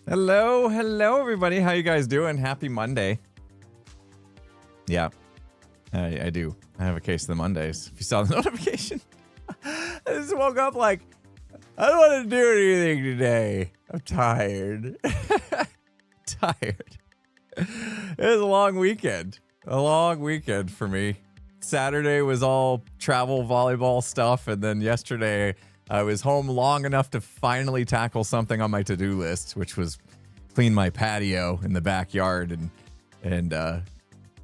Hello, everybody. How you guys doing? Happy Monday. Yeah, I do. I have a case of the Mondays. If you saw the notification, I just woke up like, I don't want to do anything today. I'm tired. Tired. It was a long weekend. A long weekend for me. Saturday was all travel volleyball stuff, and then yesterday I was home long enough to finally tackle something on my to-do list, which was clean my patio in the backyard, and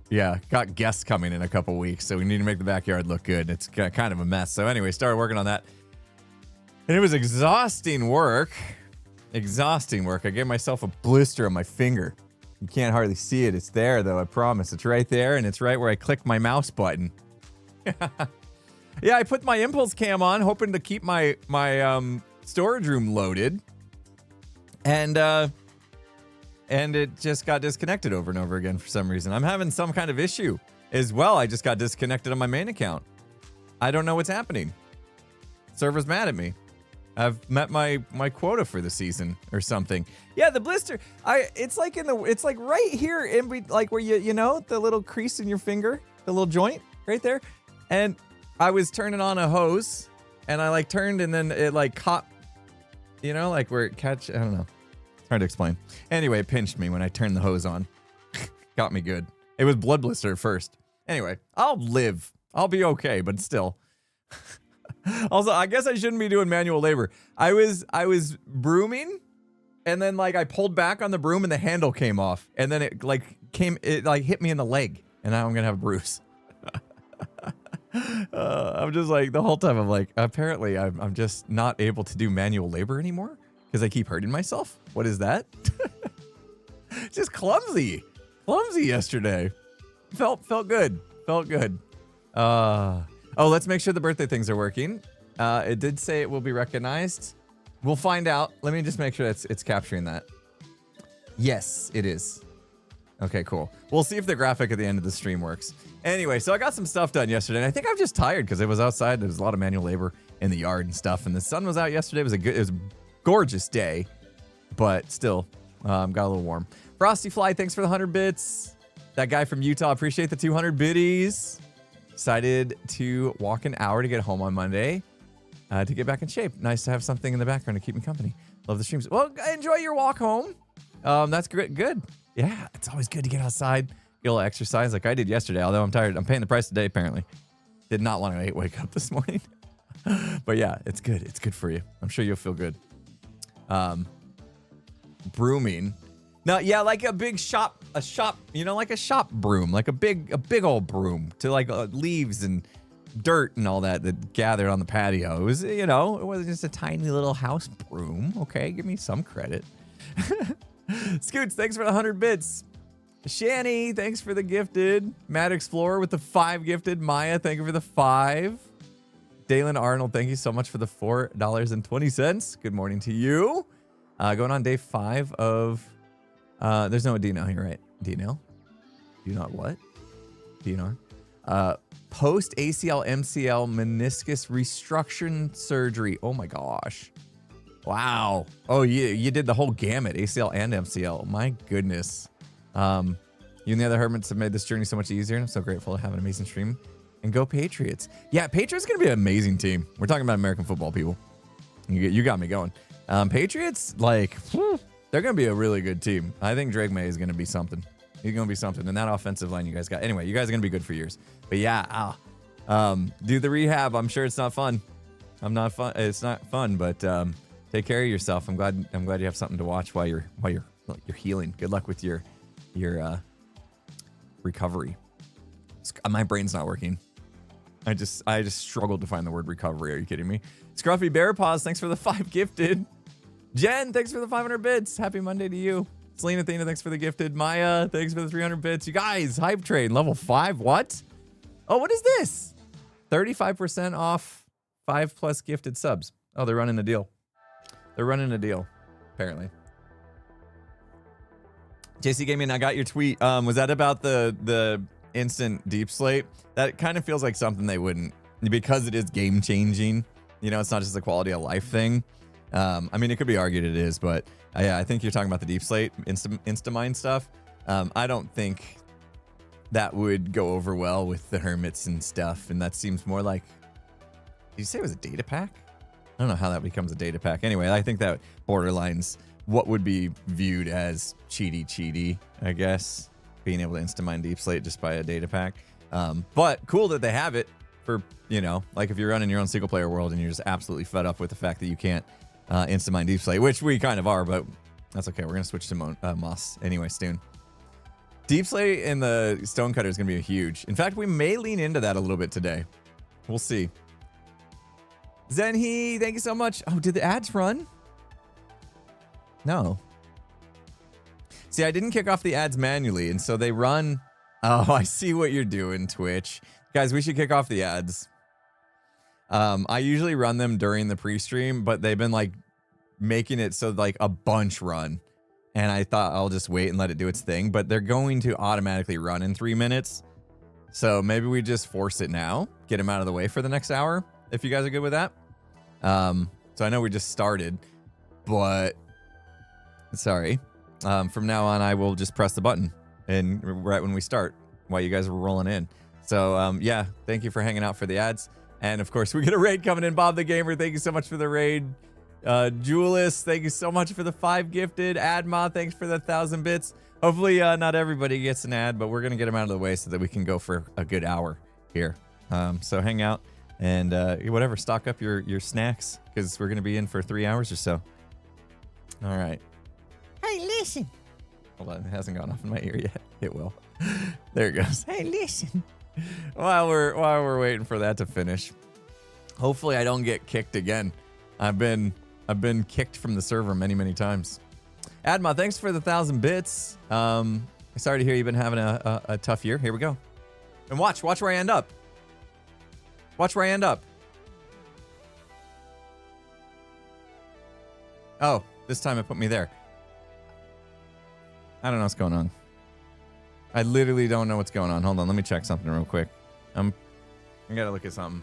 yeah, got guests coming in a couple weeks, so we need to make the backyard look good. It's kind of a mess. So anyway, started working on that, and it was exhausting work. Exhausting work. I gave myself a blister on my finger. You can't hardly see it. It's there, though, I promise. It's right there, and it's right where I click my mouse button. Yeah, I put my impulse cam on, hoping to keep my storage room loaded, and it just got disconnected over and over again for some reason. I'm having some kind of issue as well. I just got disconnected on my main account. I don't know what's happening. Server's mad at me. I've met my quota for the season or something. Yeah, the blister. It's like right here in like where you know the little crease in your finger, the little joint right there. And I was turning on a hose, and I like turned, and then it like caught, you know, like where it catch. I don't know. It's hard to explain. Anyway, it pinched me when I turned the hose on. Got me good. It was blood blister at first. Anyway, I'll live. I'll be okay, but still. Also, I guess I shouldn't be doing manual labor. I was brooming, and then like I pulled back on the broom and the handle came off, and then it hit me in the leg, and now I'm gonna have a bruise. I'm just like, the whole time I'm like, apparently I'm just not able to do manual labor anymore because I keep hurting myself. What is that? Just clumsy yesterday. Felt good. Oh, let's make sure the birthday things are working. It did say it will be recognized. We'll find out. Let me just make sure it's capturing that. Yes, it is. Okay, cool. We'll see if the graphic at the end of the stream works. Anyway, so I got some stuff done yesterday, and I think I'm just tired because it was outside. There was a lot of manual labor in the yard and stuff, and the sun was out yesterday. It was a gorgeous day, but still got a little warm. Frosty Fly, thanks for the 100 bits. That guy from Utah, appreciate the 200 biddies. Decided to walk an hour to get home on Monday to get back in shape. Nice to have something in the background to keep me company. Love the streams. Well, enjoy your walk home. That's great. Good. Yeah, it's always good to get outside, get a little exercise like I did yesterday, although I'm tired. I'm paying the price today, apparently. Did not want to wake up this morning. But yeah, it's good. It's good for you. I'm sure you'll feel good. Brooming. No, yeah, like a big shop, you know, like a shop broom, like a big old broom to like leaves and dirt and all that gathered on the patio. It was, you know, it wasn't just a tiny little house broom. Okay, give me some credit. Scoots, thanks for the 100 bits. Shanny, thanks for the gifted. Matt Explorer with the 5 gifted. Maya, thank you for the 5. Dalen Arnold, thank you so much for the $4.20. Good morning to you. Going on day 5 of... there's no DNL here, right? DNL? Do not what? DNR? Post ACL MCL meniscus restructuring surgery. Oh my gosh. Wow. Oh, you did the whole gamut, ACL and MCL. My goodness. You and the other Hermits have made this journey so much easier, and I'm so grateful to have an amazing stream. And go Patriots. Yeah, Patriots going to be an amazing team. We're talking about American football, people. You got me going. Patriots, like, they're going to be a really good team. I think Drake May is going to be something. He's going to be something. And that offensive line you guys got. Anyway, you guys are going to be good for years. But yeah, do the rehab. I'm sure it's not fun. It's not fun, but take care of yourself. I'm glad you have something to watch while you're healing. Good luck with your recovery. My brain's not working. I just struggled to find the word recovery. Are you kidding me? Scruffy Bear Paws, thanks for the 5 gifted. Jen, thanks for the 500 bits. Happy Monday to you. Selena Athena, thanks for the gifted. Maya, thanks for the 300 bits. You guys, Hype Train, level 5. What? Oh, what is this? 35% off 5+ gifted subs. Oh, they're running a deal. Apparently. JC Gaming, I got your tweet. Was that about the instant deep slate? That kind of feels like something they wouldn't, because it is game changing. You know, it's not just a quality of life thing. I mean, it could be argued it is, but yeah, I think you're talking about the deep slate insta-mine stuff. I don't think that would go over well with the hermits and stuff, and that seems more like... Did you say it was a data pack? I don't know how that becomes a data pack. Anyway, I think that borderlines what would be viewed as cheaty, I guess. Being able to insta-mine deep slate just by a data pack. But cool that they have it for, you know, like if you're running your own single player world and you're just absolutely fed up with the fact that you can't insta-mine deep slate, which we kind of are, but that's okay. We're going to switch to moss anyway soon. Deep slate and the stonecutter is going to be huge. In fact, we may lean into that a little bit today. We'll see. Zenhi, thank you so much. Oh, did the ads run? No. See, I didn't kick off the ads manually, and so they run. Oh, I see what you're doing, Twitch. Guys, we should kick off the ads. I usually run them during the pre-stream, but they've been like making it so like a bunch run. And I thought I'll just wait and let it do its thing, but they're going to automatically run in 3 minutes. So maybe we just force it now, get them out of the way for the next hour, if you guys are good with that. So I know we just started, but sorry. From now on, I will just press the button and right when we start while you guys are rolling in. So yeah, thank you for hanging out for the ads. And of course, we get a raid coming in. Bob the Gamer, thank you so much for the raid. Julius, thank you so much for the 5 gifted. Adma, thanks for the 1,000 bits. Hopefully not everybody gets an ad, but we're going to get them out of the way so that we can go for a good hour here. So hang out and whatever, stock up your snacks because we're going to be in for 3 hours or so. All right. Hey, listen. Hold on, it hasn't gone off in my ear yet. It will. There it goes. Hey, listen. While we're waiting for that to finish, hopefully I don't get kicked again. I've been kicked from the server many times. Adma, thanks for the 1,000 bits. Sorry to hear you've been having a tough year. Here we go. And watch where I end up. Watch where I end up. Oh, this time it put me there. I don't know what's going on. I literally don't know what's going on. Hold on, let me check something real quick. I gotta look at something.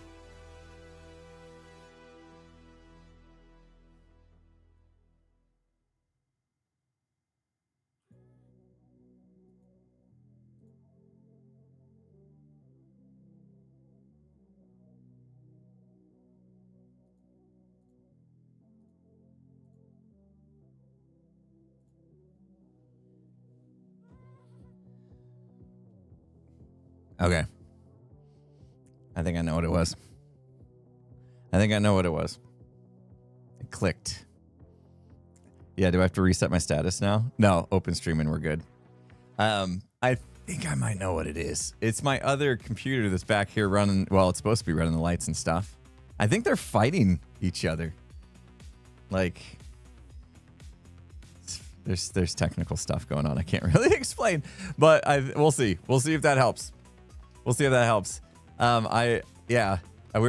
Okay. I think I know what it was. It clicked. Yeah, do I have to reset my status now? No, open streaming, we're good. I think I might know what it is. It's my other computer that's back here running, well, it's supposed to be running the lights and stuff. I think they're fighting each other. Like, there's technical stuff going on I can't really explain, but we'll see. We'll see if that helps. We were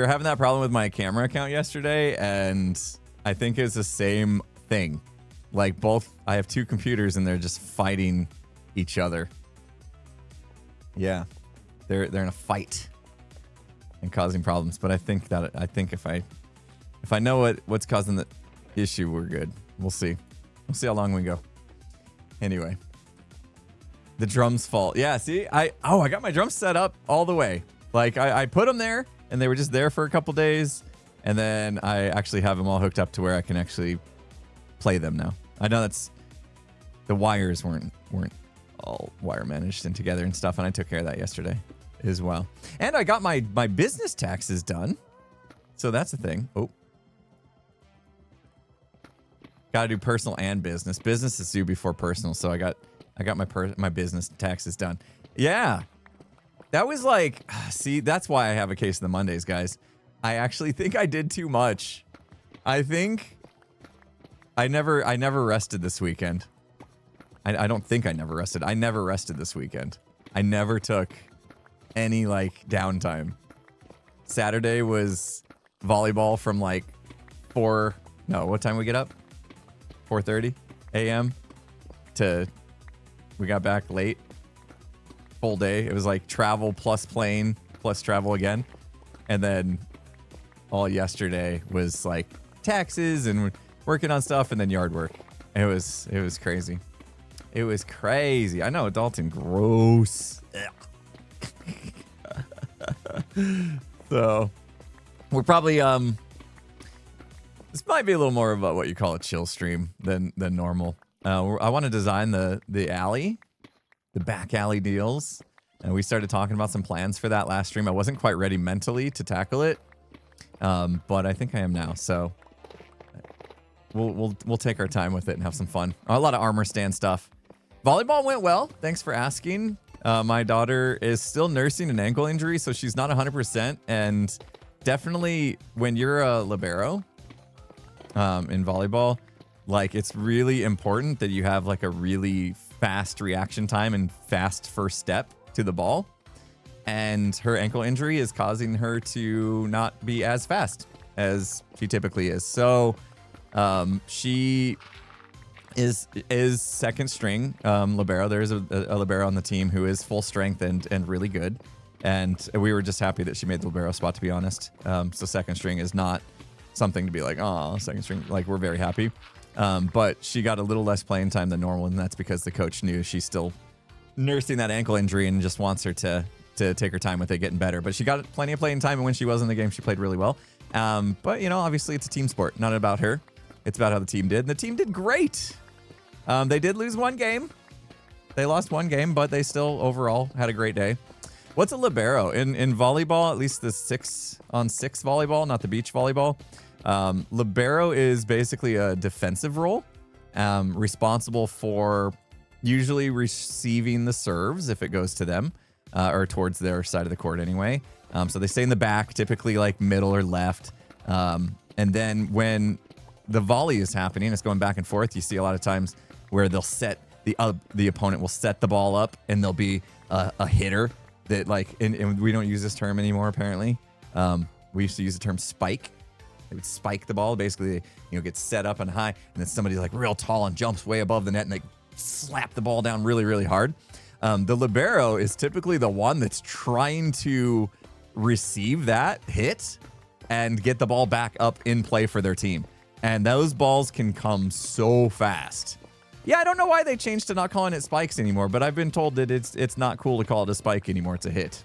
having that problem with my camera account yesterday, and I think it's the same thing. Like I have 2 computers and they're just fighting each other. Yeah, they're in a fight and causing problems. But I think if I know what's causing the issue, we're good. We'll see. We'll see how long we go. Anyway. The drums fault. Yeah, see, I got my drums set up all the way. Like I put them there and they were just there for a couple days. And then I actually have them all hooked up to where I can actually play them now. I know the wires weren't all wire managed and together and stuff. And I took care of that yesterday as well. And I got my business taxes done. So that's a thing. Oh. Got to do personal and business. Business is due before personal. So I got my business taxes done. Yeah. That was like, see, that's why I have a case of the Mondays, guys. I actually think I did too much. I think I never rested this weekend. I don't think I never rested. I never rested this weekend. I never took any like downtime. Saturday was volleyball from like what time we get up? 4:30 a.m. to we got back late. Full day. It was like travel plus plane plus travel again. And then all yesterday was like taxes and working on stuff, and then yard work. It was crazy. It was crazy. I know, Dalton, gross. So we're probably this might be a little more of what you call a chill stream than normal. I want to design the alley, the back alley deals, and we started talking about some plans for that last stream. I wasn't quite ready mentally to tackle it, but I think I am now. So we'll take our time with it and have some fun. A lot of armor stand stuff. Volleyball went well. Thanks for asking. My daughter is still nursing an ankle injury, so she's not 100%. And definitely when you're a libero in volleyball, like it's really important that you have like a really fast reaction time and fast first step to the ball. And her ankle injury is causing her to not be as fast as she typically is. So she is second string libero. There's a libero on the team who is full strength and really good. And we were just happy that she made the libero spot, to be honest. So second string is not something to be like, oh, second string. Like, we're very happy. But she got a little less playing time than normal, and that's because the coach knew she's still nursing that ankle injury and just wants her to take her time with it getting better. But she got plenty of playing time, and when she was in the game, she played really well. But, you know, obviously it's a team sport, not about her. It's about how the team did. And the team did great. They did lose one game. They lost one game, but they still overall had a great day. What's a libero? In volleyball, at least the 6-on-6 volleyball, not the beach volleyball, libero is basically a defensive role, responsible for usually receiving the serves if it goes to them, or towards their side of the court anyway. So they stay in the back, typically like middle or left. And then when the volley is happening, it's going back and forth. You see a lot of times where they'll set the opponent will set the ball up, and there'll be a hitter that like, and we don't use this term anymore apparently. We used to use the term spike. They would spike the ball, basically, you know, get set up and high, and then somebody's like real tall and jumps way above the net, and they slap the ball down really, really hard. The libero is typically the one that's trying to receive that hit and get the ball back up in play for their team. And those balls can come so fast. Yeah, I don't know why they changed to not calling it spikes anymore, but I've been told that it's not cool to call it a spike anymore. It's a hit.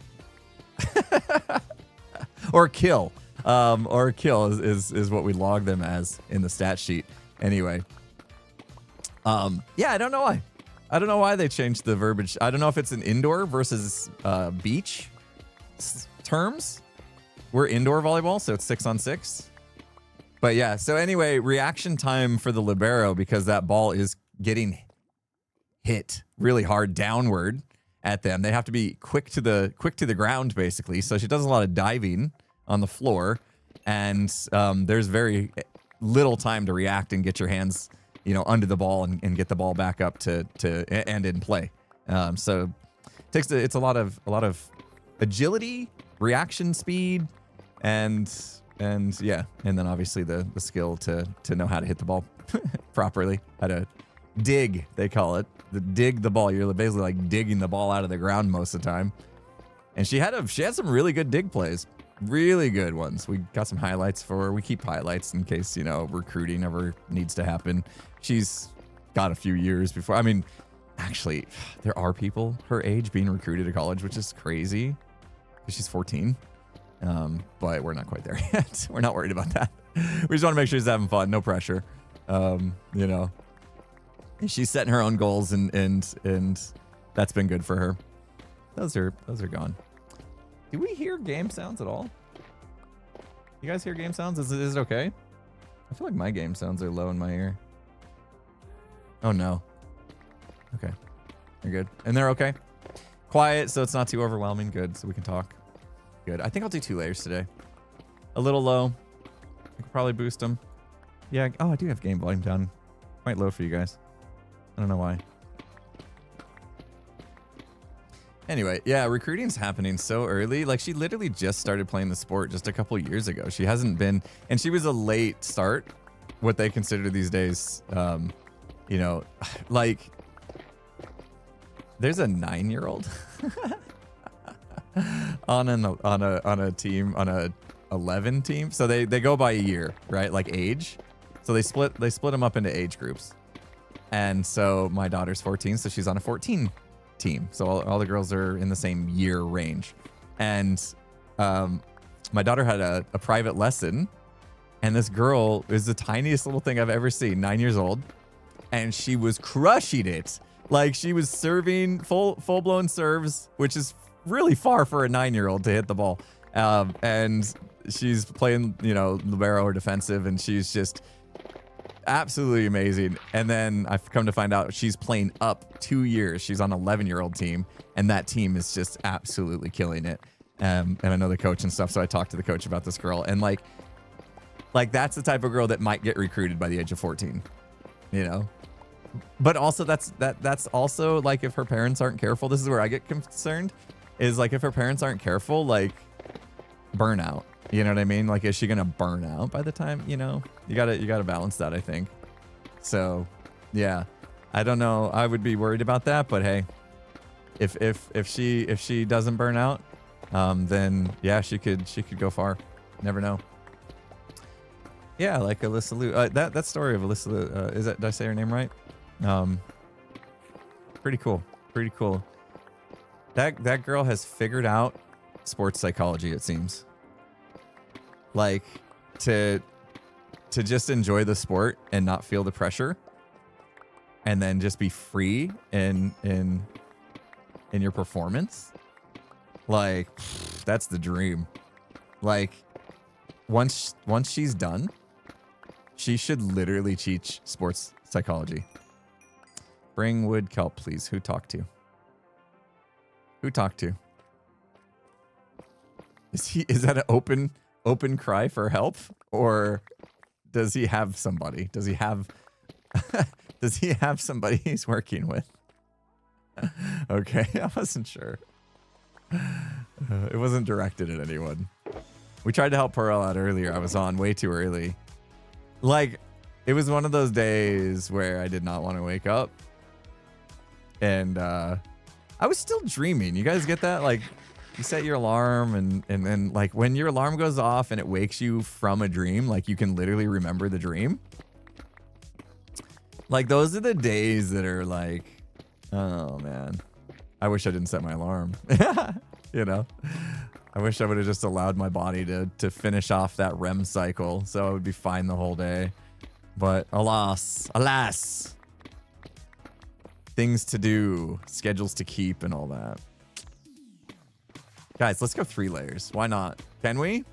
Or kill. Or kill is what we log them as in the stat sheet. Anyway. Yeah, I don't know why. I don't know why they changed the verbiage. I don't know if it's an indoor versus beach terms. We're indoor volleyball, so it's 6-on-6. But yeah, so anyway, reaction time for the libero, because that ball is getting hit really hard downward at them. They have to be quick to the ground, basically. So she does a lot of diving on the floor, and there's very little time to react and get your hands, you know, under the ball and get the ball back up to and in play. So it's a lot of agility, reaction speed, and yeah, and then obviously the skill to know how to hit the ball properly, how to dig, they call it. Dig the ball. You're basically like digging the ball out of the ground most of the time. And she had some really good dig plays. Really good ones. We got some highlights for her. We keep highlights in case, you know, recruiting ever needs to happen. She's got a few years before. I mean, actually, there are people her age being recruited to college, which is crazy because she's 14. But we're not quite there yet. We're not worried about that. We just want to make sure she's having fun. No pressure. You know, she's setting her own goals, and that's been good for her. Those are gone. Do we hear game sounds at all? You guys hear game sounds? Is it okay? I feel like my game sounds are low in my ear. Oh no. Okay. You're good. And they're okay? Quiet, so it's not too overwhelming. Good, so we can talk. Good. I think I'll do 2 layers today. A little low. I could probably boost them. Yeah. Oh, I do have game volume down. Quite low for you guys. I don't know why. Anyway, yeah, recruiting's happening so early. Like, she literally just started playing the sport just a couple years ago. She hasn't been, and she was a late start, what they consider these days. You know, like, there's a 9-year-old on a team, on a 11 team. So they go by a year, right? Like age. So they split them up into age groups. And so my daughter's 14, so she's on a 14 team. So all the girls are in the same year range. And my daughter had a private lesson, and this girl is the tiniest little thing I've ever seen, 9 years old, and she was crushing it. Like, she was serving full-blown serves, which is really far for a 9-year-old to hit the ball. And she's playing, libero or defensive, and she's just absolutely amazing. And then I've come to find out she's playing up 2 years. She's on an 11-year-old team, and that team is just absolutely killing it. And I know the coach and stuff, so I talked to the coach about this girl. And like that's the type of girl that might get recruited by the age of 14, But also that's also like, if her parents aren't careful, this is where I get concerned, is like, if her parents aren't careful, like, burnout. You know what I mean? Like, is she gonna burn out by the time, you gotta balance that, I think. So yeah, I don't know. I would be worried about that, but hey, if she doesn't burn out, then yeah, she could go far. Never know. Yeah, like Alyssa Liu. That story of Alyssa Liu, did I say her name right? Pretty cool. Pretty cool. That girl has figured out sports psychology, it seems. Like, to just enjoy the sport and not feel the pressure, and then just be free in your performance. Like, that's the dream. Like, once she's done, she should literally teach sports psychology. Bring wood kelp, please. Who talked to? Who talked to? Is that an open cry for help? Or does he have somebody? Does he have somebody he's working with? Okay, I wasn't sure. It wasn't directed at anyone. We tried to help Pearl out earlier. I was on way too early. Like, it was one of those days where I did not want to wake up. And I was still dreaming. You guys get that? Like, you set your alarm, and then, like, when your alarm goes off and it wakes you from a dream, like, you can literally remember the dream. Like, those are the days that are like, oh man, I wish I didn't set my alarm. I wish I would have just allowed my body to finish off that REM cycle, so I would be fine the whole day. But alas, things to do, schedules to keep, and all that. Guys, let's go 3 layers. Why not? Can we?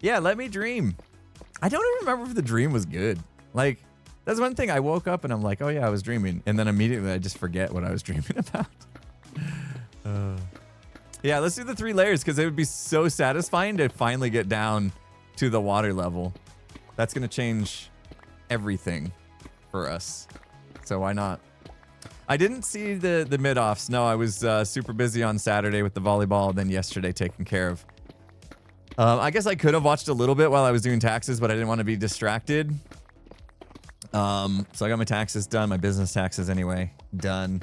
Yeah, let me dream. I don't even remember if the dream was good. Like, that's one thing. I woke up and I'm like, oh yeah, I was dreaming. And then immediately I just forget what I was dreaming about. Yeah, let's do the 3 layers, because it would be so satisfying to finally get down to the water level. That's going to change everything for us. So why not? I didn't see the mid-offs. No, I was super busy on Saturday with the volleyball, and then yesterday taking care of. I guess I could have watched a little bit while I was doing taxes, but I didn't want to be distracted. So I got my taxes done, my business taxes anyway, done.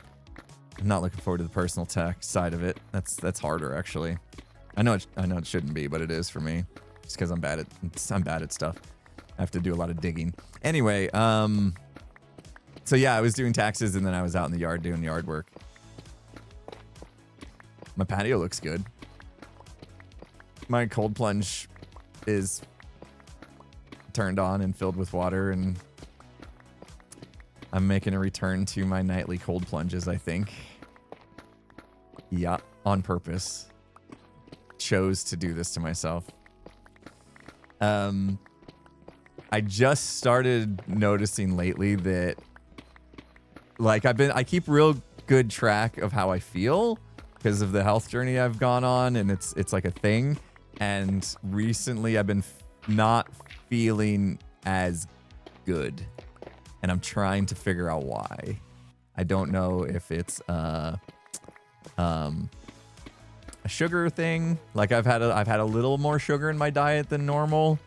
I'm not looking forward to the personal tax side of it. That's harder, actually. I know it shouldn't be, but it is for me, just because I'm bad at stuff. I have to do a lot of digging. Anyway, so yeah, I was doing taxes, and then I was out in the yard doing yard work. My patio looks good. My cold plunge is turned on and filled with water, and I'm making a return to my nightly cold plunges, I think. Yeah, on purpose. Chose to do this to myself. I just started noticing lately that, like, I keep real good track of how I feel because of the health journey I've gone on, and it's like a thing. And recently I've been not feeling as good, and I'm trying to figure out why. I don't know if it's a sugar thing. Like, I've had a little more sugar in my diet than normal,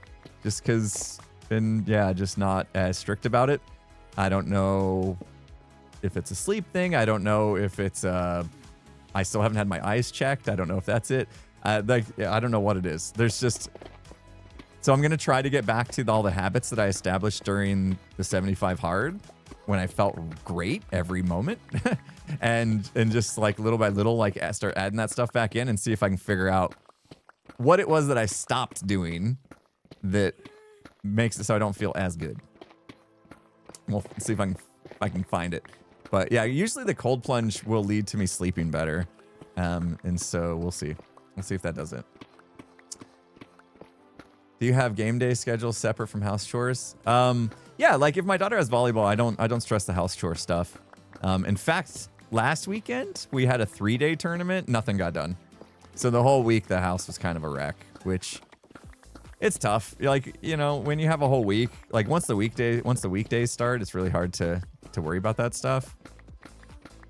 just because been just not as strict about it. I don't know if it's a sleep thing. I don't know if it's I still haven't had my eyes checked. I don't know if that's it. I don't know what it is. There's just So I'm going to try to get back to all the habits that I established during the 75 hard when I felt great every moment. and just like little by little, like start adding that stuff back in and see if I can figure out what it was that I stopped doing that makes it so I don't feel as good. We'll see if I can find it. But yeah, usually the cold plunge will lead to me sleeping better. And so we'll see. We'll see if that does it. Do you have game day schedules separate from house chores? Yeah, like if my daughter has volleyball, I don't stress the house chore stuff. In fact, last weekend we had a 3-day tournament. Nothing got done. So the whole week the house was kind of a wreck, which it's tough. Like, you know, when you have a whole week, like once the weekdays start, it's really hard to worry about that stuff.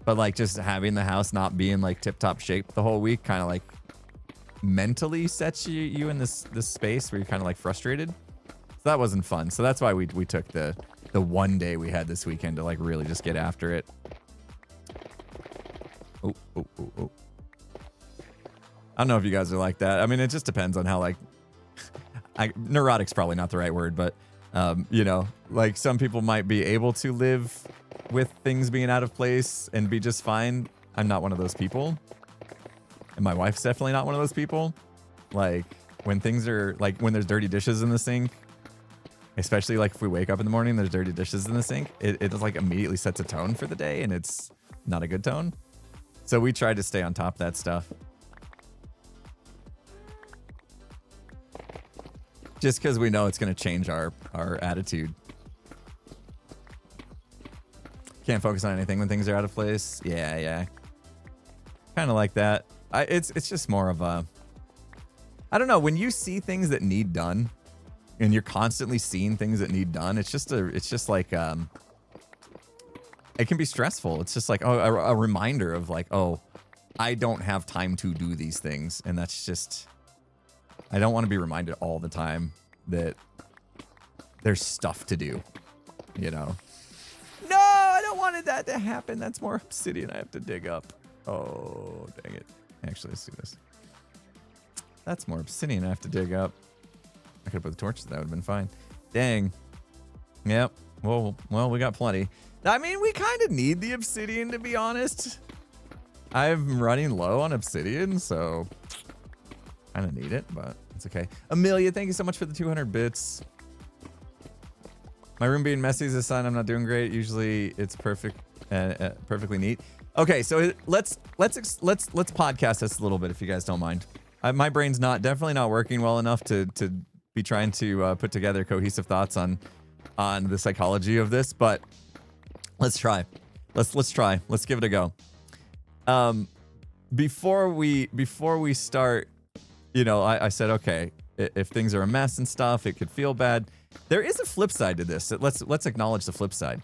But like just having the house not being like tip-top shape the whole week kind of like mentally sets you in this space where you're kind of like frustrated. So that wasn't fun. So that's why we took the one day we had this weekend to like really just get after it. Oh. I don't know if you guys are like that. I mean, it just depends on how like neurotic's probably not the right word, but you know, like some people might be able to live with things being out of place and be just fine. I'm not one of those people. And my wife's definitely not one of those people. Like when things are like when there's dirty dishes in the sink, especially like if we wake up in the morning, there's dirty dishes in the sink, it just like immediately sets a tone for the day and it's not a good tone. So we try to stay on top of that stuff. Just because we know it's going to change our attitude. Can't focus on anything when things are out of place. Yeah. Kind of like that. It's just more of a, I don't know, when you see things that need done and you're constantly seeing things that need done, it's just like, it can be stressful. It's just like, a reminder of like, oh, I don't have time to do these things. And that's just, I don't want to be reminded all the time that there's stuff to do, you know? No, I don't want that to happen. That's more obsidian I have to dig up. Oh, dang it. Actually, let's do this. That's more obsidian I have to dig up. I could have put the torches. That would have been fine. Dang. Yep. Well, we got plenty. I mean, we kind of need the obsidian, to be honest. I'm running low on obsidian, so kind of need it, but it's okay. Amelia, thank you so much for the 200 bits. My room being messy is a sign I'm not doing great. Usually it's perfect, perfectly neat. Okay, so let's podcast this a little bit if you guys don't mind. My brain's definitely not working well enough to be trying to put together cohesive thoughts on the psychology of this, but let's try. Let's try. Let's give it a go. Before we start, you know, I said, okay, if things are a mess and stuff, it could feel bad. There is a flip side to this. Let's acknowledge the flip side,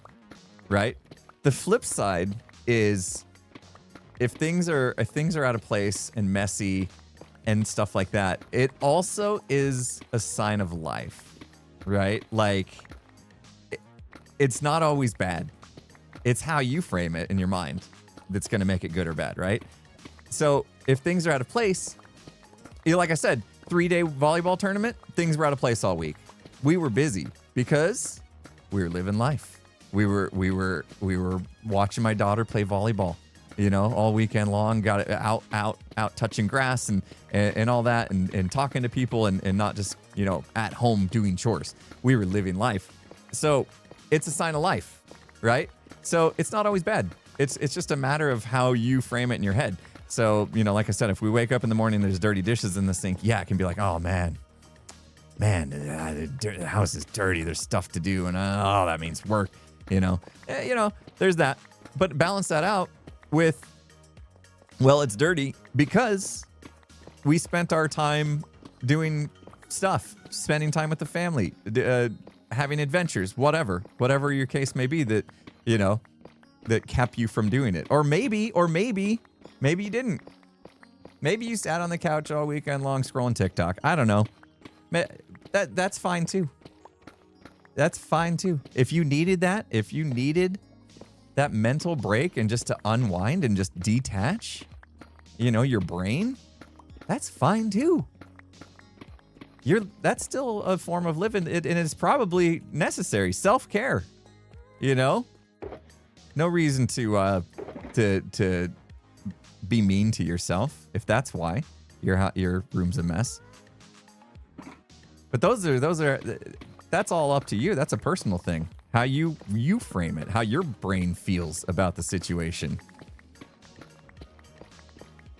right? The flip side is if things are out of place and messy and stuff like that, it also is a sign of life, right? Like it's not always bad. It's how you frame it in your mind that's going to make it good or bad, right? So if things are out of place, you know, like I said, 3-day volleyball tournament, things were out of place all week. We were busy because we were living life. We were watching my daughter play volleyball, you know, all weekend long. Got it out touching grass and all that, and talking to people and not just, you know, at home doing chores. We were living life. So it's a sign of life, right? So it's not always bad. It's just a matter of how you frame it in your head. So, you know, like I said, if we wake up in the morning, there's dirty dishes in the sink. Yeah, it can be like, oh man, the house is dirty. There's stuff to do, and oh, that means work. You know, there's that. But balance that out with, well, it's dirty because we spent our time doing stuff, spending time with the family, having adventures, whatever your case may be that, you know, that kept you from doing it. Or maybe you didn't. Maybe you sat on the couch all weekend long scrolling TikTok. I don't know. That's fine too. That's fine too. If you needed that mental break and just to unwind and just detach, you know, your brain, that's fine too. that's still a form of living, and it's probably necessary. Self-care, you know? No reason to be mean to yourself if that's why your room's a mess. But that's all up to you. That's a personal thing. How you frame it, how your brain feels about the situation.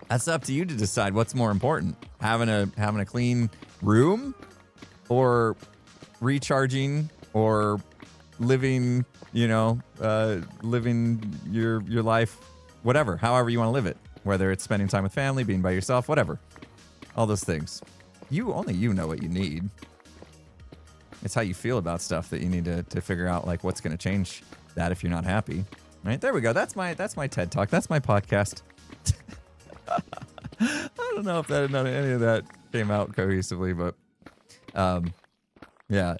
That's up to you to decide what's more important. Having a clean room, or recharging, or living, living your life, whatever, however you want to live it. Whether it's spending time with family, being by yourself, whatever. All those things. Only you know what you need. It's how you feel about stuff that you need to figure out, like, what's going to change that if you're not happy. Right? There we go. That's my TED Talk. That's my podcast. I don't know if any of that came out cohesively, but yeah,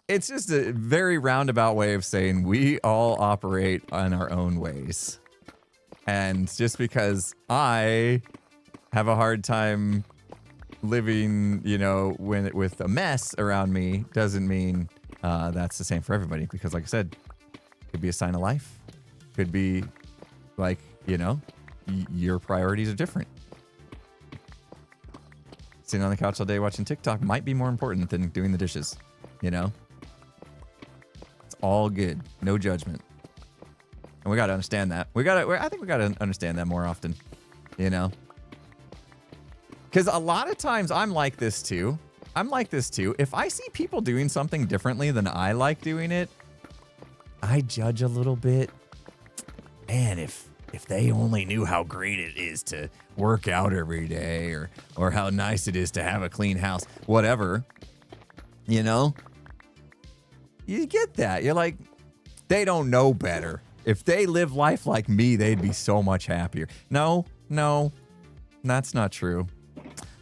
it's just a very roundabout way of saying we all operate in our own ways. And just because I have a hard time living, with a mess around me doesn't mean that's the same for everybody. Because like I said, it could be a sign of life. Could be like, your priorities are different. Sitting on the couch all day watching TikTok might be more important than doing the dishes, It's all good. No judgment. And we got to understand that. I think we got to understand that more often, Because a lot of times I'm like this too. If I see people doing something differently than I like doing it, I judge a little bit. Man, if they only knew how great it is to work out every day, or how nice it is to have a clean house, whatever, you get that. You're like, they don't know better. If they live life like me, they'd be so much happier. No, that's not true.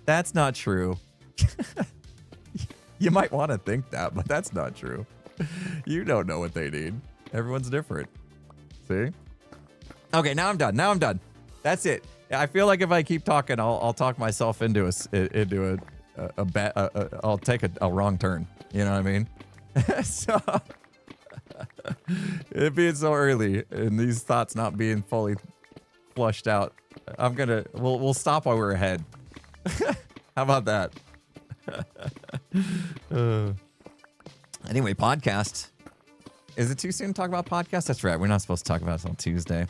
That's not true. You might want to think that, but that's not true. You don't know what they need. Everyone's different. See? Okay, now I'm done. That's it. I feel like if I keep talking, I'll talk myself into I'll take a wrong turn. You know what I mean? So it being so early and these thoughts not being fully flushed out, we'll stop while we're ahead. How about that? Anyway, podcast. Is it too soon to talk about podcasts? That's right. We're not supposed to talk about it until Tuesday.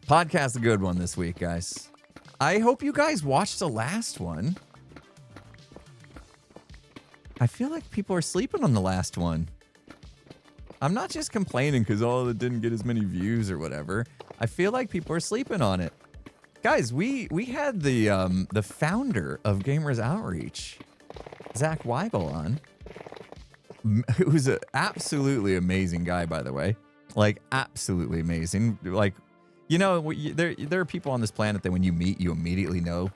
Podcast, a good one this week, guys. I hope you guys watched the last one. I feel like people are sleeping on the last one. I'm not just complaining because it didn't get as many views or whatever. I feel like people are sleeping on it. Guys, we had the founder of Gamers Outreach, Zach Weigel, on. Who's an absolutely amazing guy, by the way. Like, absolutely amazing. Like, there are people on this planet that when you meet, you immediately know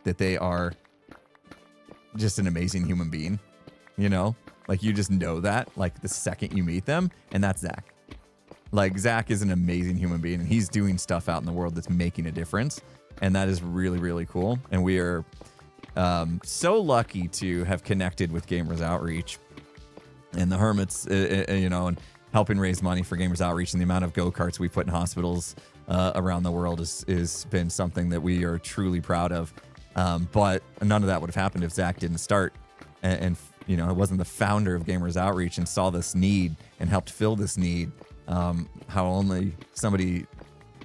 that they are just an amazing human being. Like, you just know that, like, the second you meet them, and that's Zach. Like, Zach is an amazing human being, and he's doing stuff out in the world that's making a difference, and that is really, really cool. And we are so lucky to have connected with Gamers Outreach and the Hermits, and helping raise money for Gamers Outreach, and the amount of go-karts we put in hospitals around the world is been something that we are truly proud of. But none of that would have happened if Zach didn't start and it wasn't the founder of Gamers Outreach and saw this need and helped fill this need. How only somebody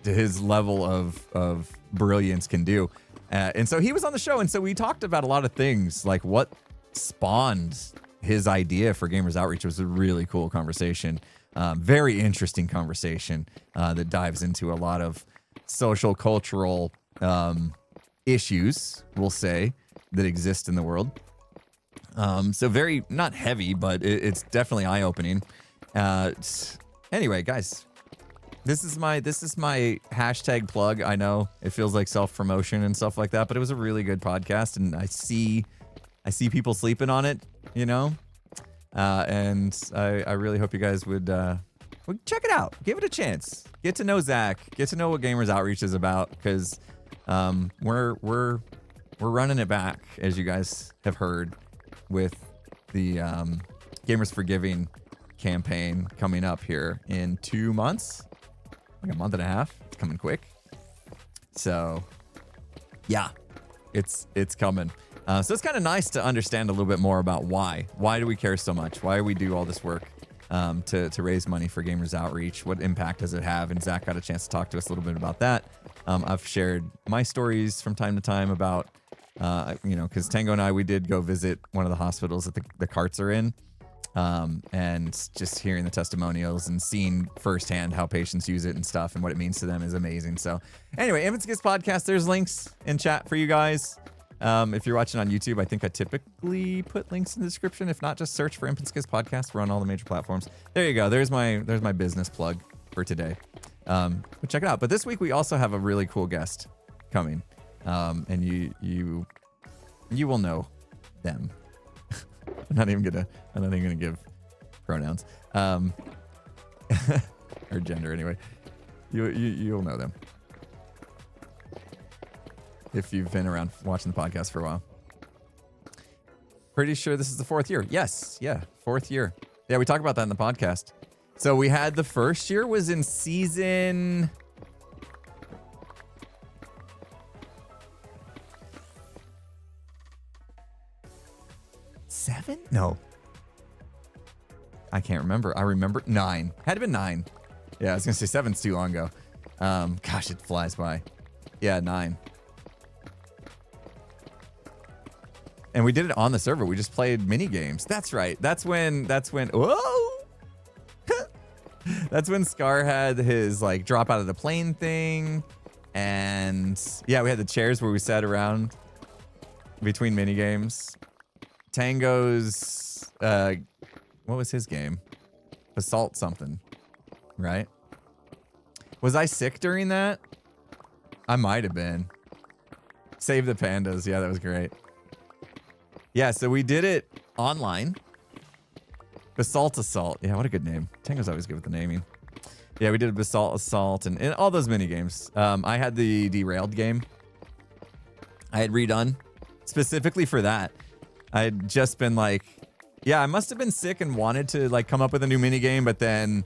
to his level of brilliance can do. And so he was on the show, and so we talked about a lot of things, like what spawned his idea for Gamers Outreach. It was a really cool conversation. Very interesting conversation that dives into a lot of social, cultural issues, we'll say, that exist in the world. So very, not heavy, but it's definitely eye-opening. Anyway, guys, this is my hashtag plug. I know it feels like self-promotion and stuff like that, but it was a really good podcast, and I see people sleeping on it, and I really hope you guys would check it out. Give it a chance. Get to know Zach. Get to know what Gamers Outreach is about, because we're we're running it back, as you guys have heard, with the Gamers for Giving campaign coming up here in 2 months, like a month and a half. It's coming quick. So yeah, it's coming. So it's kind of nice to understand a little bit more about why do we care so much? Why do we do all this work to raise money for Gamers Outreach? What impact does it have? And Zach got a chance to talk to us a little bit about that. I've shared my stories from time to time about, because Tango and I, we did go visit one of the hospitals that the carts are in. And just hearing the testimonials and seeing firsthand how patients use it and stuff and what it means to them is amazing. So anyway, Infants Kids Podcast, there's links in chat for you guys. If you're watching on YouTube, I think I typically put links in the description. If not, just search for Infants Kids Podcast. We're on all the major platforms. There you go. There's my business plug for today. But check it out. But this week we also have a really cool guest coming. And you will know them. I'm not even gonna give pronouns, or gender anyway. You'll know them if you've been around watching the podcast for a while. Pretty sure this is the 4th year. Yes, yeah, 4th year. Yeah, we talk about that in the podcast. So we had the first year was in season 7? No. I can't remember. I remember 9. Had to been 9. Yeah, I was going to say 7's too long ago. Gosh, it flies by. Yeah, 9. And we did it on the server. We just played mini games. That's right. That's when whoa! That's when Scar had his like drop out of the plane thing. And yeah, we had the chairs where we sat around between mini games. Tango's what was his game? Assault something, right? Was I sick during that? I might have been. Save the Pandas. Yeah, that was great. Yeah, so we did it online. Basalt Assault. Yeah, what a good name. Tango's always good with the naming. Yeah, we did a Basalt Assault and all those mini games. I had the Derailed game. I had redone specifically for that. I had just been like, yeah, I must have been sick and wanted to like come up with a new mini game, but then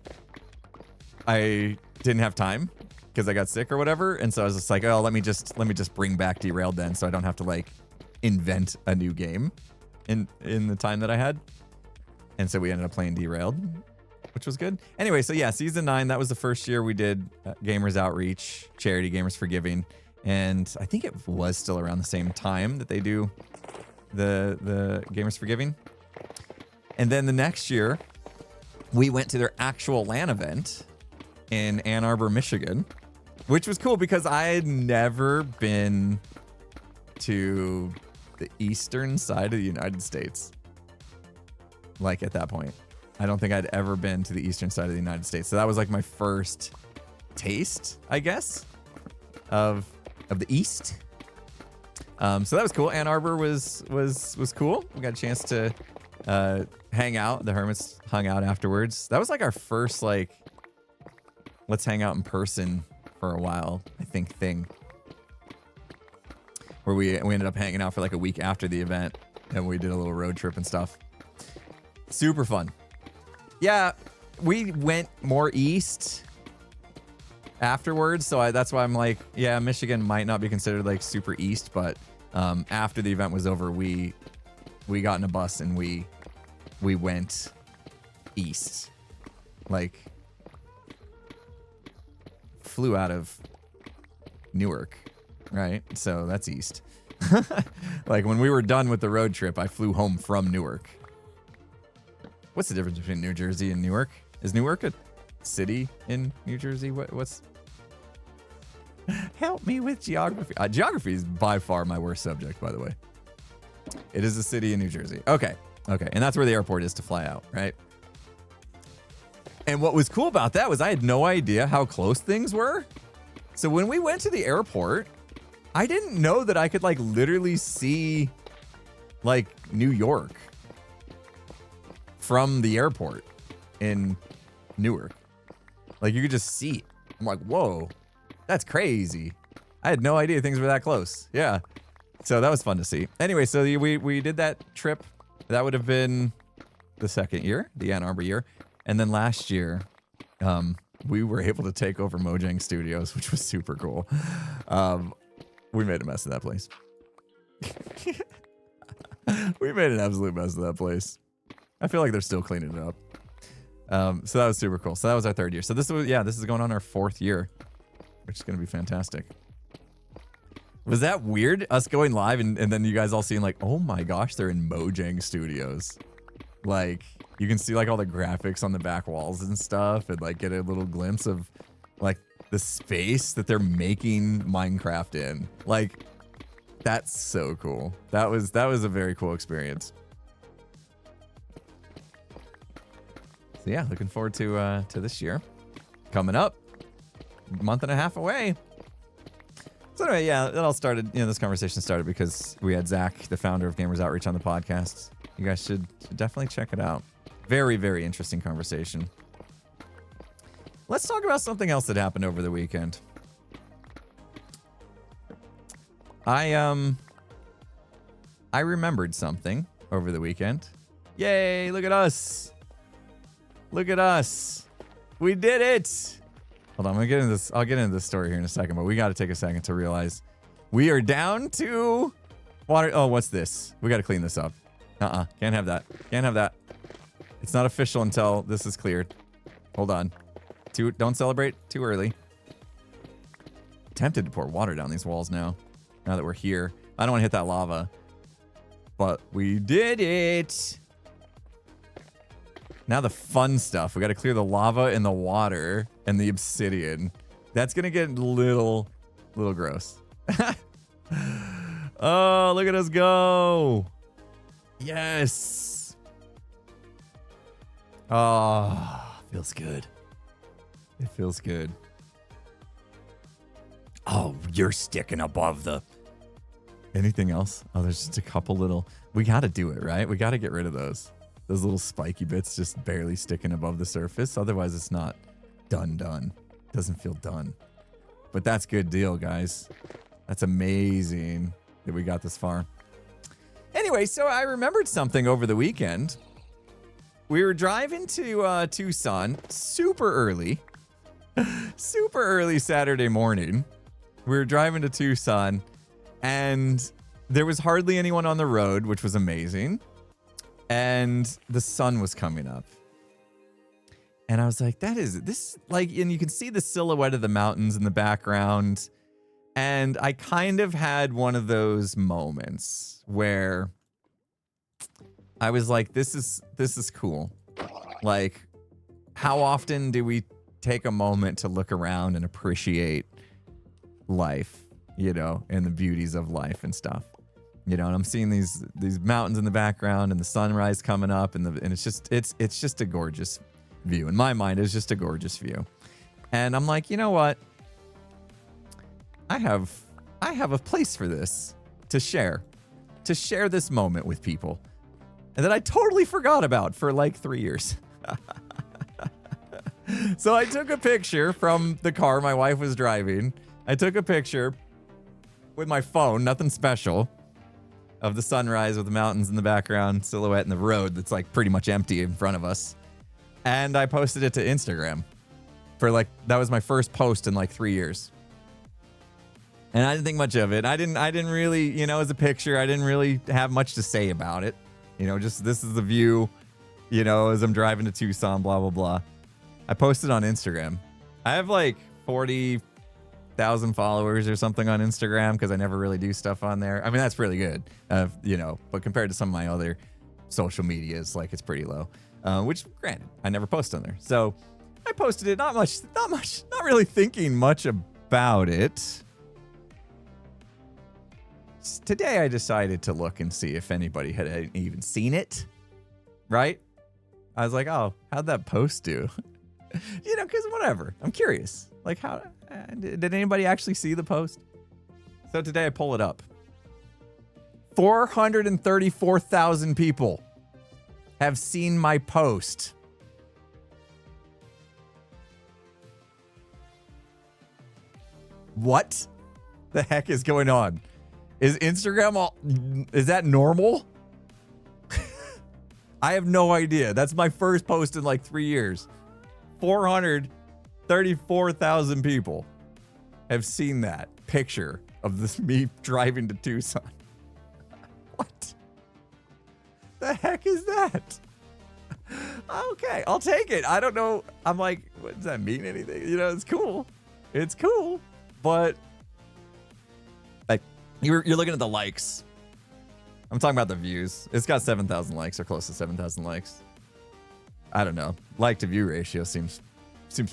I didn't have time because I got sick or whatever. And so I was just like, oh, let me just bring back Derailed then, so I don't have to like invent a new game in the time that I had. And so we ended up playing Derailed, which was good. Anyway, so yeah, season 9, that was the first year we did Gamers Outreach, charity Gamers for Giving. And I think it was still around the same time that they do the Gamers for Giving. And then the next year, we went to their actual LAN event in Ann Arbor, Michigan, which was cool because I had never been to the eastern side of the United States. Like at that point, I don't think I'd ever been to the eastern side of the United States. So that was like my first taste, I guess, of the East. So that was cool. Ann Arbor was cool. We got a chance to hang out. The Hermits hung out afterwards. That was like our first like let's hang out in person for a while, I think, thing. Where we ended up hanging out for like a week after the event, and we did a little road trip and stuff. Super fun. Yeah, we went more east afterwards, so that's why I'm like, yeah, Michigan might not be considered like super east, but after the event was over, we got in a bus and we went east, like flew out of Newark, right? So that's east. Like when we were done with the road trip, I flew home from Newark. What's the difference between New Jersey and Newark? Is Newark a city in New Jersey? What's help me with geography. Geography is by far my worst subject, by the way. It is a city in New Jersey. Okay. And that's where the airport is to fly out, right? And what was cool about that was I had no idea how close things were. So when we went to the airport, I didn't know that I could like literally see like New York from the airport in Newark. Like you could just see it. I'm like, whoa, that's crazy. I had no idea things were that close. Yeah. So that was fun to see. Anyway, so we did that trip. That would have been the second year, the Ann Arbor year. And then last year, we were able to take over Mojang Studios, which was super cool. We made a mess of that place. We made an absolute mess of that place. I feel like they're still cleaning it up. So that was super cool. So that was our third year. So this is going on our fourth year, which is going to be fantastic. Was that weird? Us going live and then you guys all seeing like, oh my gosh, they're in Mojang Studios. Like, you can see like all the graphics on the back walls and stuff and like get a little glimpse of like the space that they're making Minecraft in. Like, that's so cool. That was a very cool experience. So yeah, looking forward to this year. Coming up. A month and a half away. So anyway, yeah, it all started, this conversation started because we had Zach, the founder of Gamers Outreach, on the podcast. You guys should definitely check it out. Very, very interesting conversation. Let's talk about something else that happened over the weekend. I remembered something over the weekend. Yay, look at us. Look at us. We did it. Hold on, I'm gonna get into this. I'll get into this story here in a second, but we got to take a second to realize we are down to water. Oh, what's this? We got to clean this up. Can't have that. Can't have that. It's not official until this is cleared. Hold on. Don't celebrate too early. Tempted to pour water down these walls now. Now that we're here, I don't want to hit that lava, but we did it. Now the fun stuff. We got to clear the lava and the water and the obsidian. That's going to get a little gross. Oh, look at us go. Yes. Oh, feels good. It feels good. Oh, you're sticking above the... Anything else? Oh, there's just a couple little... We got to do it, right? We got to get rid of those. Those little spiky bits just barely sticking above the surface. Otherwise, it's not done. Doesn't feel done. But that's good deal, guys. That's amazing that we got this far. Anyway, so I remembered something over the weekend. We were driving to Tucson super early. Super early Saturday morning. We were driving to Tucson, and there was hardly anyone on the road, which was amazing. And the sun was coming up. And I was like, this, like, and you can see the silhouette of the mountains in the background. And I kind of had one of those moments where I was like, this is cool. Like, how often do we take a moment to look around and appreciate life, and the beauties of life and stuff? And I'm seeing these mountains in the background and the sunrise coming up and it's just a gorgeous view. In my mind, it's just a gorgeous view. And I'm like, you know what? I have a place for this to share this moment with people. And that I totally forgot about for like 3 years. So I took a picture from the car my wife was driving. I took a picture with my phone, nothing special, of the sunrise with the mountains in the background, silhouette in the road that's like pretty much empty in front of us. And I posted it to Instagram that was my first post in like 3 years. And I didn't think much of it. I didn't really, as a picture, I didn't really have much to say about it. Just this is the view, as I'm driving to Tucson, blah, blah, blah. I posted on Instagram. I have like 40,000 followers or something on Instagram because I never really do stuff on there. I mean, that's really good, but compared to some of my other social medias, like, it's pretty low, which granted, I never post on there. So I posted it, not really thinking much about it. Today I decided to look and see if anybody had even seen it, right? I was like, oh, how'd that post do? Because whatever. I'm curious. Like, how did anybody actually see the post? So today I pull it up. 434,000 people have seen my post. What the heck is going on? Is Instagram all, is that normal? I have no idea. That's my first post in like 3 years. 434,000 people have seen that picture of this me driving to Tucson. What the heck is that? Okay, I'll take it. I don't know. I'm like, what does that mean? Anything? You know, it's cool. It's cool. But like, you're looking at the likes. I'm talking about the views. It's got 7,000 likes or close to 7,000 likes. I don't know. Like to view ratio seems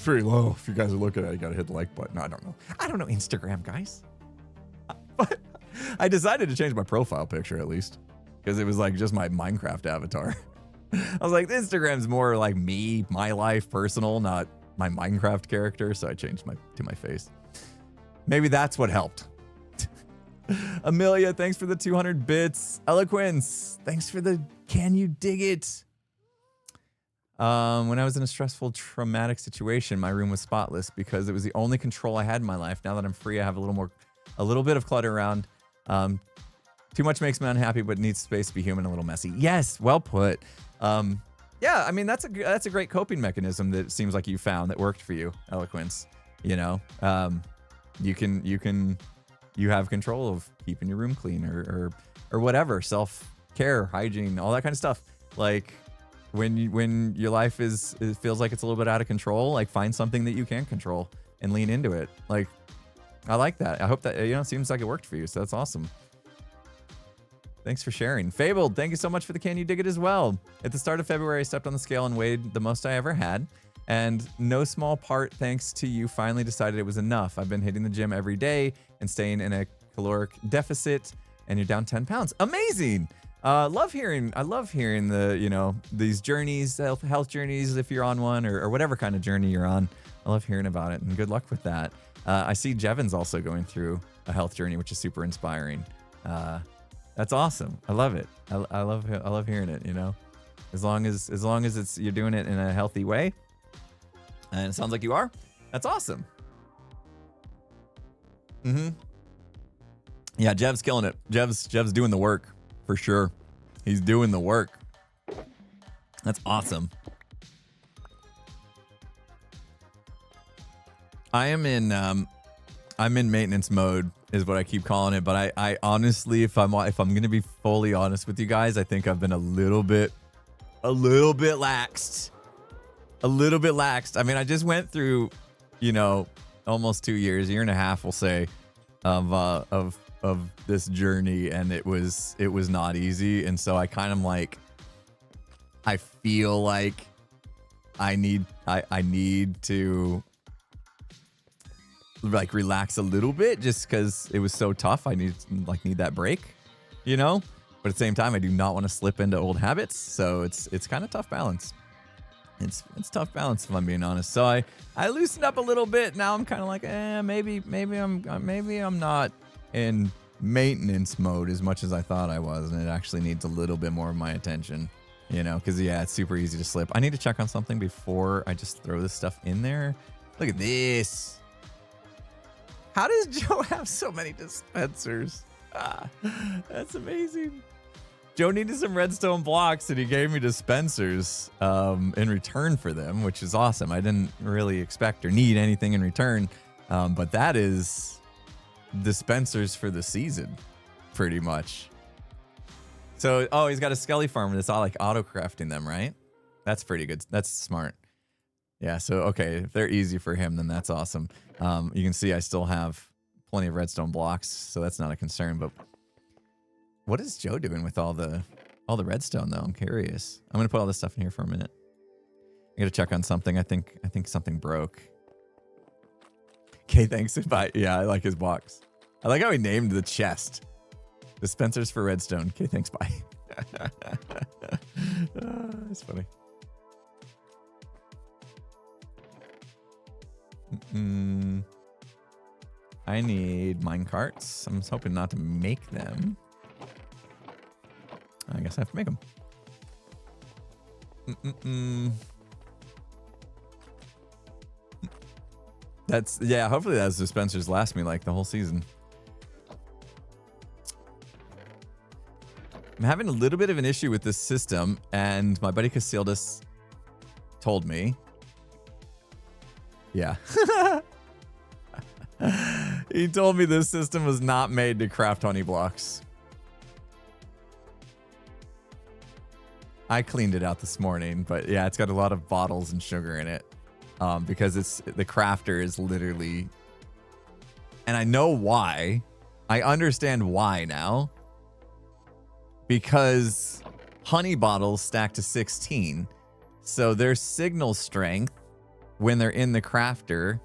pretty low. If you guys are looking at it, you gotta hit the like button. I don't know. I don't know Instagram, guys. But I decided to change my profile picture at least because it was like just my Minecraft avatar. I was like, Instagram's more like me, my life, personal, not my Minecraft character. So I changed to my face. Maybe that's what helped. Amelia, thanks for the 200 bits. Eloquence, thanks for the can you dig it? When I was in a stressful, traumatic situation, my room was spotless because it was the only control I had in my life. Now that I'm free, I have a little bit of clutter around. Too much makes me unhappy, but needs space to be human, a little messy. Yes, well put. Yeah, I mean, that's a great coping mechanism that it seems like you found that worked for you, Eloquence. You know, you have control of keeping your room clean or whatever, self-care, hygiene, all that kind of stuff. Like when your life it feels like it's a little bit out of control, like find something that you can control and lean into it. Like, I like that. I hope that, you know, it seems like it worked for you. So that's awesome. Thanks for sharing. Fabled, thank you so much for the can you dig it as well. At the start of February, I stepped on the scale and weighed the most I ever had. And no small part thanks to you finally decided it was enough. I've been hitting the gym every day and staying in a caloric deficit, and you're down 10 pounds. Amazing. I love hearing the, you know, these journeys, health journeys, if you're on one or whatever kind of journey you're on. I love hearing about it, and good luck with that. I see Jevin's also going through a health journey, which is super inspiring. That's awesome. I love it. I love hearing it, you know, as long as you're doing it in a healthy way. And it sounds like you are. That's awesome. Yeah, Jev's killing it. Jev's doing the work for sure. He's doing the work. That's awesome. I'm in maintenance mode is what I keep calling it. But I honestly, if I'm gonna be fully honest with you guys, I think I've been a little bit laxed. A little bit laxed. I mean, I just went through, you know, almost 2 years, year and a half, we'll say, of this journey, and it was not easy. And so I kind of like, I feel like I need to like relax a little bit just because it was so tough. I need that break, you know. But at the same time, I do not want to slip into old habits. So it's kind of tough balance. It's tough balance if I'm being honest. So I loosened up a little bit. Now I'm kind of like, maybe I'm not in maintenance mode as much as I thought I was, and it actually needs a little bit more of my attention, you know, because yeah, it's super easy to slip. I need to check on something before I just throw this stuff in there. Look at this. How does Joe have so many dispensers? That's amazing. Joe needed some redstone blocks and he gave me dispensers in return for them, which is awesome. I didn't really expect or need anything in return, but that is dispensers for the season, pretty much. So, oh, he's got a skelly farm that's all like auto-crafting them, right? That's pretty good. That's smart. Yeah, so, okay, if they're easy for him, then that's awesome. You can see I still have plenty of redstone blocks, so that's not a concern, but what is Joe doing with all the redstone though? I'm curious. I'm gonna put all this stuff in here for a minute. I gotta check on something. I think something broke. Okay, thanks. Bye. Yeah, I like his box. I like how he named the chest. Dispensers for redstone. Okay, thanks. Bye. That's funny. I need mine carts. I'm just hoping not to make them. I guess I have to make them. That's, yeah, hopefully those dispensers last me like the whole season. I'm having a little bit of an issue with this system, and my buddy Casildus told me. Yeah. He told me this system was not made to craft honey blocks. I cleaned it out this morning, but yeah, it's got a lot of bottles and sugar in it. Because the crafter is literally, and I know why. I understand why now. Because honey bottles stack to 16. So their signal strength when they're in the crafter,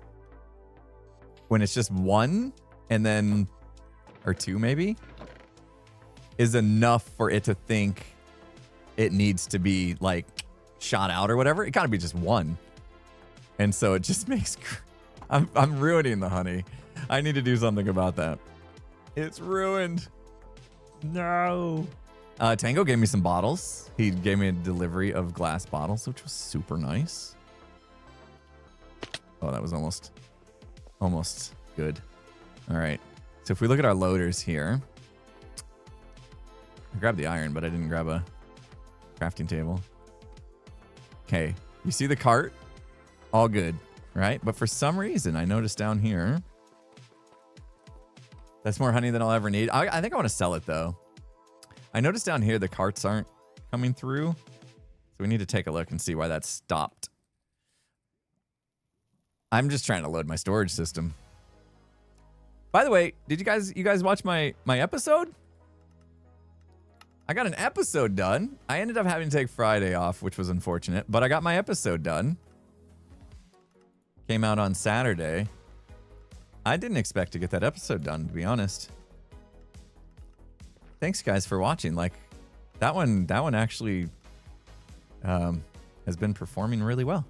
when it's just 1 and then, or 2 maybe, is enough for it to think it needs to be like shot out or whatever. It gotta be just 1. And so it just makes, I'm ruining the honey. I need to do something about that. It's ruined. No. Tango gave me some bottles. He gave me a delivery of glass bottles, which was super nice. Oh, that was almost good. All right. So if we look at our loaders here, I grabbed the iron, but I didn't grab a crafting table. Okay. You see the cart? All good, right? But for some reason, I noticed down here, that's more honey than I'll ever need. I think I want to sell it, though. I noticed down here the carts aren't coming through. So we need to take a look and see why that stopped. I'm just trying to load my storage system. By the way, did you guys watch my episode? I got an episode done. I ended up having to take Friday off, which was unfortunate, but I got my episode done. Came out on Saturday. I didn't expect to get that episode done, to be honest. Thanks, guys, for watching. Like, that one actually has been performing really well.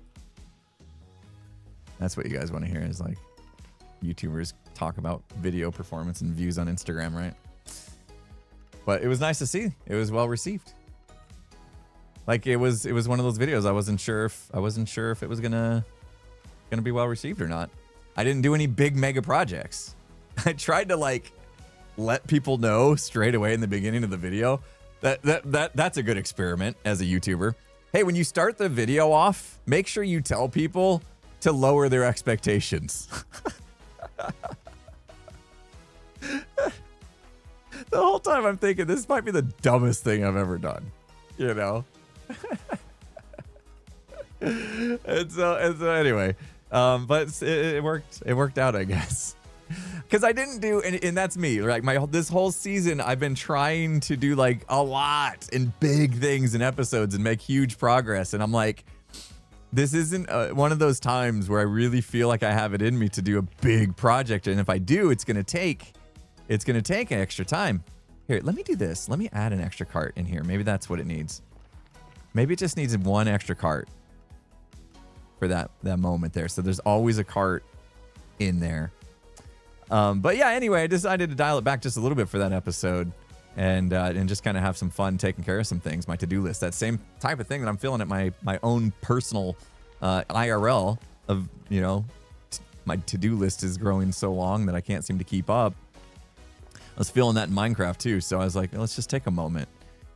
That's what you guys want to hear, is like YouTubers talk about video performance and views on Instagram, right? But it was nice to see. It was well received. Like, it was one of those videos I wasn't sure if it was gonna be well received or not. I didn't do any big mega projects. I tried to like let people know straight away in the beginning of the video that's a good experiment as a YouTuber. Hey, when you start the video off, make sure you tell people to lower their expectations. The whole time I'm thinking this might be the dumbest thing I've ever done, you know? and so anyway, but it worked out, I guess. Because I didn't do, and that's me, right? This whole season, I've been trying to do like a lot and big things in episodes and make huge progress. And I'm like, this isn't one of those times where I really feel like I have it in me to do a big project. And if I do, it's going to take extra time. Here, let me do this. Let me add an extra cart in here. Maybe that's what it needs. Maybe it just needs one extra cart for that moment there. So there's always a cart in there. But yeah, anyway, I decided to dial it back just a little bit for that episode and just kind of have some fun taking care of some things. My to-do list, that same type of thing that I'm feeling at my own personal IRL of, you know, my to-do list is growing so long that I can't seem to keep up. I was feeling that in Minecraft too. So I was like, let's just take a moment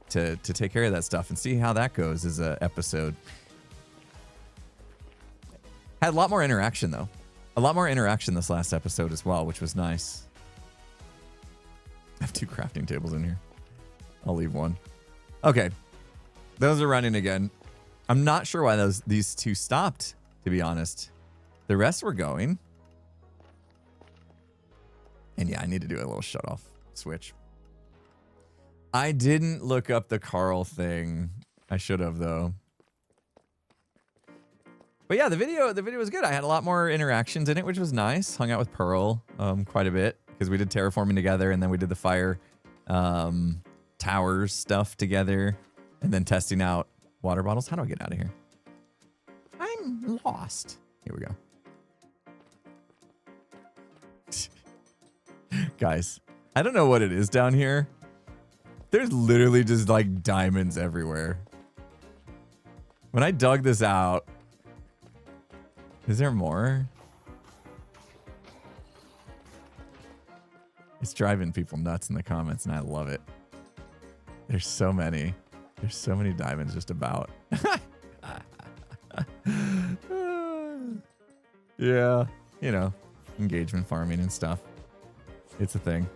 to take care of that stuff and see how that goes as an episode. Had a lot more interaction though. A lot more interaction this last episode as well, which was nice. I have 2 crafting tables in here. I'll leave one. Okay. Those are running again. I'm not sure why these 2 stopped, to be honest. The rest were going. And yeah, I need to do a little shut off switch. I didn't look up the Carl thing. I should have though. But yeah, the video was good. I had a lot more interactions in it, which was nice. Hung out with Pearl quite a bit because we did terraforming together, and then we did the fire towers stuff together, and then testing out water bottles. How do I get out of here? I'm lost. Here we go. Guys, I don't know what it is down here. There's literally just like diamonds everywhere. When I dug this out, is there more? It's driving people nuts in the comments, and I love it. There's so many. There's so many diamonds just about. Yeah, you know, engagement farming and stuff. It's a thing.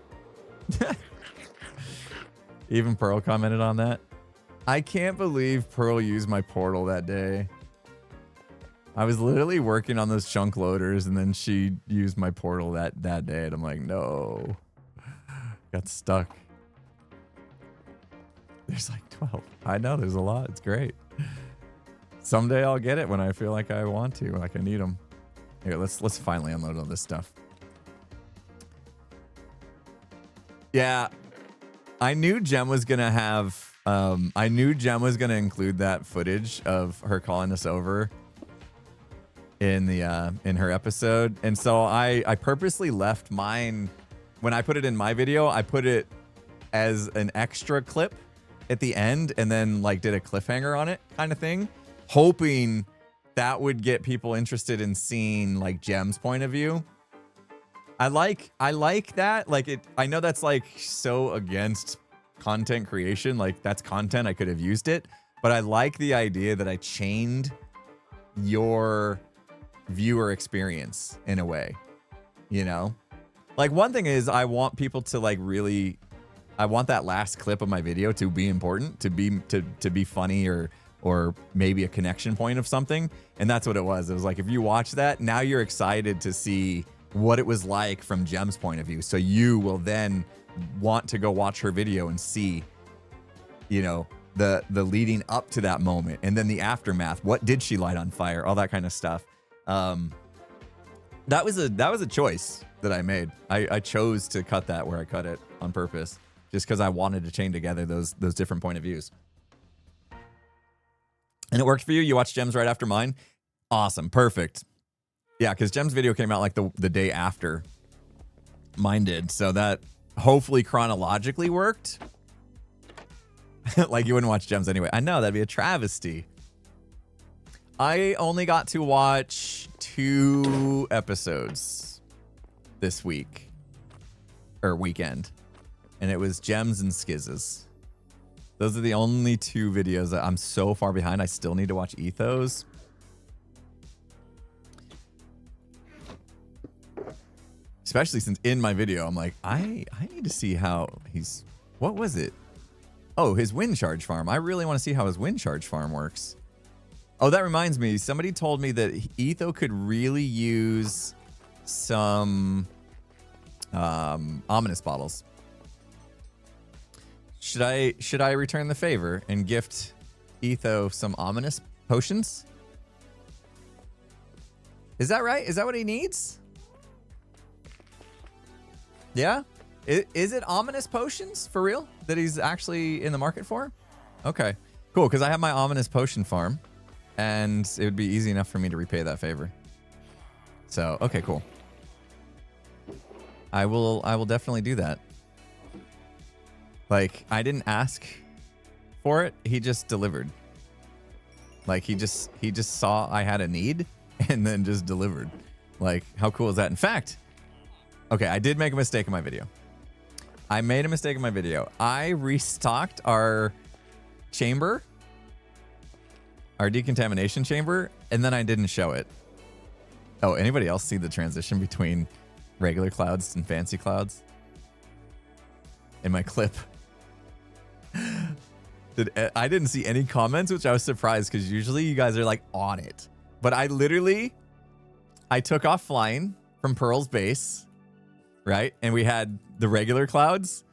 Even Pearl commented on that. I can't believe Pearl used my portal that day. I was literally working on those chunk loaders and then she used my portal that day and I'm like, no. Got stuck. There's like 12. I know there's a lot. It's great. Someday I'll get it when I feel like I want to, like I need them. Here, let's finally unload all this stuff. Yeah, I knew Jem was gonna have. I knew Jem was gonna include that footage of her calling us over in the in her episode, and so I purposely left mine. When I put it in my video, I put it as an extra clip at the end, and then like did a cliffhanger on it, kind of thing, hoping that would get people interested in seeing like Jem's point of view. I like that. Like it, I know that's like so against content creation. Like that's content. I could have used it, but I like the idea that I chained your viewer experience in a way, you know? Like one thing is I want people to like really, I want that last clip of my video to be important, to be funny or maybe a connection point of something. And that's what it was. It was like, if you watch that, now you're excited to see what it was like from Jem's point of view. So you will then want to go watch her video and see, you know, the leading up to that moment and then the aftermath. What did she light on fire? All that kind of stuff. That was a choice that I made. I chose to cut that where I cut it on purpose, just because I wanted to chain together those different point of views. And it worked for you. You watched Jem's right after mine. Awesome. Perfect. Yeah, because Jem's video came out like the day after mine did. So that hopefully chronologically worked. Like you wouldn't watch Jem's anyway. I know, that'd be a travesty. I only got to watch 2 episodes this week. Or weekend. And it was Gems and Skizzes. Those are the only 2 videos that I'm so far behind. I still need to watch Ethos. Especially since in my video, I'm like, I need to see how he's... What was it? Oh, his wind charge farm. I really want to see how his wind charge farm works. Oh, that reminds me. Somebody told me that Etho could really use some ominous bottles. Should I return the favor and gift Etho some ominous potions? Is that right? Is that what he needs? Yeah? Is it ominous potions for real that he's actually in the market for? Okay, cool. Because I have my ominous potion farm and it would be easy enough for me to repay that favor. So, okay, cool. I will definitely do that. Like, I didn't ask for it. He just delivered. Like, he just saw I had a need and then just delivered. Like, how cool is that? In fact, okay, I did make a mistake in my video. I made a mistake in my video. I restocked our chamber, our decontamination chamber, and then I didn't show it. Oh, anybody else see the transition between regular clouds and fancy clouds in my clip? I didn't see any comments, which I was surprised because usually you guys are like on it. But I took off flying from Pearl's base, right? And we had the regular clouds.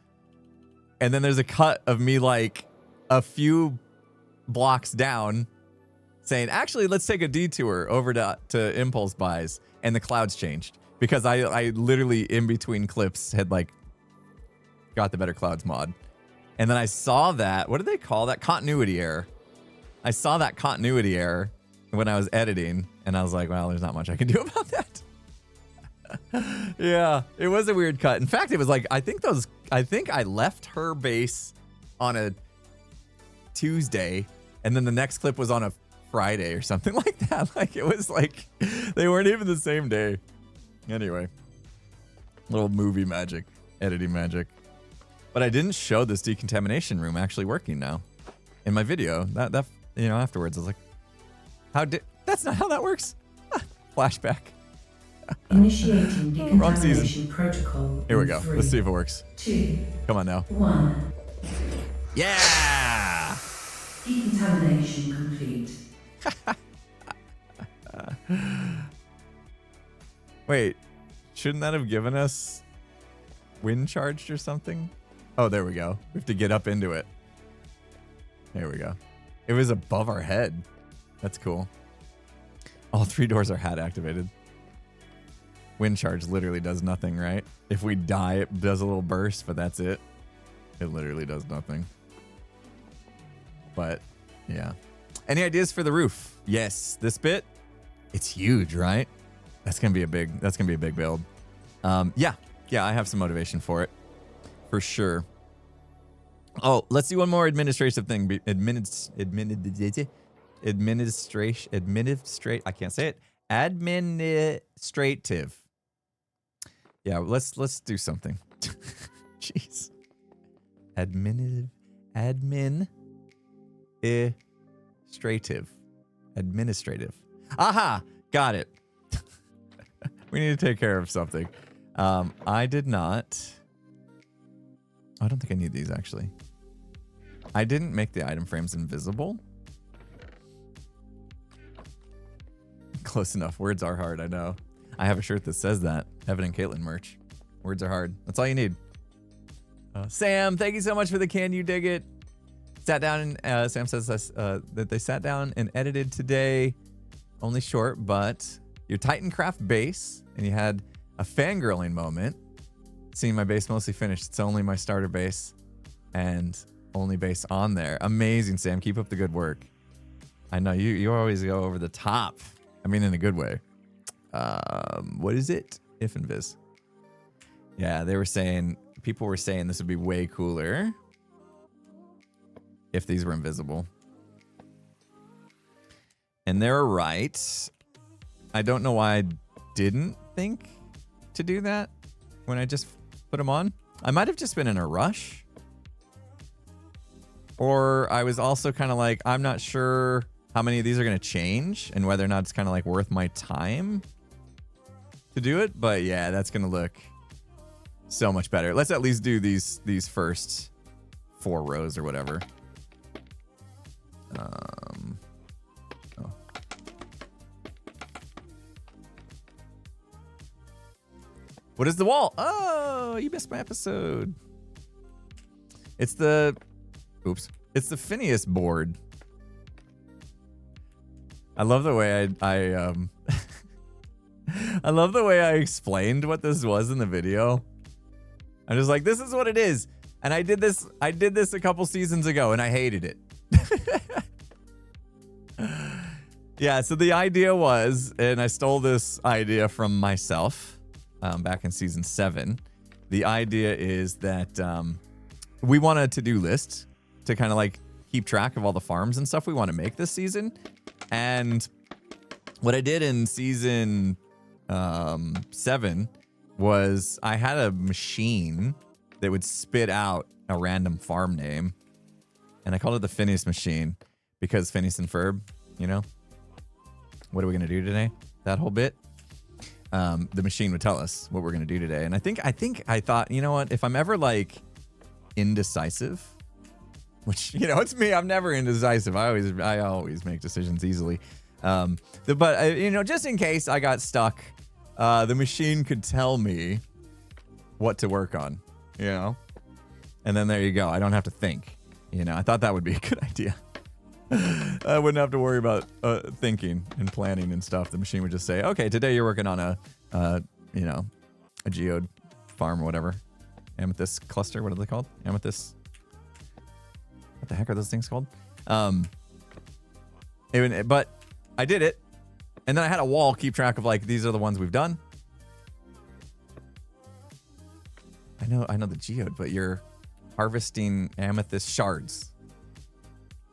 And then there's a cut of me like a few blocks down saying, actually, let's take a detour over to impulse buys. And the clouds changed because I literally in between clips had like got the better clouds mod. And then I saw that, what do they call that? Continuity error. I saw that continuity error when I was editing and I was like, well, there's not much I can do about that. Yeah, it was a weird cut. In fact, it was like, I think I left her base on a Tuesday and then the next clip was on a Friday or something like that. Like it was like, they weren't even the same day. Anyway, little movie magic, editing magic. But I didn't show this decontamination room actually working now in my video. That you know, afterwards I was like, that's not how that works. Flashback. Initiating Wrong season. decontamination protocol. Here we go. 3, Let's see if it works. 2, Come on now. 1. Yeah. Decontamination complete. Wait, shouldn't that have given us wind charged or something? Oh, there we go. We have to get up into it. There we go. It was above our head. That's cool. All 3 doors are hat activated. Wind charge literally does nothing, right? If we die, it does a little burst, but that's it. It literally does nothing. But yeah. Any ideas for the roof? Yes, this bit. It's huge, right? That's gonna be a big build. Yeah, I have some motivation for it, for sure. Oh, let's do one more administrative thing. I can't say it. Administrative. Yeah, let's do something. Jeez. Administrative. Aha! Got it. We need to take care of something. I did not. I don't think I need these actually. I didn't make the item frames invisible. Close enough. Words are hard, I know. I have a shirt that says that. Evan and Caitlin merch. Words are hard. That's all you need. Sam, thank you so much for the Can You Dig It? Sat down and Sam says that they sat down and edited today. Only short, but your Titancraft base, and you had a fangirling moment. Seeing my base mostly finished. It's only my starter base and only base on there. Amazing, Sam. Keep up the good work. I know you always go over the top. I mean, in a good way. What is it? If and Viz. Yeah, people were saying this would be way cooler if these were invisible. And they're right. I don't know why I didn't think to do that when I just put them on. I might have just been in a rush. Or I was also kind of like, I'm not sure how many of these are going to change and whether or not it's kind of like worth my time to do it. But yeah, that's going to look so much better. Let's at least do these first 4 rows or whatever. What is the wall? Oh, you missed my episode. It's the Phineas board. I love the way I I love the way I explained what this was in the video. I'm just like, this is what it is. And I did this a couple seasons ago and I hated it. Yeah, so the idea was, and I stole this idea from myself back in season 7. The idea is that we want a to-do list to kind of like keep track of all the farms and stuff we want to make this season. And what I did in season 7 was I had a machine that would spit out a random farm name. And I called it the Phineas machine because Phineas and Ferb, you know, what are we going to do today? That whole bit. The machine would tell us what we're going to do today. And I thought, you know what, if I'm ever like indecisive, which, you know, it's me, I'm never indecisive. I always make decisions easily. But you know, just in case I got stuck, the machine could tell me what to work on, you know? And then there you go. I don't have to think, you know? I thought that would be a good idea. I wouldn't have to worry about thinking and planning and stuff. The machine would just say, okay, today you're working on a geode farm or whatever. Amethyst cluster. What are they called? Amethyst. What the heck are those things called? But I did it. And then I had a wall keep track of like, these are the ones we've done. I know the geode, but you're harvesting amethyst shards.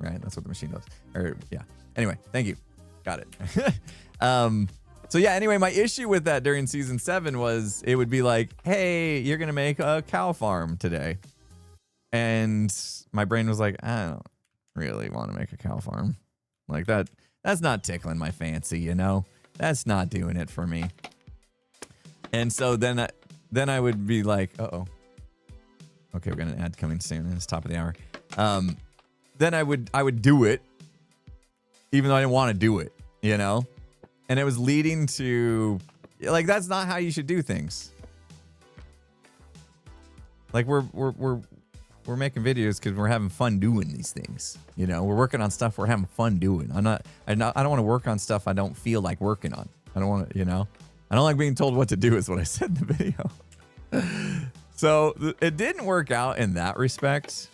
Right? That's what the machine does. Or yeah. Anyway, thank you. Got it. So yeah, anyway, my issue with that during season 7 was it would be like, hey, you're going to make a cow farm today. And my brain was like, I don't really want to make a cow farm. Like that's not tickling my fancy, you know? That's not doing it for me. And so then I would be like, uh-oh. Okay, we're gonna ad coming soon. It's top of the hour. Then I would do it, even though I didn't want to do it, you know? And it was leading to, like, that's not how you should do things. Like we're making videos because we're having fun doing these things. You know, we're working on stuff we're having fun doing. I don't want to work on stuff I don't feel like working on. I don't want to, you know, I don't like being told what to do is what I said in the video. So it didn't work out in that respect.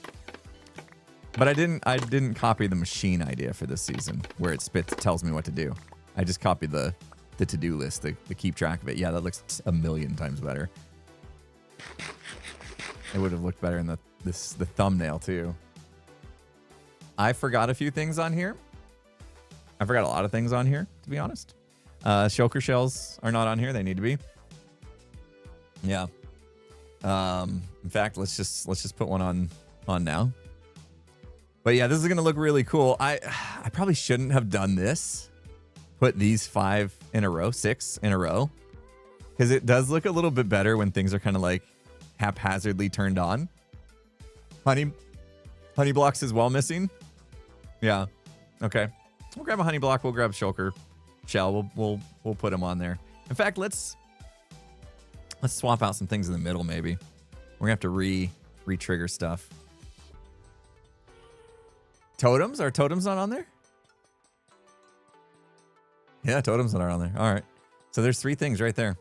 But I didn't copy the machine idea for this season where it tells me what to do. I just copied the to-do list, the keep track of it. Yeah, that looks a million times better. It would have looked better in the thumbnail too. I forgot a few things on here. I forgot a lot of things on here, to be honest. Shulker shells are not on here. They need to be. Yeah. In fact, let's just put one on now. But yeah, this is gonna look really cool. I probably shouldn't have done this. Put these 6 in a row, because it does look a little bit better when things are kind of like haphazardly turned on. Honey blocks as well missing. Yeah. Okay. We'll grab a honey block. We'll grab shulker shell. We'll put them on there. In fact, let's swap out some things in the middle. Maybe we're gonna have to re-trigger stuff. Totems? Are totems not on there? Yeah, totems not on there. All right. So there's 3 things right there.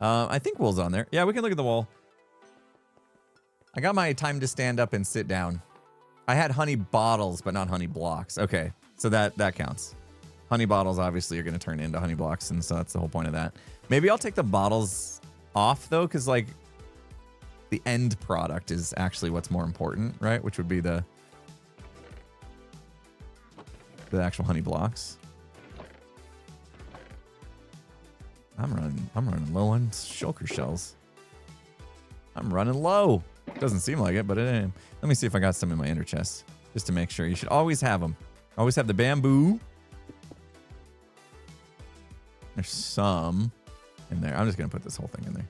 I think wool's on there. Yeah, we can look at the wall. I got my time to stand up and sit down. I had honey bottles, but not honey blocks. Okay, so that counts. Honey bottles obviously are going to turn into honey blocks, and so that's the whole point of that. Maybe I'll take the bottles off, though, because, like, the end product is actually what's more important, right? Which would be the actual honey blocks. I'm running low on shulker shells. I'm running low. Doesn't seem like it, but it ain't. Let me see if I got some in my inner chest, just to make sure. You should always have them. Always have the bamboo. There's some in there. I'm just gonna put this whole thing in there.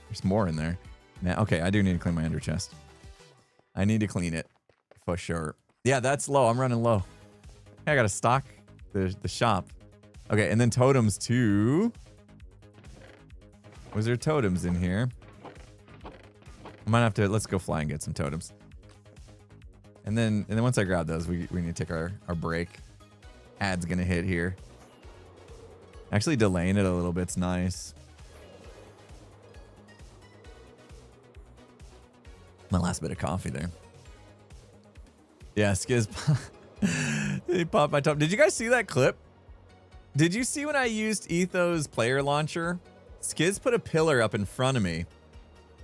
There's more in there. Now, okay, I do need to clean my inner chest. I need to clean it for sure. Yeah, that's low. I'm running low. Hey, I gotta stock the shop. Okay, and then totems too. Was there totems in here? I might have to, let's go fly and get some totems. And then once I grab those, we need to take our break. Ad's gonna hit here. Actually delaying it a little bit's nice. My last bit of coffee there. Yeah, Skiz. He popped my top. Did you guys see that clip? Did you see when I used Etho's player launcher? Skiz put a pillar up in front of me.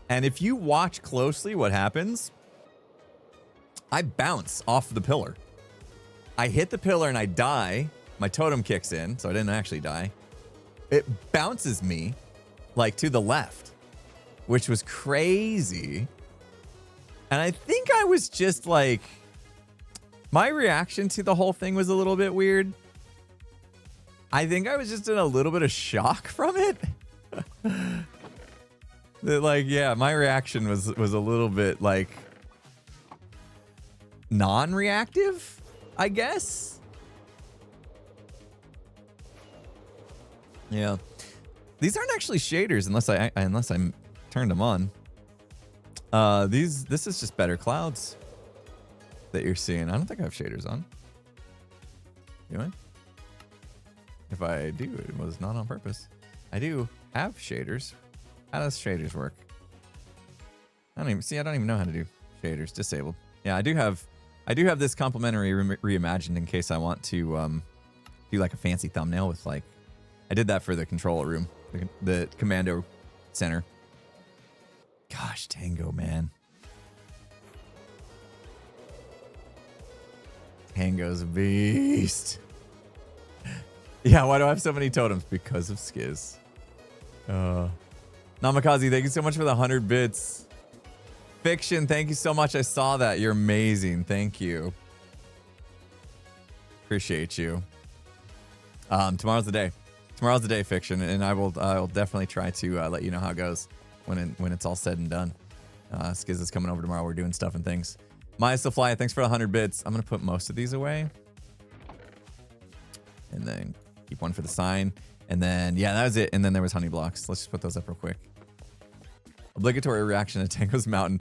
And if you watch closely what happens, I bounce off the pillar. I hit the pillar and I die. My totem kicks in, so I didn't actually die. It bounces me like to the left, which was crazy. And I think I was just like, my reaction to the whole thing was a little bit weird. I think I was just in a little bit of shock from it. Like, yeah, my reaction was a little bit like non-reactive, I guess. Yeah, these aren't actually shaders unless I turned them on. This is just better clouds that you're seeing. I don't think I have shaders on. Do I? If I do, it was not on purpose. I do have shaders. How does shaders work? I don't even know how to do shaders. Disabled. Yeah, I do have this complimentary reimagined in case I want to do like a fancy thumbnail with, like, I did that for the control room, the commando center. Gosh, Tango, man. Tango's a beast. Yeah, why do I have so many totems? Because of Skiz. Namikaze, thank you so much for the 100 bits. Fiction, thank you so much. I saw that. You're amazing. Thank you. Appreciate you. Tomorrow's the day. Tomorrow's the day, Fiction, and I will definitely try to let you know how it goes when it's all said and done. Skiz is coming over tomorrow. We're doing stuff and things. Maya Fly, thanks for 100 bits. I'm gonna put most of these away, and then keep one for the sign. And then yeah, that was it. And then there was honey blocks. Let's just put those up real quick. Obligatory reaction to Tango's Mountain.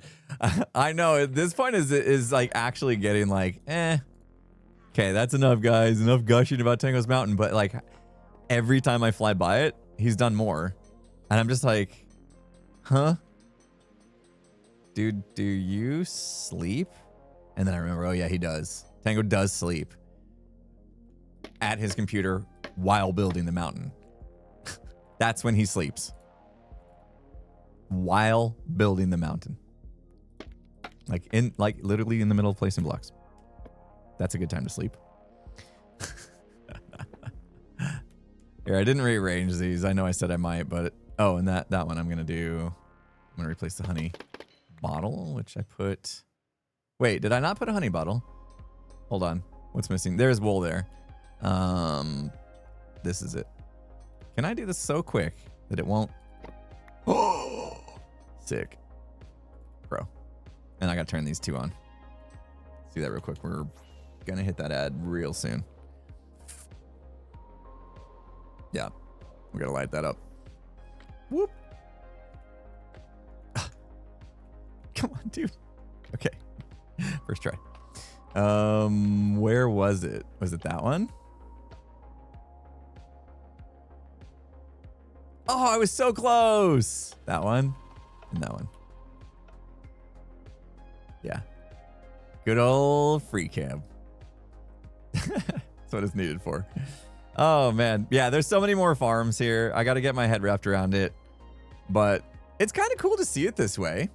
I know at this point is like actually getting like, okay, that's enough, guys. Enough gushing about Tango's Mountain. But like every time I fly by it, he's done more. And I'm just like, huh? Dude, do you sleep? And then I remember, oh yeah, he does. Tango does sleep at his computer while building the mountain. That's when he sleeps. While building the mountain. Like literally in the middle of placing blocks. That's a good time to sleep. Here, I didn't rearrange these. I know I said I might, but oh, and that one I'm gonna replace the honey bottle, which I put. Wait, did I not put a honey bottle? Hold on. What's missing? There's wool there. This is it. Can I do this so quick that it won't? Oh, sick, bro. And I gotta turn these two on. Let's do that real quick. We're gonna hit that ad real soon. Yeah, we're gonna light that up. Whoop. Come on, dude. Okay, first try. Where was it? Was it that one? Oh, I was so close. That one and that one. Yeah. Good old free cam. That's what it's needed for. Oh, man. Yeah, there's so many more farms here. I got to get my head wrapped around it. But it's kind of cool to see it this way.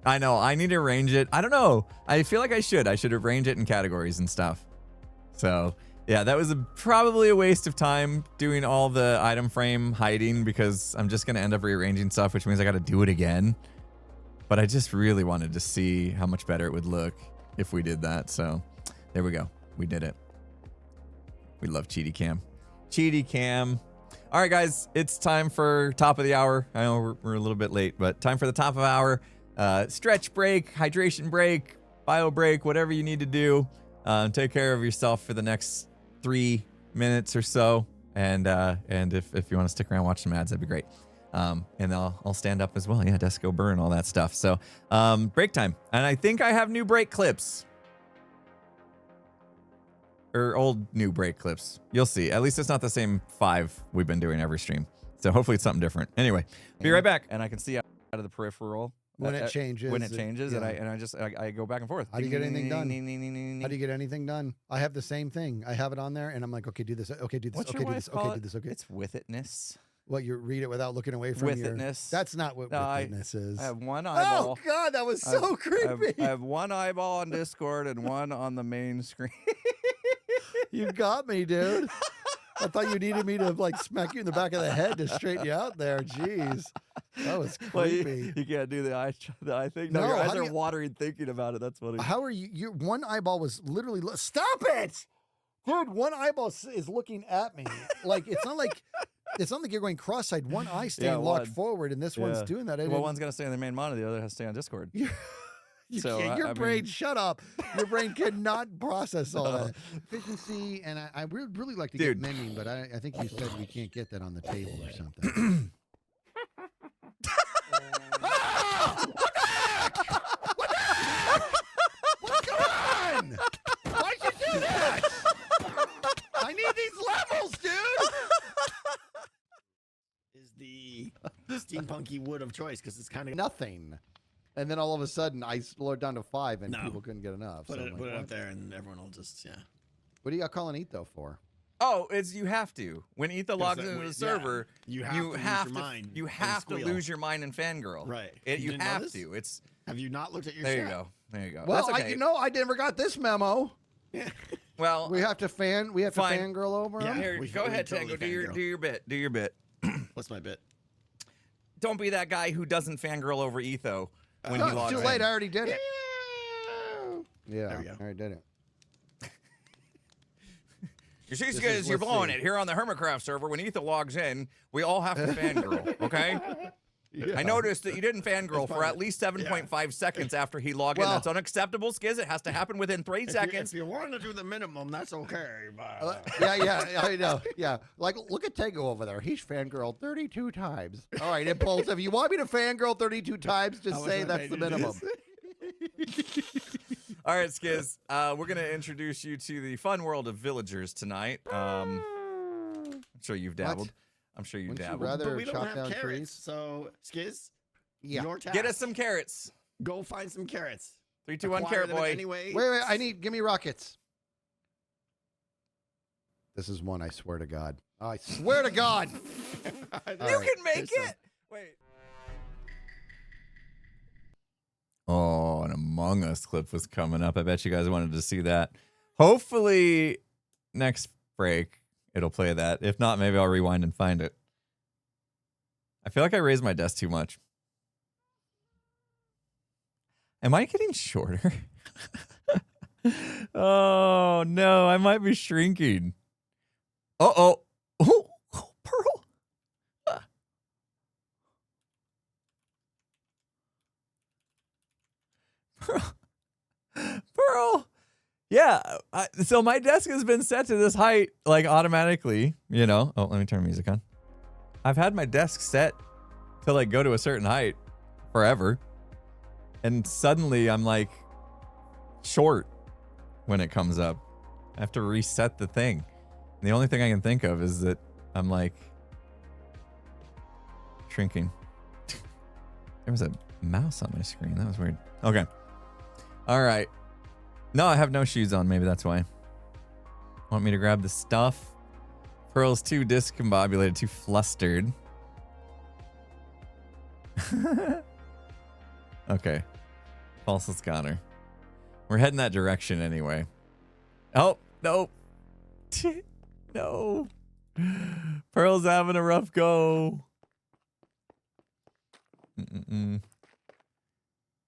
I know. I need to arrange it. I don't know. I feel like I should. I should arrange it in categories and stuff. So, yeah, that was probably a waste of time doing all the item frame hiding because I'm just going to end up rearranging stuff, which means I got to do it again. But I just really wanted to see how much better it would look if we did that. So there we go. We did it. We love Cheaty Cam. Cheaty Cam. All right, guys, it's time for top of the hour. I know we're a little bit late, but time for the top of the hour. Stretch break, hydration break, bio break, whatever you need to do. Take care of yourself for the next 3 minutes or so. And if you want to stick around, watch some ads, that'd be great. And I'll stand up as well. Yeah, Desco burn, all that stuff. So break time. And I think I have new break clips. Or old new break clips. You'll see. At least it's not the same 5 we've been doing every stream. So hopefully it's something different. Anyway, be right back. And I can see out of the peripheral. When it changes. When it changes, yeah. and I go back and forth. How do you get anything done? How do you get anything done? I have the same thing. I have it on there, and I'm like, okay, do this. Okay, do this. What's okay, your do wife this. call Okay, it? do this. Okay. It's with itness. What, you read it without looking away from With your... itness. That's not what with itness is. I have one eyeball. Oh, God, that was so creepy. I have one eyeball on Discord and one on the main screen. You got me, dude. I thought you needed me to like smack you in the back of the head to straighten you out there. Jeez. That was creepy. Well, you can't do the eye thing. No, your eyes are watering thinking about it. That's funny. How are you? Your one eyeball was literally... Stop it! Dude, one eyeball is looking at me. Like, it's not like you're going cross-eyed. One eye staying locked forward, and this one's doing that. Well, one's going to stay on the main monitor. The other has to stay on Discord. Your brain, shut up. Your brain cannot process all that. Efficiency, and I would really like to get mending, but I think you said we can't get that on the table or something. What the heck? What the heck? What's going on? Why'd you do that? I need these levels, dude. Is the steampunky wood of choice because it's kind of nothing. And then all of a sudden, I slowed down to 5, and people couldn't get enough. Put it up there, and everyone will just, What do you got calling Etho for? Oh, you have to. When Etho logs into the server, you have to lose your mind in Fangirl. Right. You have to. Have you not looked at your There you go. There you go. Well, that's okay. I never got this memo. Well, we have to fangirl over him. Here, go ahead, Tango. Do your bit. What's my bit? Don't be that guy who doesn't fangirl over Etho when No, he it's logs too in. late. I already did it. Yeah, There we go. I already did it. You see, is- Skiz, you're let's blowing see. it. Here on the Hermitcraft server, when Ethan logs in, we all have to fangirl, okay? I noticed that you didn't fangirl for at least 7.5 seconds after he logged in. Well- That's unacceptable, Skiz. It has to happen within 3 seconds. If you want to do the minimum, that's okay. But Yeah, I know. Yeah, like look at Tango over there. He's fangirled 32 times. All right, Impulse. If you want me to fangirl 32 times, just How much say I that's paid the you to do minimum. All right, Skiz. We're going to introduce you to the fun world of villagers tonight. I'm sure you've dabbled. I'm sure you've Wouldn't you dabbled. rather but we don't chop have down carrots. trees? So, Skiz, Yeah. your task. Get us some carrots. Go find some carrots. 3, 2, 1, Acquire carrot them in boy. any way. Wait. Give me rockets. This is one. I swear to God. I swear to God. You right, can make here's some. it. Wait. Oh, an Among Us clip was coming up. I bet you guys wanted to see that. Hopefully, next break, it'll play that. If not, maybe I'll rewind and find it. I feel like I raised my desk too much. Am I getting shorter? Oh, no. I might be shrinking. Uh-oh. Oh, Pearl. Pearl. Yeah. So my desk has been set to this height, like automatically, you know. Oh, let me turn music on. I've had my desk set to like go to a certain height forever. And suddenly I'm like short when it comes up. I have to reset the thing. And the only thing I can think of is that I'm like shrinking. There was a mouse on my screen. That was weird. Okay. All right. No, I have no shoes on. Maybe that's why. Want me to grab the stuff? Pearl's too discombobulated, too flustered. Okay. False got her. We're heading that direction anyway. Oh, no. No. Pearl's having a rough go.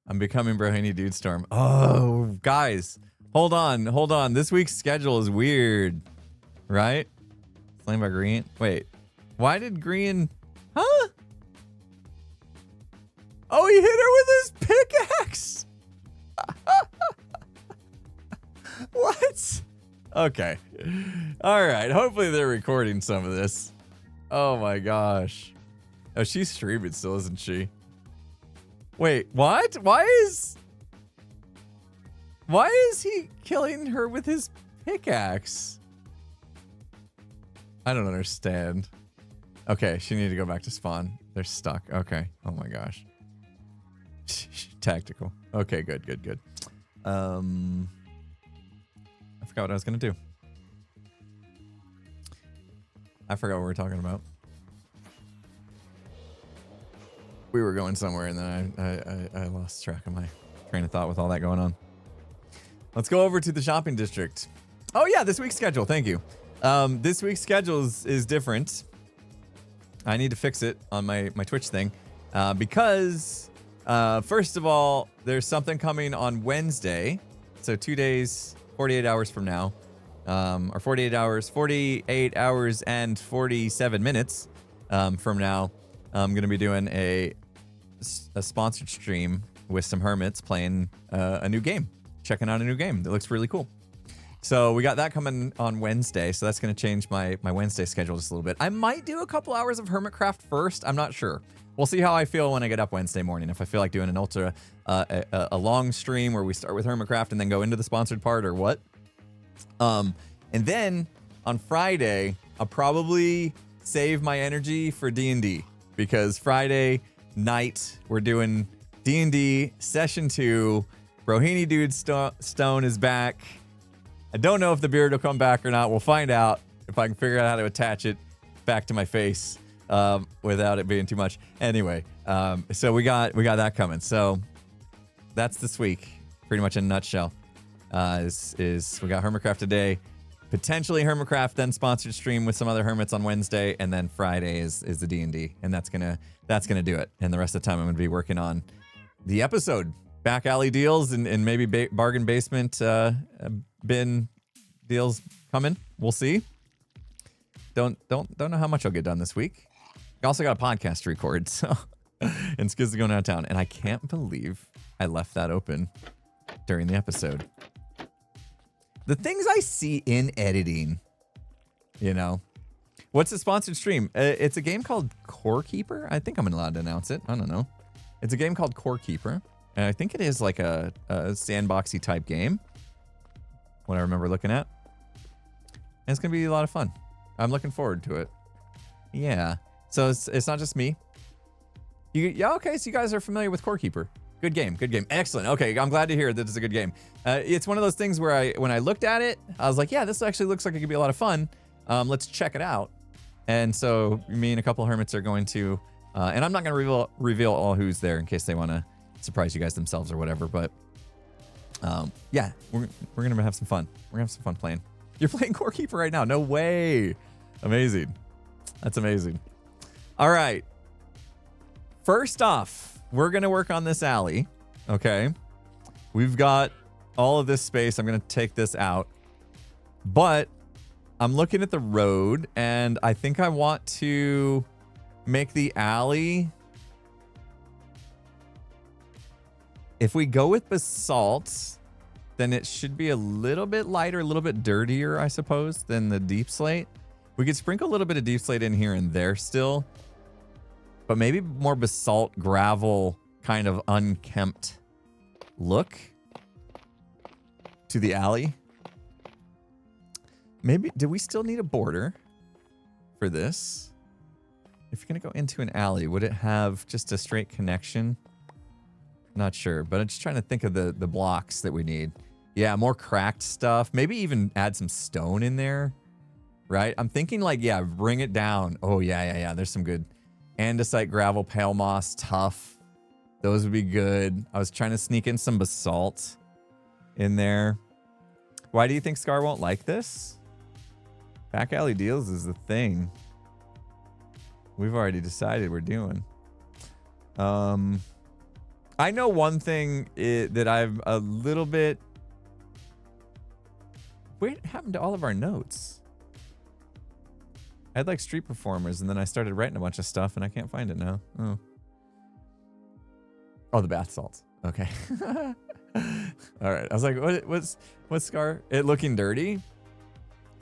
I'm becoming Brohini Dude Storm. Oh, guys. Hold on. This week's schedule is weird. Right? Slain by Green. Wait. Why did Green... Huh? Oh, he hit her with his pickaxe. What? Okay. All right. Hopefully they're recording some of this. Oh my gosh. Oh, she's streaming still, isn't she? Wait, what? Why is he killing her with his pickaxe? I don't understand. Okay, she needed to go back to spawn. They're stuck. Okay. Oh my gosh. Tactical. Okay, good. I forgot what I was gonna do. I forgot what we were talking about. We were going somewhere, and then I lost track of my train of thought with all that going on. Let's go over to the shopping district. Oh yeah, this week's schedule. Thank you. This week's schedule is different. I need to fix it on my Twitch thing because first of all, there's something coming on Wednesday. So 2 days, 48 hours from now, or 48 hours and 47 minutes from now. I'm going to be doing a sponsored stream with some Hermits playing a new game, checking out a new game that looks really cool. So we got that coming on Wednesday, so that's going to change my Wednesday schedule just a little bit. I might do a couple hours of Hermitcraft first. I'm not sure. We'll see how I feel when I get up Wednesday morning. If I feel like doing an ultra, a long stream where we start with Hermitcraft and then go into the sponsored part or what. And then on Friday, I'll probably save my energy for D&D because Friday night we're doing D&D session 2. Brohini Dude Stone is back. I don't know if the beard will come back or not. We'll find out if I can figure out how to attach it back to my face without it being too much. Anyway, so we got that coming. So that's this week, pretty much in a nutshell. Is we got Hermitcraft today, potentially Hermitcraft, then sponsored stream with some other Hermits on Wednesday, and then Friday is the D&D, and that's gonna do it. And the rest of the time I'm gonna be working on the episode. Back alley deals and maybe bargain basement bin deals coming. We'll see. Don't know how much I'll get done this week. I also got a podcast to record, so and Skiz is going out of town, and I can't believe I left that open during the episode. The things I see in editing, you know. What's the sponsored stream? It's a game called Core Keeper. I think I'm allowed to announce it. I don't know. It's a game called Core Keeper. And I think it is like a sandboxy type game. What I remember looking at. And it's going to be a lot of fun. I'm looking forward to it. Yeah. So it's not just me. Yeah, okay. So you guys are familiar with Core Keeper. Good game. Good game. Excellent. Okay. I'm glad to hear that it's a good game. It's one of those things where when I looked at it, I was like, yeah, this actually looks like it could be a lot of fun. Let's check it out. And so me and a couple of hermits are going to, and I'm not going to reveal all who's there in case they want to surprise you guys themselves or whatever. But yeah, we're going to have some fun. We're going to have some fun playing. You're playing Core Keeper right now. No way. Amazing. That's amazing. All right. First off, we're going to work on this alley. Okay. We've got all of this space. I'm going to take this out. But I'm looking at the road, and I think I want to make the alley. If we go with basalt, then it should be a little bit lighter, a little bit dirtier, I suppose, than the deep slate. We could sprinkle a little bit of deep slate in here and there still, but maybe more basalt gravel kind of unkempt look to the alley. Maybe, do we still need a border for this? If you're going to go into an alley, would it have just a straight connection? Not sure, but I'm just trying to think of the blocks that we need. Yeah, more cracked stuff. Maybe even add some stone in there, right? I'm thinking like, yeah, bring it down. Oh, yeah. There's some good andesite, gravel, pale moss, tough. Those would be good. I was trying to sneak in some basalt in there. Why do you think Scar won't like this? Back alley deals is the thing. We've already decided we're doing. I know one thing that I'm a little bit... What happened to all of our notes? I had like street performers, and then I started writing a bunch of stuff, and I can't find it now. Oh, the bath salts. Okay. All right. I was like, what's Scar? It looking dirty?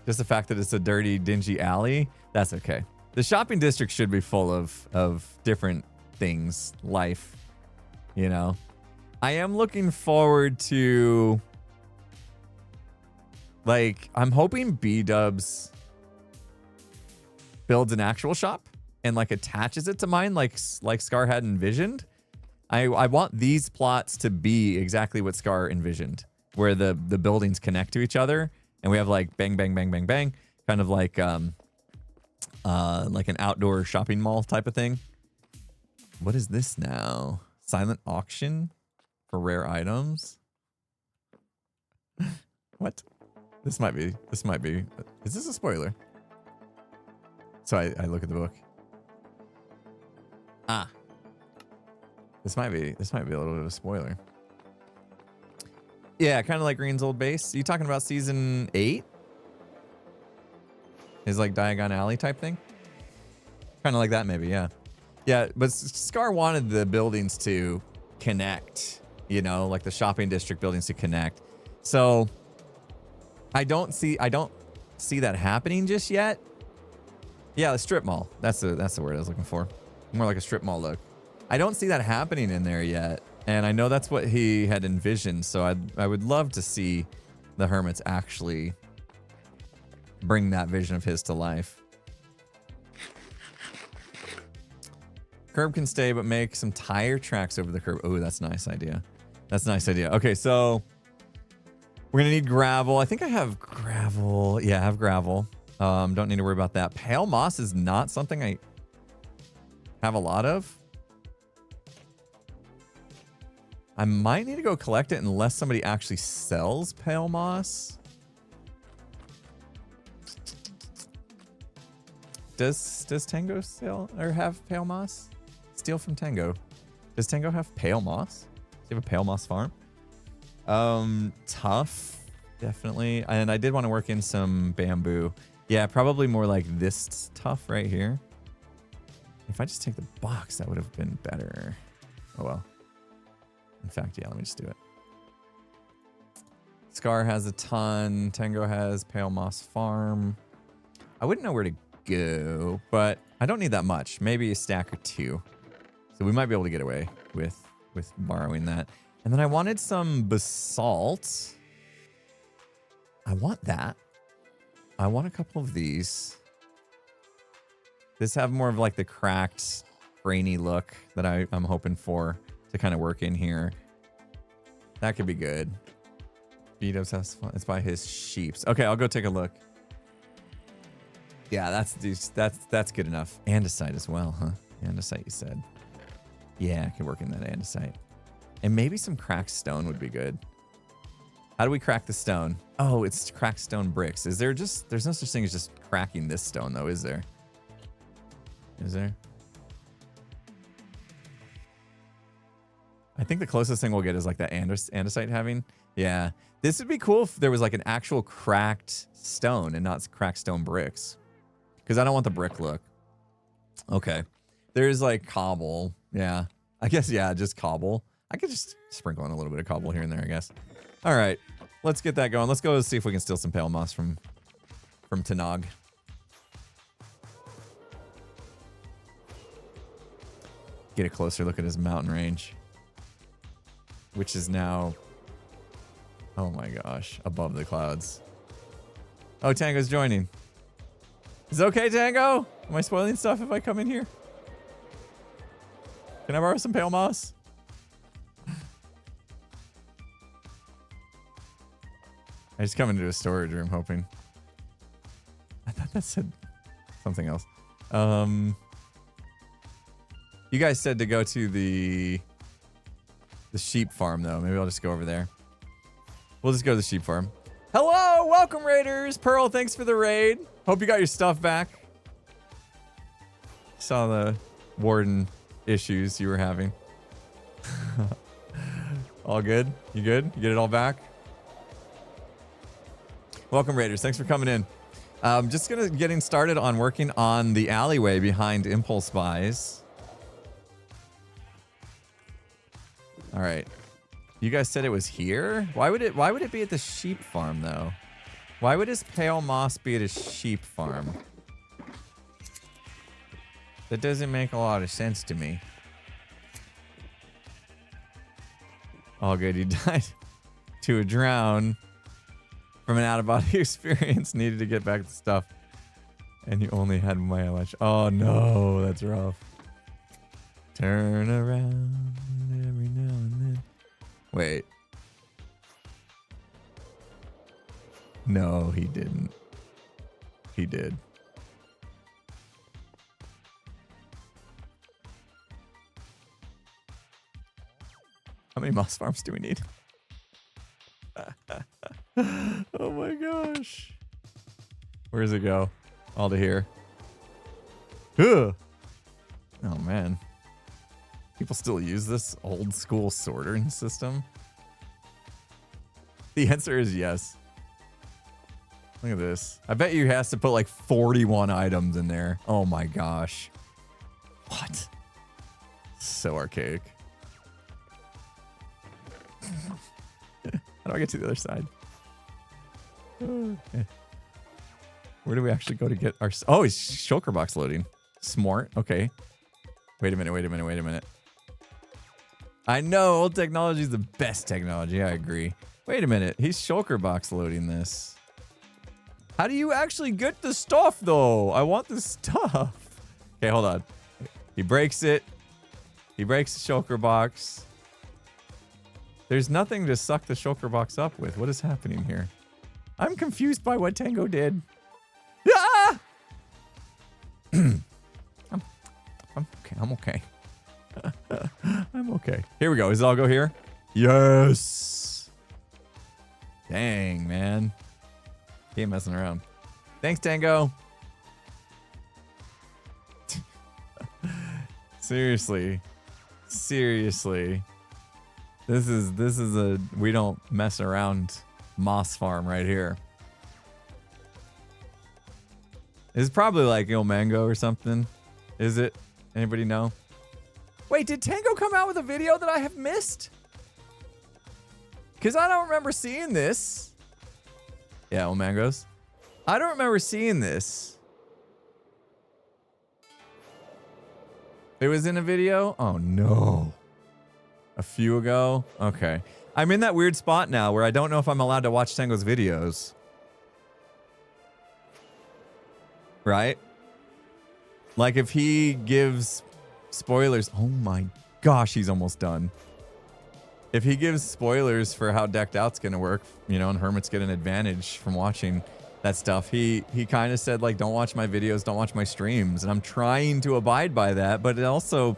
Just the fact that it's a dirty, dingy alley? That's okay. The shopping district should be full of different things, life, you know. I am looking forward to, like, I'm hoping B-Dubs builds an actual shop and like attaches it to mine like Scar had envisioned. I want these plots to be exactly what Scar envisioned, where the buildings connect to each other and we have like bang, bang, bang, bang, bang, kind of like an outdoor shopping mall type of thing. What is this now? Silent auction for rare items? What? This might be. Is this a spoiler? So I look at the book. Ah. This might be a little bit of a spoiler. Yeah, kind of like Green's old base. You talking about season 8? Is like Diagon Alley type thing? Kind of like that maybe, yeah. Yeah, but Scar wanted the buildings to connect, you know, like the shopping district buildings to connect. So I don't see that happening just yet. Yeah, the strip mall. That's the word I was looking for. More like a strip mall look. I don't see that happening in there yet. And I know that's what he had envisioned. So I would love to see the Hermits actually bring that vision of his to life. Curb can stay, but make some tire tracks over the curb. Oh, that's a nice idea. That's a nice idea. Okay, so we're going to need gravel. I think I have gravel. Yeah, I have gravel. Don't need to worry about that. Pale moss is not something I have a lot of. I might need to go collect it unless somebody actually sells pale moss. Does Tango sell or have pale moss? Steal from Tango. Does Tango have pale moss? Does he have a pale moss farm? Tough, definitely. And I did want to work in some bamboo. Yeah, probably more like this tough right here. If I just take the box, that would have been better. Oh well. In fact, yeah, let me just do it. Scar has a ton. Tango has pale moss farm. I wouldn't know where to go, but I don't need that much. Maybe a stack or two. So we might be able to get away with borrowing that. And then I wanted some basalt. I want that. I want a couple of these. This have more of like the cracked, grainy look that I'm hoping for to kind of work in here. That could be good. Vito's has fun. It's by his sheeps. Okay, I'll go take a look. Yeah, that's good enough. Andesite as well, huh? Andesite, you said. Yeah, I can work in that andesite. And maybe some cracked stone would be good. How do we crack the stone? Oh, it's cracked stone bricks. Is there just... There's no such thing as just cracking this stone, though, is there? Is there? I think the closest thing we'll get is like that andesite having. Yeah. This would be cool if there was like an actual cracked stone and not cracked stone bricks. Because I don't want the brick look. Okay. There's like cobble. Yeah. I guess, yeah, just cobble. I could just sprinkle in a little bit of cobble here and there, I guess. All right. Let's get that going. Let's go see if we can steal some pale moss from Tanog. Get a closer look at his mountain range. Which is now... Oh my gosh. Above the clouds. Oh, Tango's joining. Is it okay, Tango? Am I spoiling stuff if I come in here? Can I borrow some pale moss? I just come into a storage room hoping. I thought that said something else. You guys said to go to the sheep farm, though. Maybe I'll just go over there. We'll just go to the sheep farm. Hello! Welcome, Raiders! Pearl, thanks for the raid. Hope you got your stuff back. Saw the warden issues you were having. All good? You good? You get it all back? Welcome, Raiders. Thanks for coming in. Just getting started on working on the alleyway behind Impulse Buys. All right. You guys said it was here? Why would it be at the sheep farm though? Why would his pale moss be at a sheep farm? That doesn't make a lot of sense to me. All good. You died to a drown from an out-of-body experience. Needed to get back to stuff. And you only had my eyelash. Oh no, that's rough. Turn around every now and then. Wait. No, he didn't. He did. How many moss farms do we need? Oh my gosh. Where does it go? All to here. Ugh. Oh man. People still use this old school sorting system? The answer is yes. Look at this. I bet you has to put like 41 items in there. Oh my gosh. What? So archaic. How do I get to the other side? Okay. Where do we actually go to get our... Oh, it's shulker box loading. Smart. Okay. Wait a minute. I know old technology is the best technology. I agree. Wait a minute. He's shulker box loading this. How do you actually get the stuff, though? I want the stuff. Okay, hold on. He breaks it. He breaks the shulker box. There's nothing to suck the shulker box up with. What is happening here? I'm confused by what Tango did. Ah! I'm okay. I'm okay. Here we go. Does it all go here? Yes. Dang, man. He ain't messing around. Thanks, Tango. Seriously. Seriously. This is a we don't mess around moss farm right here. It's probably like Il Mango or something. Is it? Anybody know? Wait, did Tango come out with a video that I have missed? Because I don't remember seeing this. Yeah, Il Mango's. I don't remember seeing this. It was in a video? Oh, no. A few ago? Okay. I'm in that weird spot now where I don't know if I'm allowed to watch Tango's videos. Right? Like if he gives spoilers. Oh my gosh, he's almost done. If he gives spoilers for how decked out's going to work, you know, and Hermits get an advantage from watching that stuff, he kind of said, like, don't watch my videos, don't watch my streams. And I'm trying to abide by that, but it also,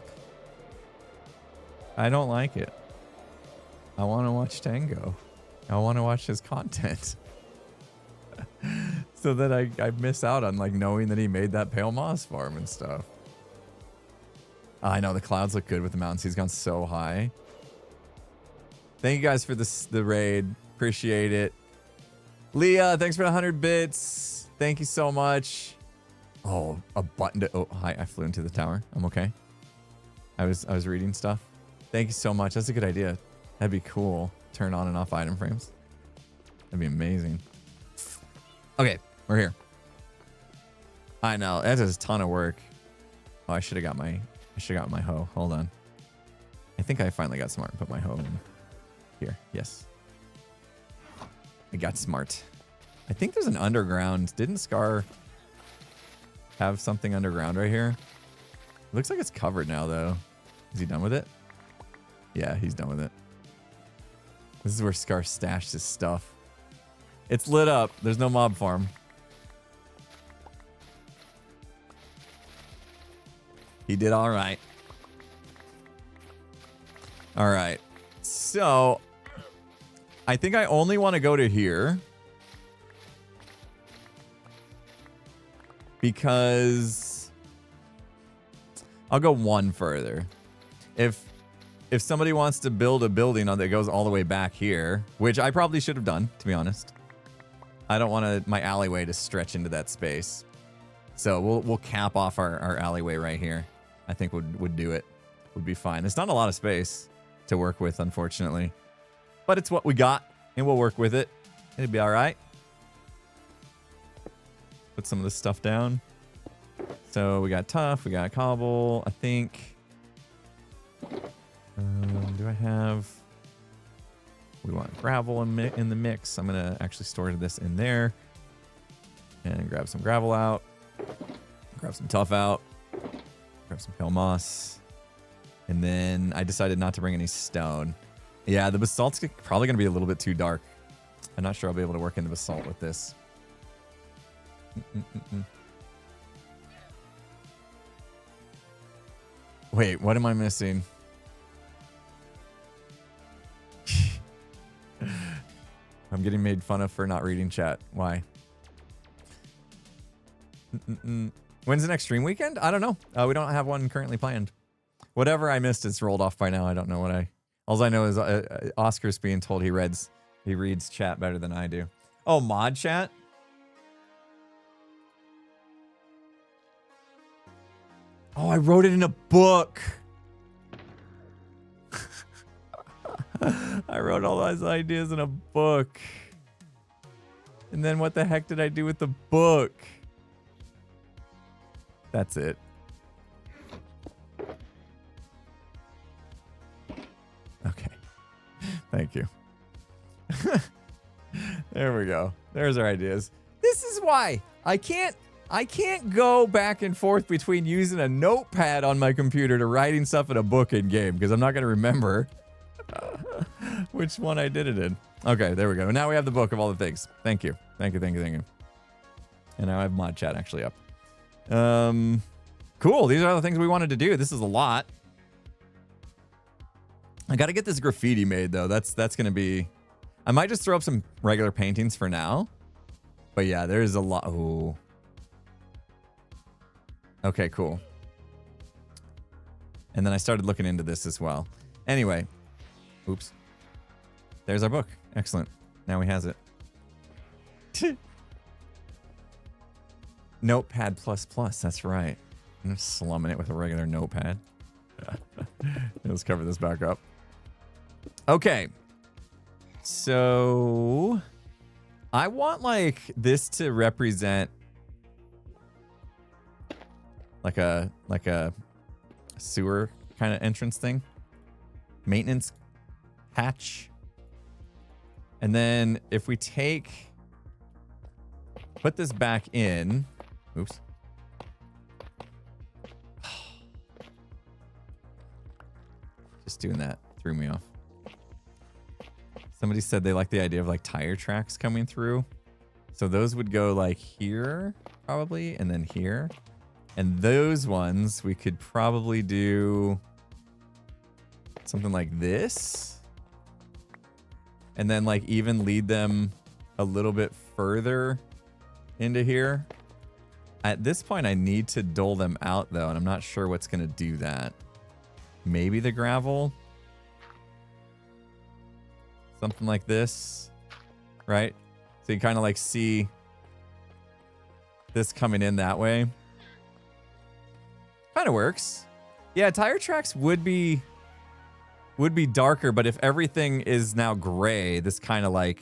I don't like it. I want to watch Tango. I want to watch his content. So that I miss out on, like, knowing that he made that Pale Moss farm and stuff. I know, the clouds look good with the mountains. He's gone so high. Thank you guys for the raid. Appreciate it. Leah, thanks for the 100 bits. Thank you so much. Oh, a button to... Oh, hi. I flew into the tower. I'm okay. I was reading stuff. Thank you so much. That's a good idea. That'd be cool. Turn on and off item frames. That'd be amazing. Okay, we're here. I know. That's a ton of work. Oh, I should have got my hoe. Hold on. I think I finally got smart and put my hoe in here. Yes. I got smart. I think there's an underground. Didn't Scar have something underground right here? It looks like it's covered now, though. Is he done with it? Yeah, he's done with it. This is where Scar stashed his stuff. It's lit up. There's no mob farm. He did all right. All right. So I think I only want to go to here because I'll go one further. If somebody wants to build a building that goes all the way back here, which I probably should have done, to be honest. I don't want my alleyway to stretch into that space. So we'll cap off our alleyway right here. I think would do it. Would be fine. There's not a lot of space to work with, unfortunately. But it's what we got, and we'll work with it. It'll be all right. Put some of this stuff down. So we got tough, we got cobble, I think. Do I have... We want gravel in the mix. I'm going to actually store this in there. And grab some gravel out. Grab some tough out. Grab some pale moss. And then I decided not to bring any stone. Yeah, the basalt's probably going to be a little bit too dark. I'm not sure I'll be able to work in the basalt with this. Wait, what am I missing? I'm getting made fun of for not reading chat. Why? When's the next stream weekend? I don't know. We don't have one currently planned. Whatever I missed, it's rolled off by now. I don't know what all I know is Oscar's being told he reads chat better than I do. Oh, mod chat? Oh, I wrote it in a book. I wrote all those ideas in a book. And then what the heck did I do with the book? That's it. Okay. Thank you. There we go. There's our ideas. This is why I can't go back and forth between using a notepad on my computer to writing stuff in a book in game because I'm not going to remember which one I did it in. Okay, there we go. Now we have the book of all the things. Thank you. Thank you. And now I have mod chat actually up. Cool. These are the things we wanted to do. This is a lot. I got to get this graffiti made though. That's going to be... I might just throw up some regular paintings for now. But yeah, there's a lot. Ooh. Okay, cool. And then I started looking into this as well. Anyway, oops. There's our book. Excellent. Now he has it. Notepad++. That's right. I'm just slumming it with a regular notepad. Let's cover this back up. Okay. So I want like this to represent like a sewer kind of entrance thing. Maintenance hatch. And then if we put this back in, oops. Just doing that threw me off. Somebody said they like the idea of like tire tracks coming through. So those would go like here, probably, and then here. And those ones, we could probably do something like this. And then like even lead them a little bit further into here. At this point, I need to dole them out though, and I'm not sure what's going to do that. Maybe the gravel. Something like this, right? So you kind of like see this coming in that way. Kind of works. Yeah, tire tracks would be darker, but if everything is now gray, this kind of like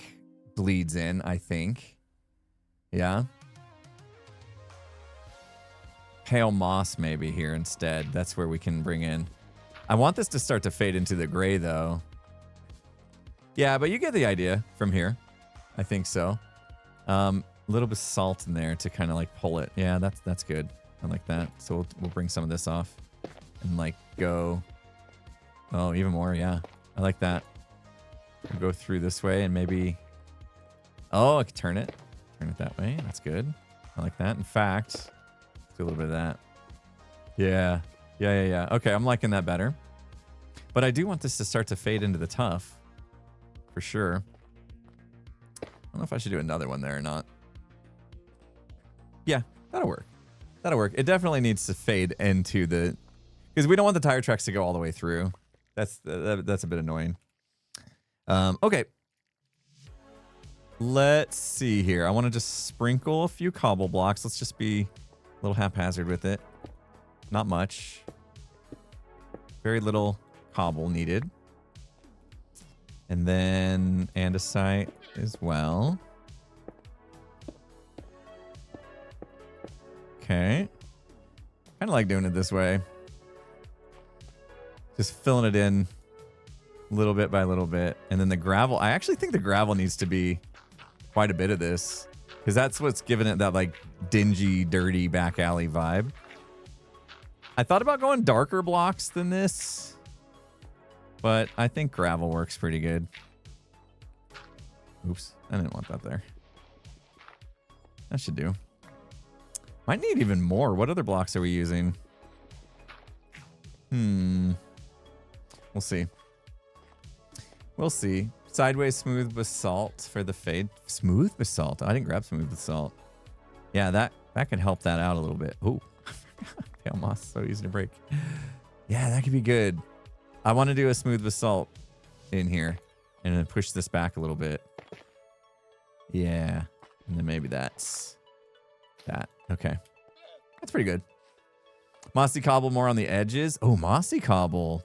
bleeds in, I think. Yeah. Pale moss maybe here instead. That's where we can bring in. I want this to start to fade into the gray though. Yeah, but you get the idea from here. I think so. A little bit of salt in there to kind of like pull it. Yeah, that's good. I like that. So we'll bring some of this off and like go. Oh, even more. Yeah, I like that. We'll go through this way and maybe. Oh, I can turn it that way. That's good. I like that. In fact, let's do a little bit of that. Yeah. Okay, I'm liking that better. But I do want this to start to fade into the tuff. For sure. I don't know if I should do another one there or not. Yeah, that'll work. That'll work. It definitely needs to fade into the... Because we don't want the tire tracks to go all the way through. That's a bit annoying. Okay. Let's see here. I want to just sprinkle a few cobble blocks. Let's just be a little haphazard with it. Not much. Very little cobble needed. And then andesite as well. Okay. Kind of like doing it this way. Just filling it in little bit by little bit. And then the gravel. I actually think the gravel needs to be quite a bit of this. Because that's what's giving it that like dingy, dirty back alley vibe. I thought about going darker blocks than this. But I think gravel works pretty good. Oops, I didn't want that there. That should do. Might need even more. What other blocks are we using? We'll see. We'll see. Sideways smooth basalt for the fade. Smooth basalt? I didn't grab smooth basalt. Yeah, that could help that out a little bit. Oh, pale moss, so easy to break. Yeah, that could be good. I want to do a smooth basalt in here and then push this back a little bit. Yeah. And then maybe that's that. Okay. That's pretty good. Mossy cobble more on the edges. Oh, mossy cobble.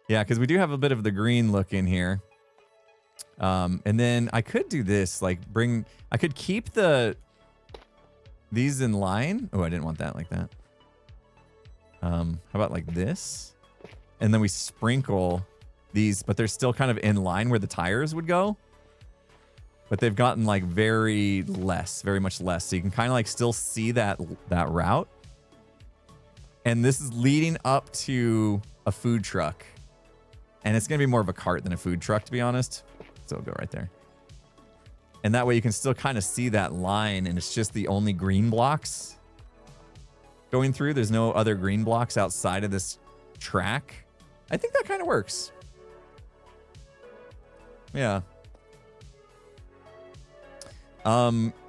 Yeah, because we do have a bit of the green look in here. And then I could do this, like I could keep these in line. Oh, I didn't want that like that. How about like this? And then we sprinkle these, but they're still kind of in line where the tires would go. But they've gotten like very much less. So you can kind of like still see that route. And this is leading up to a food truck. And it's going to be more of a cart than a food truck, to be honest. So it'll go right there. And that way you can still kind of see that line, and it's just the only green blocks going through. There's no other green blocks outside of this track. I think that kind of works. Yeah.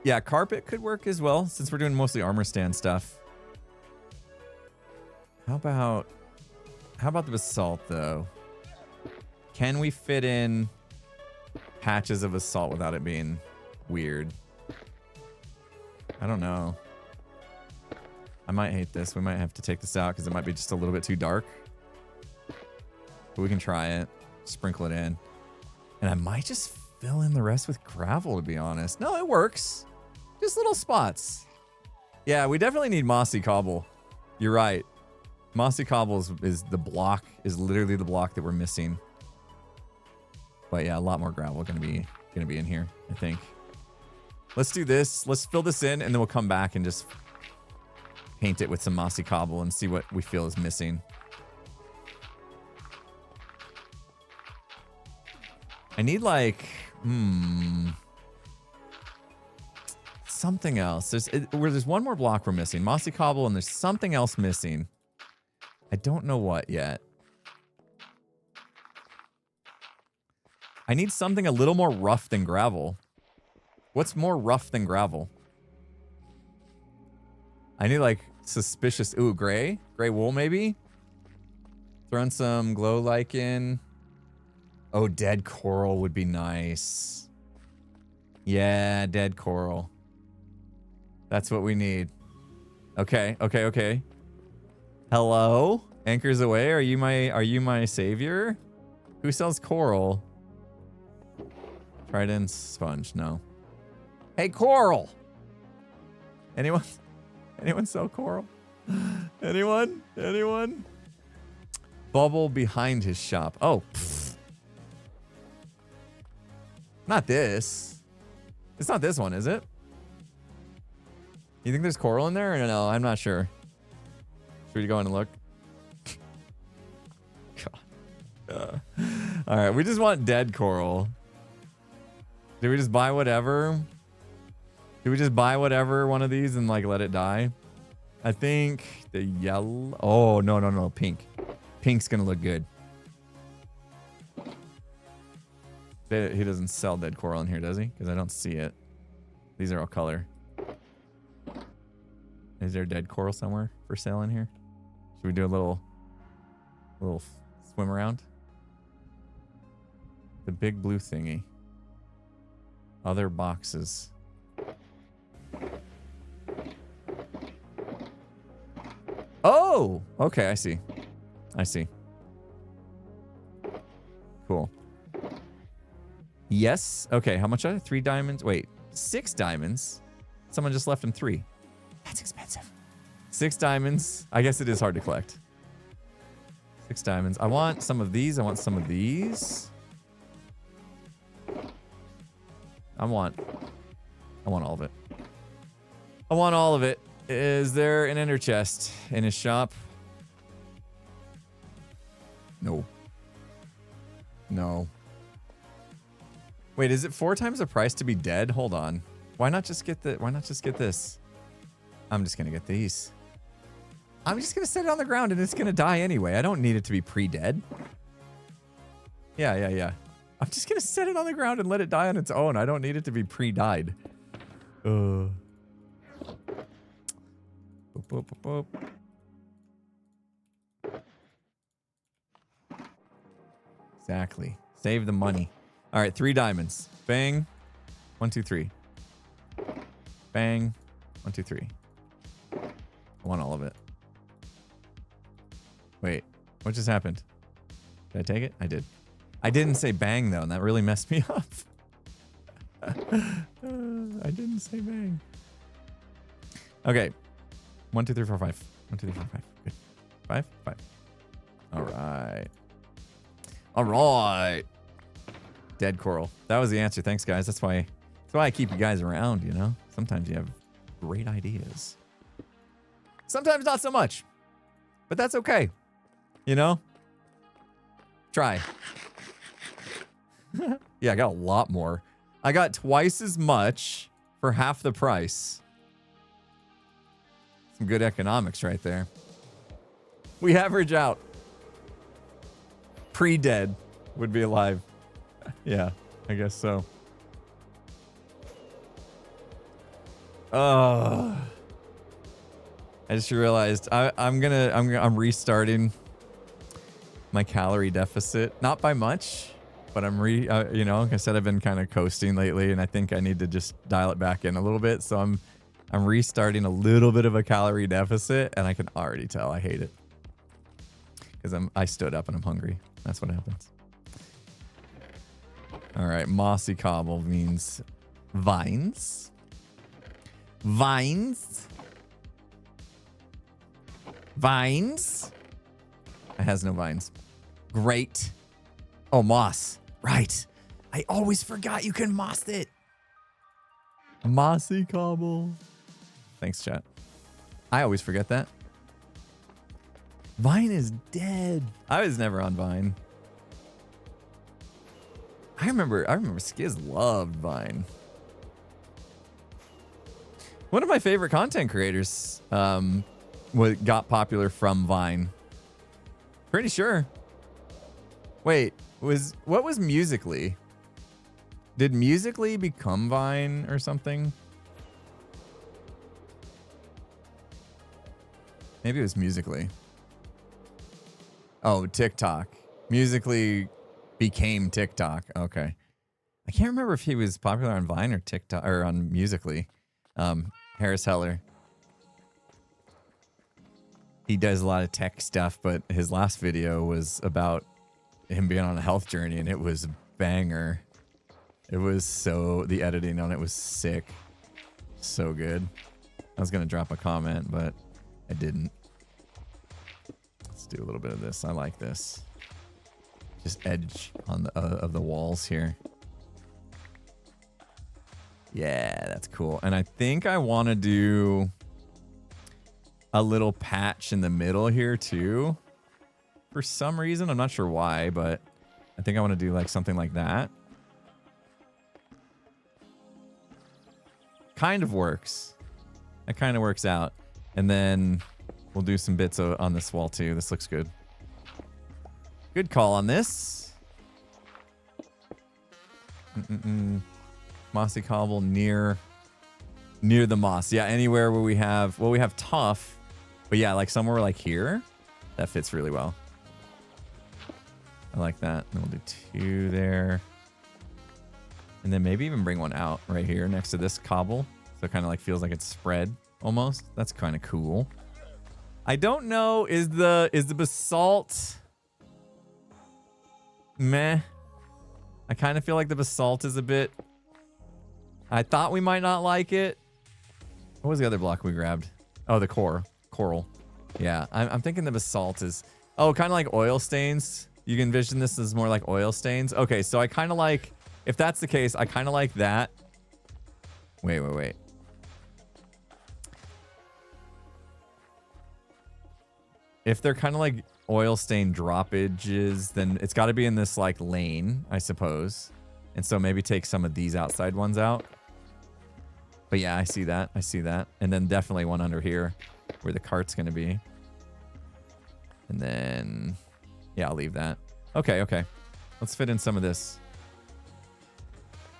Yeah, carpet could work as well, since we're doing mostly armor stand stuff. How about How about the basalt, though? Can we fit in patches of basalt without it being weird? I don't know. I might hate this. We might have to take this out because it might be just a little bit too dark. But we can try it. Sprinkle it in. And I might just fill in the rest with gravel, to be honest. No, it works. Just little spots. Yeah, we definitely need mossy cobble. You're right. Mossy cobble is the block, is literally the block that we're missing. But yeah, a lot more gravel gonna be in here, I think. Let's do this. Let's fill this in, and then we'll come back and just paint it with some mossy cobble and see what we feel is missing. I need like, something else. There's one more block we're missing. Mossy cobble, and there's something else missing. I don't know what yet. I need something a little more rough than gravel. What's more rough than gravel? I need like suspicious. Ooh, gray? Gray wool maybe? Throwing some glow lichen. Oh, dead coral would be nice. Yeah, dead coral. That's what we need. Okay, okay, okay. Hello? Anchors away. Are you my savior? Who sells coral? Trident sponge. No. Hey, coral. Anyone? Anyone sell coral? Anyone? Anyone? Bubble behind his shop. Oh. Pfft. Not this. It's not this one, is it? You think there's coral in there? Or no, I'm not sure. Should we go in and look? God. All right, we just want dead coral. Did we just buy whatever? Did we just buy whatever one of these and like let it die? I think the yellow. Oh, no, no, no. Pink. Pink's going to look good. He doesn't sell dead coral in here, does he? Because I don't see it. These are all color. Is there dead coral somewhere for sale in here? Should we do a little swim around? The big blue thingy. Other boxes. Oh, okay, I see. I see. Cool. Yes. Okay, how much are there? 3 diamonds? Wait, 6 diamonds? Someone just left him 3. That's expensive. 6 diamonds. I guess it is hard to collect. 6 diamonds. I want some of these. I want some of these. I want all of it. I want all of it. Is there an ender chest in his shop? No. No. Wait, is it 4 times the price to be dead? Hold on. Why not just get this? I'm just gonna get these. I'm just gonna set it on the ground and it's gonna die anyway. I don't need it to be pre-dead. Yeah. I'm just gonna set it on the ground and let it die on its own. I don't need it to be pre-died. Boop, boop, boop, boop. Exactly. Save the money. All right, 3 diamonds. Bang. 1, 2, 3. Bang. 1, 2, 3. I want all of it. Wait, what just happened? Did I take it? I did. I didn't say bang though, and that really messed me up. I didn't say bang. Okay. 1, 2, 3, 4, 5. 1, 2, 3, 4, 5. Good. 5, 5. All right. All right. Dead coral. That was the answer. Thanks, guys. That's why I keep you guys around, you know? Sometimes you have great ideas. Sometimes not so much. But that's okay. You know? Try. Yeah, I got a lot more. I got twice as much for half the price. Some good economics right there. We average out. Pre-dead would be alive. Yeah, I guess so. I just realized I'm restarting. my calorie deficit. Not by much, but I'm you know, like I said, I've been kind of coasting lately, and I think I need to just dial it back in a little bit. So I'm restarting a little bit of a calorie deficit, and I can already tell I hate it because I stood up and I'm hungry. That's what happens. All right, mossy cobble means vines. Vines. Vines. It has no vines. Great. Oh, moss. Right. I always forgot you can moss it. Mossy cobble. Thanks, chat. I always forget that. Vine is dead. I was never on Vine. I remember Skiz loved Vine. One of my favorite content creators got popular from Vine. Pretty sure. Wait, what was Musical.ly? Did Musical.ly become Vine or something? Maybe it was Musical.ly. Oh, TikTok. Musical.ly became TikTok. Okay. I can't remember if he was popular on Vine or TikTok or on Musical.ly. Harris Heller. He does a lot of tech stuff, but his last video was about him being on a health journey, and it was a banger. It was the editing on it was sick. So good. I was going to drop a comment, but I didn't. Let's do a little bit of this. I like this. Just edge on the of the walls here. Yeah, that's cool. And I think I want to do a little patch in the middle here too. For some reason, I'm not sure why, but I think I want to do like something like that. Kind of works. That kind of works out. And then we'll do some bits on this wall too. This looks good. Good call on this. Mossy cobble near the moss. Yeah, anywhere where we have tough, but yeah, like somewhere like here, that fits really well. I like that. And we'll do 2 there. And then maybe even bring one out right here next to this cobble. So it kind of like feels like it's spread almost. That's kind of cool. I don't know, is the basalt meh? I kind of feel like the basalt is a bit, I thought we might not like it. What was the other block we grabbed? Oh, the coral. Yeah, I'm thinking the basalt is, oh, kind of like oil stains. You can envision this as more like oil stains. Okay, so I kind of like, if that's the case, I kind of like that. Wait. If they're kind of like oil stain droppages, then it's got to be in this like lane, I suppose. And so maybe take some of these outside ones out. But yeah, I see that. And then definitely one under here where the cart's going to be. And then, yeah, I'll leave that. Okay. Let's fit in some of this.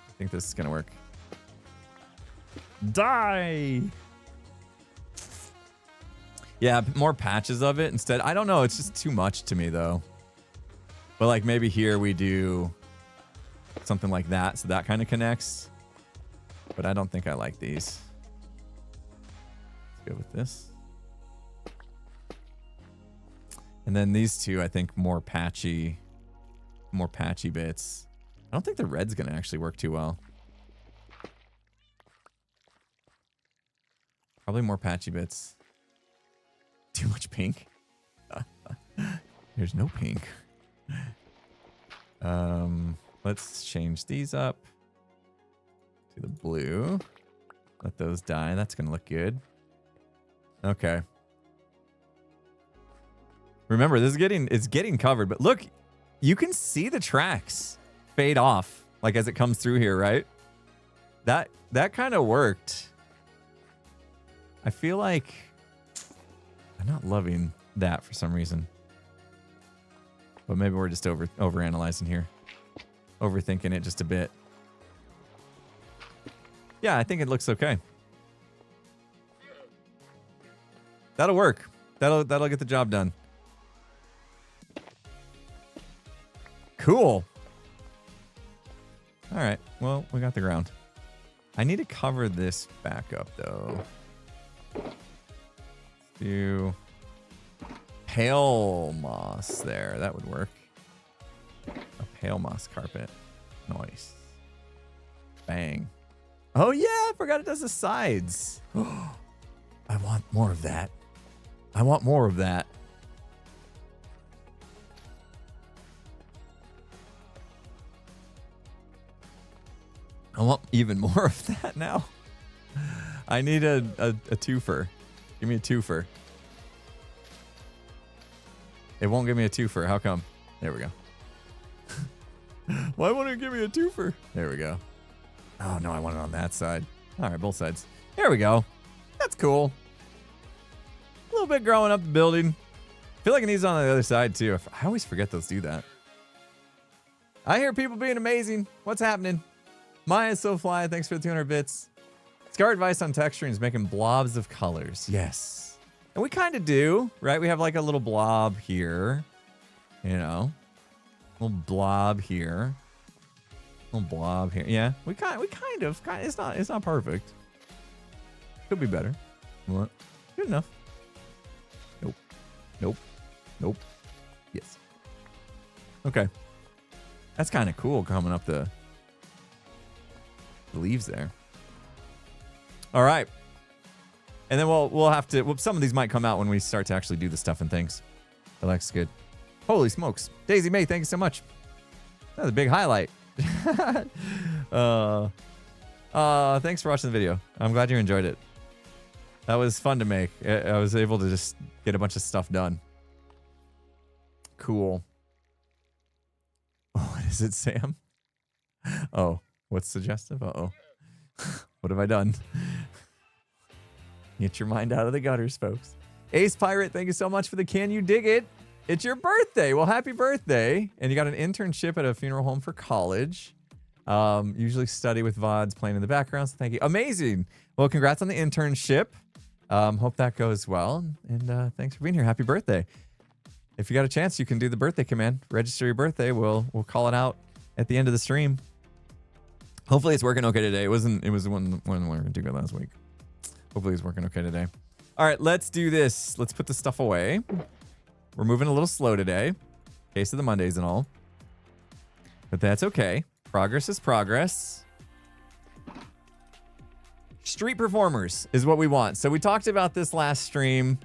I think this is going to work. Die! Yeah, more patches of it instead. I don't know. It's just too much to me, though. But like maybe here we do something like that. So that kind of connects. But I don't think I like these. Let's go with this. And then these two, I think more patchy bits. I don't think the red's going to actually work too well. Probably more patchy bits. Too much pink. There's no pink. Let's change these up to the blue. Let those die. That's gonna look good. Okay. Remember, this is getting covered, but look, you can see the tracks fade off like as it comes through here, right? That kind of worked. I feel like I'm not loving that for some reason. But maybe we're just overanalyzing here. Overthinking it just a bit. Yeah, I think it looks okay. That'll work. That'll get the job done. Cool. All right. Well, we got the ground. I need to cover this back up, though. Let's do pale moss there. That would work. A pale moss carpet. Nice. Bang. Oh, yeah. I forgot it does the sides. I want more of that. I want more of that. I want even more of that now. I need a twofer. Give me a twofer. It won't give me a twofer. How come? There we go. Why won't it give me a twofer? There we go. Oh, no, I want it on that side. All right, both sides. There we go. That's cool. A little bit growing up the building. I feel like it needs on the other side, too. I always forget those do that. I hear people being amazing. What's happening? Maya's so fly. Thanks for the 200 bits. Scar advice on texturing is making blobs of colors. Yes. And we kind of do, right? We have like a little blob here. You know. Little blob here. Little blob here. Yeah. We kind of it's not perfect. Could be better. What? Good enough. Nope. Nope. Nope. Yes. Okay. That's kind of cool coming up the leaves there. All right. And then we'll have to, some of these might come out when we start to actually do the stuff and things. That looks good. Holy smokes. Daisy May, thank you so much. That was a big highlight. Thanks for watching the video. I'm glad you enjoyed it. That was fun to make. I was able to just get a bunch of stuff done. Cool. What is it, Sam? Oh, what's suggestive? Uh-oh. What have I done? Get your mind out of the gutters, folks. Ace Pirate, thank you so much for the Can You Dig It? It's your birthday. Well, happy birthday. And you got an internship at a funeral home for college. Usually study with VODs playing in the background, so thank you. Amazing. Well, congrats on the internship. Hope that goes well. And thanks for being here. Happy birthday. If you got a chance, you can do the birthday command. Register your birthday. We'll call it out at the end of the stream. Hopefully it's working okay today. It was one we were going to do last week. Hopefully it's working okay today. All right, let's do this. Let's put the stuff away. We're moving a little slow today. Case of the Mondays and all. But that's okay. Progress is progress. Street performers is what we want. So we talked about this last stream,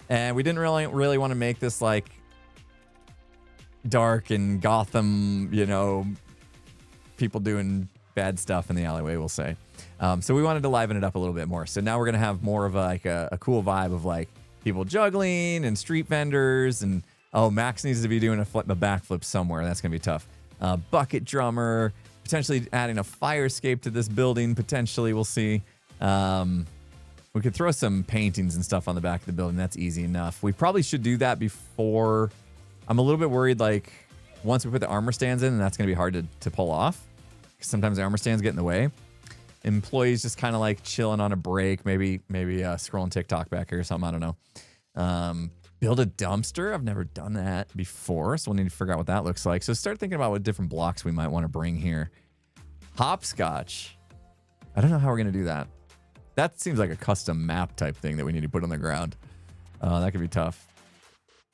and we didn't really want to make this like dark and Gotham, you know, people doing bad stuff in the alleyway, we'll say. So we wanted to liven it up a little bit more. So now we're going to have more of a cool vibe of like people juggling and street vendors. And oh, Max needs to be doing a backflip somewhere. That's going to be tough. Bucket drummer, potentially adding a fire escape to this building. Potentially, we'll see. We could throw some paintings and stuff on the back of the building. That's easy enough. We probably should do that before. I'm a little bit worried, like, once we put the armor stands in, and that's going to be hard to pull off. Because sometimes the armor stands get in the way. Employees just kind of like chilling on a break, maybe scrolling TikTok back here or something. I don't know. Build a dumpster. I've never done that before, so we'll need to figure out what that looks like. So start thinking about what different blocks we might want to bring here. Hopscotch. I don't know how we're going to do that. That seems like a custom map type thing that we need to put on the ground. That could be tough.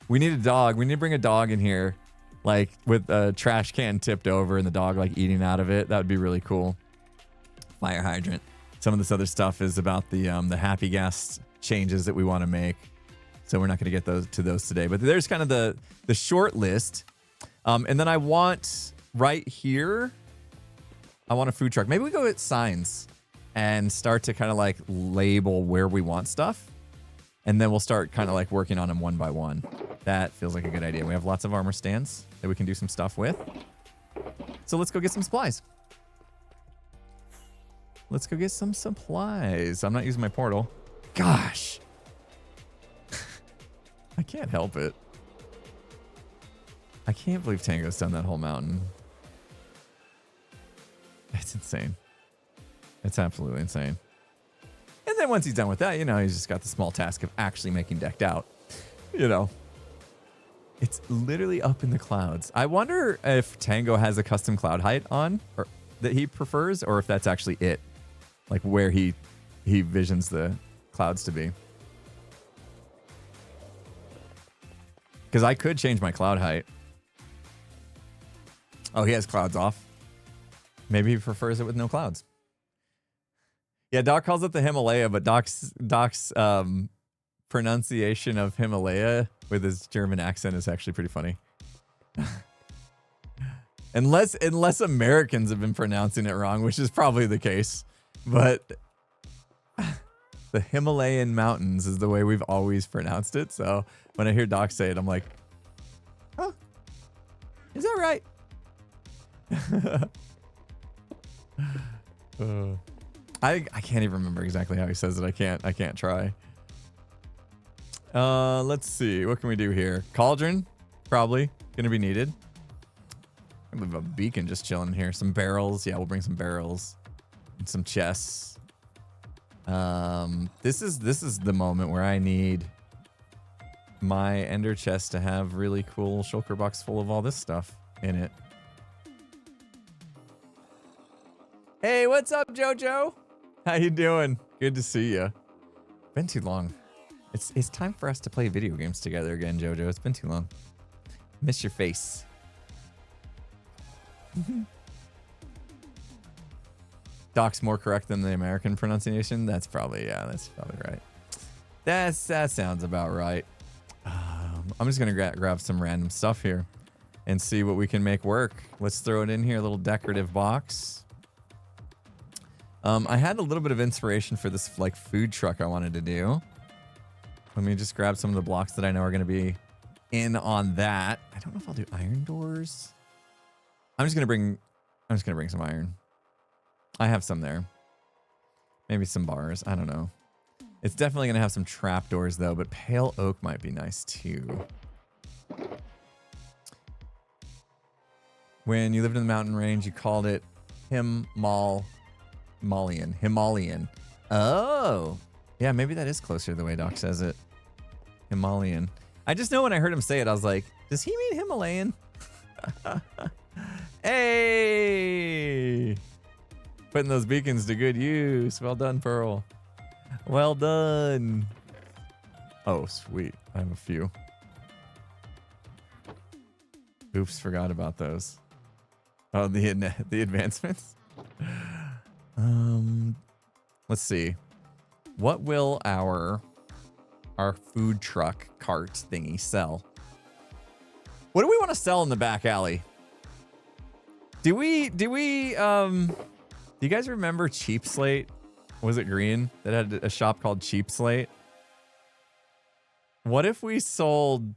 We need a dog. We need to bring a dog in here, like with a trash can tipped over and the dog like eating out of it. That would be really cool. Fire hydrant. Some of this other stuff is about the happy gas changes that we want to make. So we're not going to get those today. But there's kind of the short list. And then I want right here, I want a food truck. Maybe we go with signs and start to kind of like label where we want stuff. And then we'll start kind of like working on them one by one. That feels like a good idea. We have lots of armor stands that we can do some stuff with. So let's go get some supplies. Let's go get some supplies. I'm not using my portal. Gosh. I can't help it. I can't believe Tango's done that whole mountain. It's insane. It's absolutely insane. And then once he's done with that, you know, he's just got the small task of actually making decked out. You know. It's literally up in the clouds. I wonder if Tango has a custom cloud height on or that he prefers, or if that's actually it. Like where he visions the clouds to be. Because I could change my cloud height. Oh, he has clouds off. Maybe he prefers it with no clouds. Yeah, Doc calls it the Himalaya, but Doc's pronunciation of Himalaya with his German accent is actually pretty funny. unless Americans have been pronouncing it wrong, which is probably the case. But the Himalayan mountains is the way we've always pronounced it. So when I hear Doc say it, I'm like, huh? Is that right? I can't even remember exactly how he says it. I can't try. Let's see. What can we do here? Cauldron, probably gonna be needed. We have a beacon just chilling here. Some barrels. Yeah, we'll bring some barrels and some chests. This is the moment where I need my ender chest to have really cool shulker box full of all this stuff in it. Hey, what's up, Jojo? How you doing? Good to see you. Been too long. It's time for us to play video games together again, Jojo. It's been too long. Miss your face. Doc's more correct than the American pronunciation. That's probably right. That sounds about right. I'm just gonna grab some random stuff here and see what we can make work. Let's throw it in here, a little decorative box. I had a little bit of inspiration for this like food truck I wanted to do. Let me just grab some of the blocks that I know are going to be in on that. I don't know if I'll do iron doors. I'm just gonna bring some iron. I have some there. Maybe some bars. I don't know. It's definitely gonna have some trapdoors though, but pale oak might be nice too. When you lived in the mountain range, you called it Himalayan. Oh, yeah, maybe that is closer the way Doc says it. Himalayan. I just know when I heard him say it, I was like, does he mean Himalayan? Hey! Putting those beacons to good use. Well done, Pearl. Well done. Oh, sweet. I have a few. Oops, forgot about those. Oh, the advancements? Let's see. What will our food truck cart thingy sell? What do we want to sell in the back alley? Do you guys remember Cheap Slate? Was it green that had a shop called Cheap Slate? What if we sold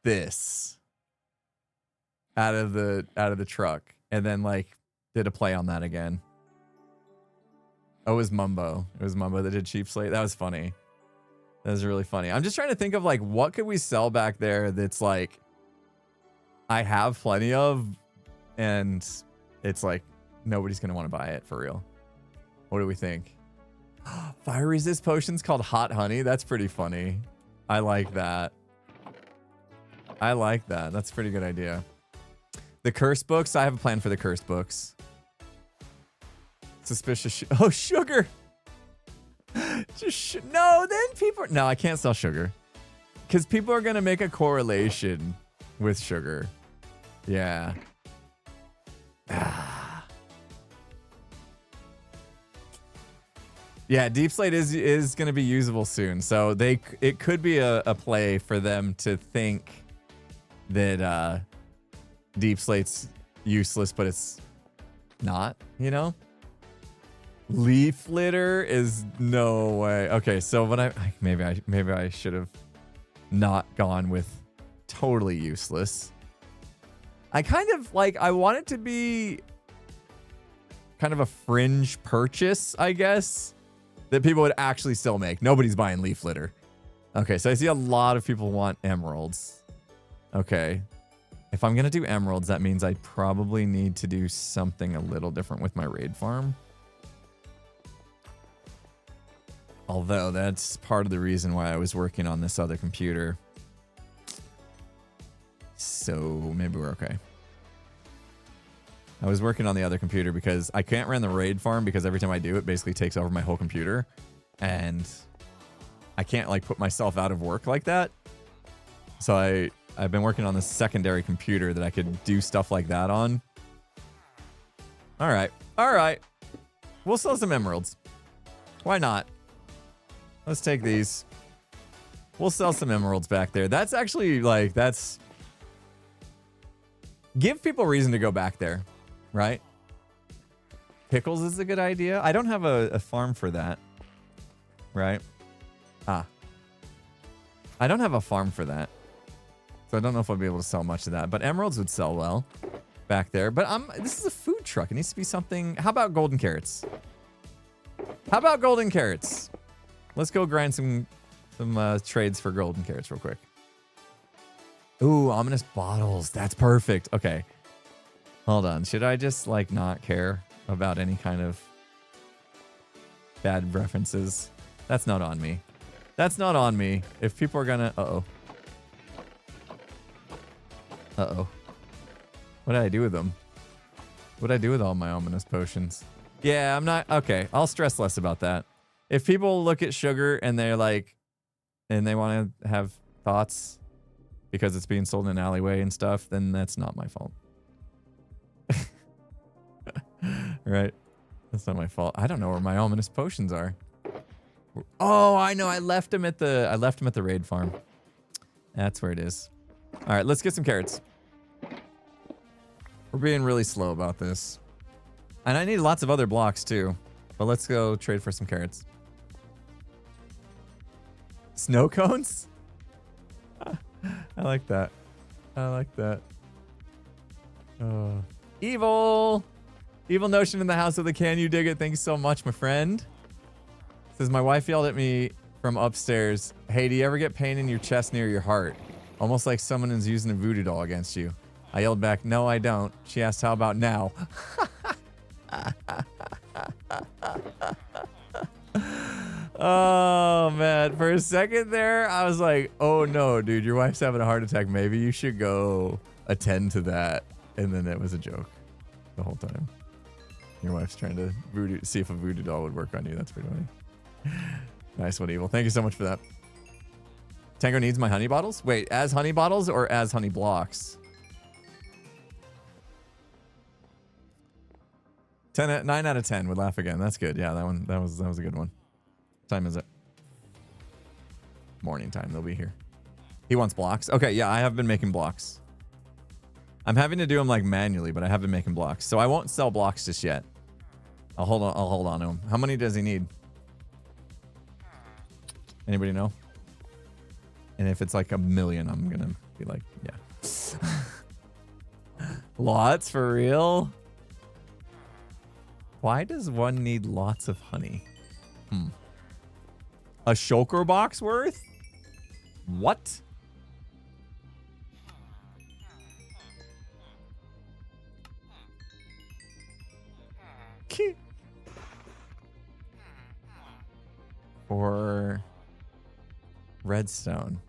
this out of the truck and then like did a play on that again? Oh, it was Mumbo. It was Mumbo that did Cheap Slate. That was funny. That was really funny. I'm just trying to think of like what could we sell back there that's like I have plenty of and it's like nobody's gonna want to buy it for real. What do we think? Fire resist potions called Hot Honey. That's pretty funny. I like that. That's a pretty good idea. The curse books. I have a plan for the curse books. Suspicious. Oh, sugar. Just no. Then people. No, I can't sell sugar because people are gonna make a correlation with sugar. Yeah. Yeah, Deep Slate is going to be usable soon, so it could be a play for them to think that Deep Slate's useless, but it's not. You know, leaf litter is no way. Okay, so what maybe I should have not gone with totally useless. I kind of like I want it to be kind of a fringe purchase, I guess. That people would actually still make. Nobody's buying leaf litter. Okay, so I see a lot of people want emeralds. Okay. If I'm going to do emeralds, that means I probably need to do something a little different with my raid farm. Although that's part of the reason why I was working on this other computer. so maybe we're okay. I was working on the other computer because I can't run the raid farm because every time I do, it basically takes over my whole computer. And I can't like put myself out of work like that. So I've been working on this secondary computer that I could do stuff like that on. All right. All right. We'll sell some emeralds. Why not? Let's take these. We'll sell some emeralds back there. That's actually like, that's... Give people reason to go back there, right? Pickles is a good idea. I don't have a farm for that, right? Ah. I don't have a farm for that. So I don't know if I'll be able to sell much of that. But emeralds would sell well back there. But this is a food truck. It needs to be something... How about golden carrots? How about golden carrots? Let's go grind some trades for golden carrots real quick. Ooh, ominous bottles. That's perfect. Okay. Hold on. Should I just like not care about any kind of bad references? That's not on me. That's not on me. If people are gonna... Uh-oh. Uh-oh. What did I do with them? What did I do with all my ominous potions? Yeah, I'm not... Okay, I'll stress less about that. If people look at sugar and they're like... And they want to have thoughts because it's being sold in an alleyway and stuff, then that's not my fault. Right? That's not my fault. I don't know where my ominous potions are. Oh, I know. I left them at the raid farm. That's where it is. All right, let's get some carrots. We're being really slow about this. And I need lots of other blocks too. But let's go trade for some carrots. Snow cones? I like that. I like that. Oh. Evil! Evil notion in the house of the can you dig it? Thank you so much, my friend. Says my wife yelled at me from upstairs. Hey, do you ever get pain in your chest near your heart? Almost like someone is using a voodoo doll against you. I yelled back, no, I don't. She asked, how about now? Oh, man. For a second there, I was like, oh, no, dude, your wife's having a heart attack. Maybe you should go attend to that. And then it was a joke the whole time. Your wife's trying to see if a voodoo doll would work on you. That's pretty funny. Nice one, Evil. Thank you so much for that. Tango needs my honey bottles? Wait, as honey bottles or as honey blocks? 9 out of 10 would laugh again. That's good. Yeah, that was a good one. What time is it? Morning time. They'll be here. He wants blocks. Okay, yeah, I have been making blocks. I'm having to do them like manually, but I have been making blocks. So I won't sell blocks just yet. I'll hold on to him. How many does he need? Anybody know? And if it's like 1 million, I'm gonna be like, yeah. Lots for real? Why does one need lots of honey? A shulker box worth? What? For redstone.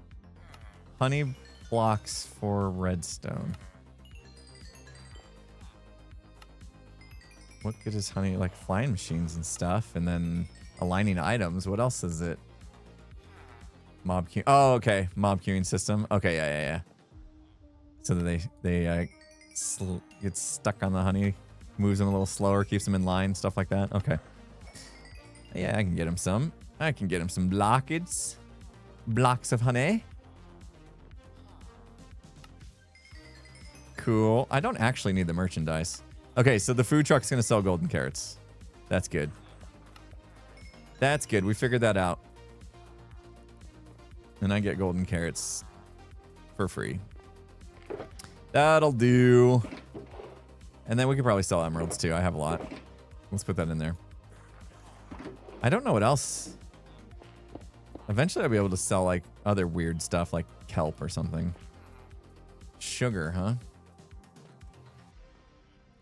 Honey blocks for redstone. What good is honey? Like flying machines and stuff, and then aligning items. What else is it? Mob queue. Oh, okay. Mob queuing system. Okay, yeah. So that they get stuck on the honey, moves them a little slower, keeps them in line, stuff like that. Okay. Yeah, I can get him some. I can get him some blockage. Blocks of honey. Cool. I don't actually need the merchandise. Okay, so the food truck's going to sell golden carrots. That's good. That's good. We figured that out. And I get golden carrots for free. That'll do. And then we could probably sell emeralds too. I have a lot. Let's put that in there. I don't know what else. Eventually I'll be able to sell like other weird stuff like kelp or something. Sugar, huh?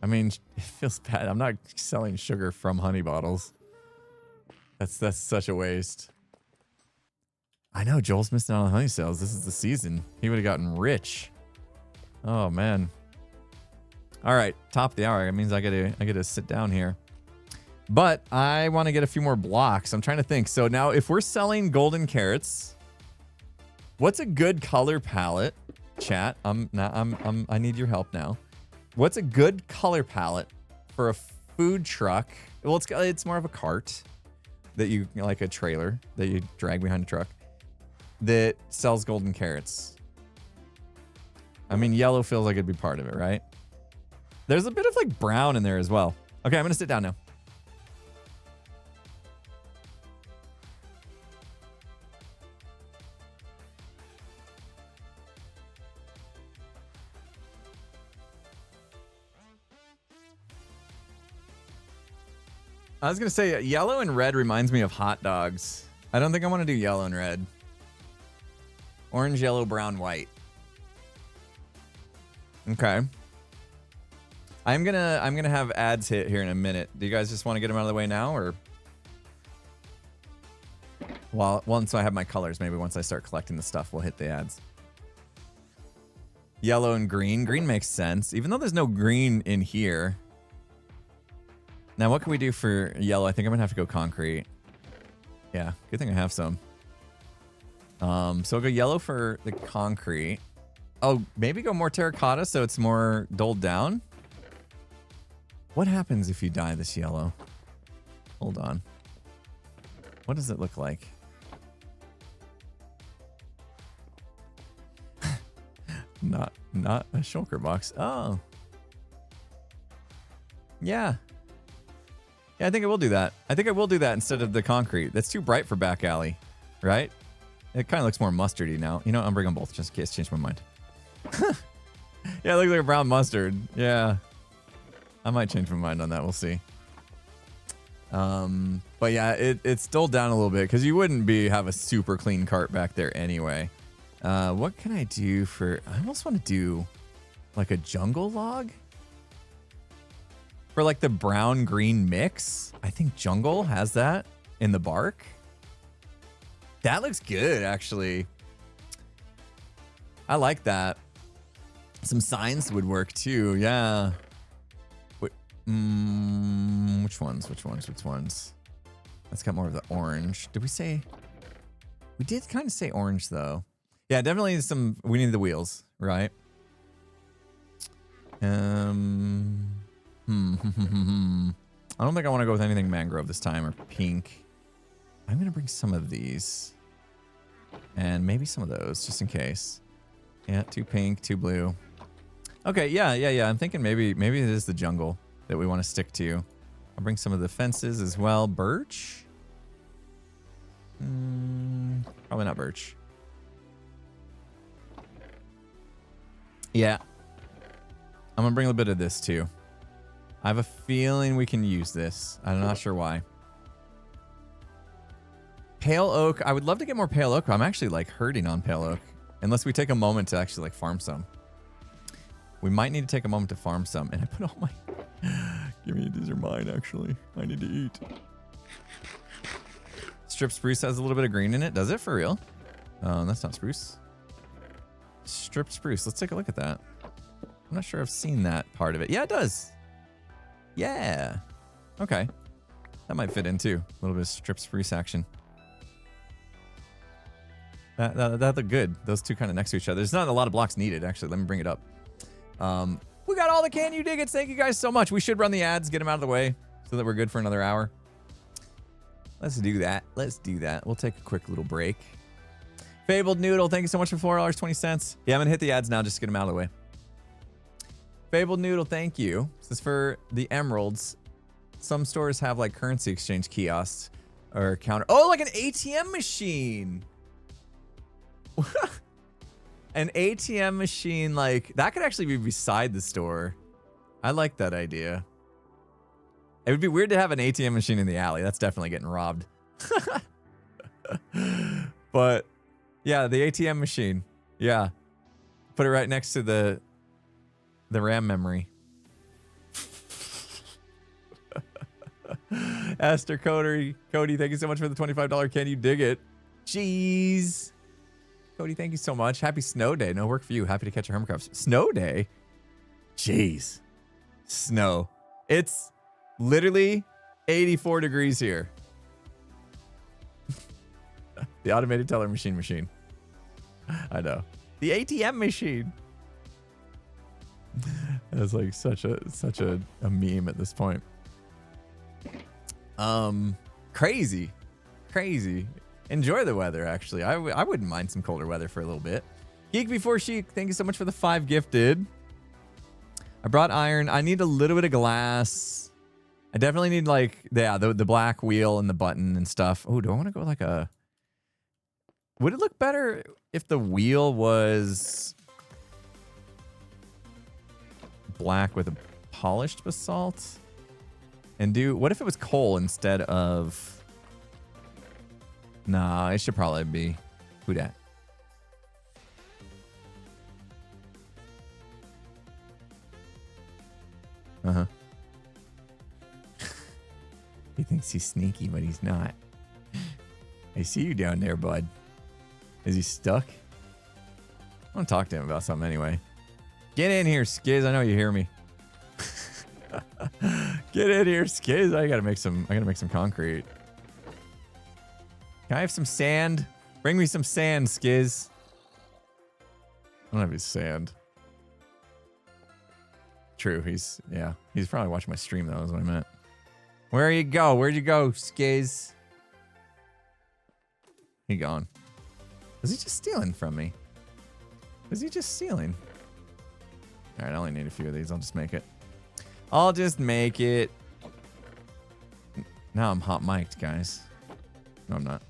I mean, it feels bad. I'm not selling sugar from honey bottles. That's such a waste. I know Joel's missing out on honey sales. This is the season. He would have gotten rich. Oh man. All right, top of the hour. That means I gotta sit down here. But I want to get a few more blocks. I'm trying to think. So now, if we're selling golden carrots, what's a good color palette? Chat. I need your help now. What's a good color palette for a food truck? Well, it's more of a cart that you like a trailer that you drag behind a truck that sells golden carrots. I mean, yellow feels like it'd be part of it, right? There's a bit of like brown in there as well. Okay, I'm gonna sit down now. I was gonna say yellow and red reminds me of hot dogs. I don't think I want to do yellow and red. Orange, yellow, brown, white. Okay. I'm gonna have ads hit here in a minute. Do you guys just want to get them out of the way now, or? Well, once I have my colors, maybe once I start collecting the stuff, we'll hit the ads. Yellow and green. Green makes sense, even though there's no green in here. Now, what can we do for yellow? I think I'm gonna have to go concrete. Yeah, good thing I have some. So I'll go yellow for the concrete. Oh, maybe go more terracotta so it's more doled down. What happens if you dye this yellow? Hold on. What does it look like? Not a shulker box. Oh. Yeah. Yeah, I think I will do that. I think I will do that instead of the concrete. That's too bright for back alley, right? It kind of looks more mustardy now. You know what? I'm bringing them both just in case I change my mind. Yeah, it looks like a brown mustard. Yeah. I might change my mind on that. We'll see. But yeah, it's dulled down a little bit because you wouldn't have a super clean cart back there anyway. What can I do for... I almost want to do like a jungle log. For like the brown-green mix. I think jungle has that in the bark. That looks good, actually. I like that. Some signs would work too, yeah. Which ones? That's got more of the orange. Did we say... We did kind of say orange, though. Yeah, definitely some... We need the wheels, right? I don't think I want to go with anything mangrove this time, or pink. I'm going to bring some of these. And maybe some of those, just in case. Yeah, 2 pink, 2 blue. Okay, yeah. I'm thinking maybe it is the jungle that we want to stick to. I'll bring some of the fences as well. Birch? Probably not birch. Yeah. I'm going to bring a little bit of this too. I have a feeling we can use this. I'm not sure why. Pale oak. I would love to get more pale oak. I'm actually like hurting on pale oak. Unless we take a moment to actually like farm some. We might need to take a moment to farm some. And I put all my... Give me, these are mine actually. I need to eat. Strip spruce has a little bit of green in it. Does it for real? That's not spruce. Strip spruce. Let's take a look at that. I'm not sure I've seen that part of it. Yeah, it does. Yeah. Okay. That might fit in too. A little bit of strip spruce action. That looked good. Those two kind of next to each other. There's not a lot of blocks needed, actually. Let me bring it up. We got all the Can You Dig It's. Thank you guys so much. We should run the ads, get them out of the way so that we're good for another hour. Let's do that. We'll take a quick little break. Fabled Noodle, thank you so much for $4.20. Yeah, I'm going to hit the ads now just to get them out of the way. Fabled Noodle, thank you. This is for the emeralds. Some stores have like currency exchange kiosks or counter. Oh, like an ATM machine. An ATM machine, like that could actually be beside the store. I like that idea. It would be weird to have an ATM machine in the alley. That's definitely getting robbed. But yeah, the ATM machine. Yeah. Put it right next to the RAM memory. Cody, thank you so much for the $25. Can you dig it? Jeez. Cody, thank you so much. Happy snow day. No work for you. Happy to catch your Hermitcraft. Snow day? Jeez. Snow. It's literally 84 degrees here. The automated teller machine. I know. The ATM machine. That's like such a meme at this point. Crazy. Enjoy the weather, actually. I wouldn't mind some colder weather for a little bit. Geek Before Chic, thank you so much for the 5 gifted. I brought iron. I need a little bit of glass. I definitely need like, yeah, the black wheel and the button and stuff. Oh, do I want to go like a... Would it look better if the wheel was black with a polished basalt? And what if it was coal instead of... Nah, it should probably be... Who dat? Uh-huh. He thinks he's sneaky, but he's not. I see you down there, bud. Is he stuck? I want to talk to him about something anyway. Get in here, Skiz. I know you hear me. Get in here, Skiz. I gotta make some concrete. Can I have some sand? Bring me some sand, Skiz. I don't have his sand. True, he's probably watching my stream though, is what I meant. Where'd you go, Skiz? He gone. Was he just stealing from me? Was he just stealing? All right, I only need a few of these. I'll just make it. Now I'm hot mic'd, guys. No, I'm not.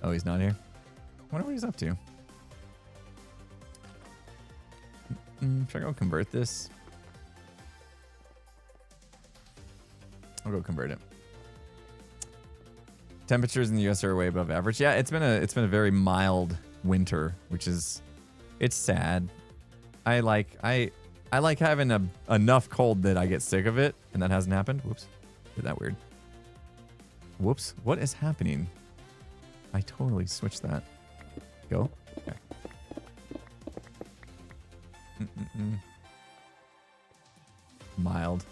Oh, he's not here? I wonder what he's up to. Should I go convert this? I'll go convert it. Temperatures in the US are way above average. Yeah, it's been a very mild winter, which is it's sad. I like having enough cold that I get sick of it, and that hasn't happened. Whoops. Did that weird. Whoops. What is happening? I totally switched that. Go. Okay. Mild.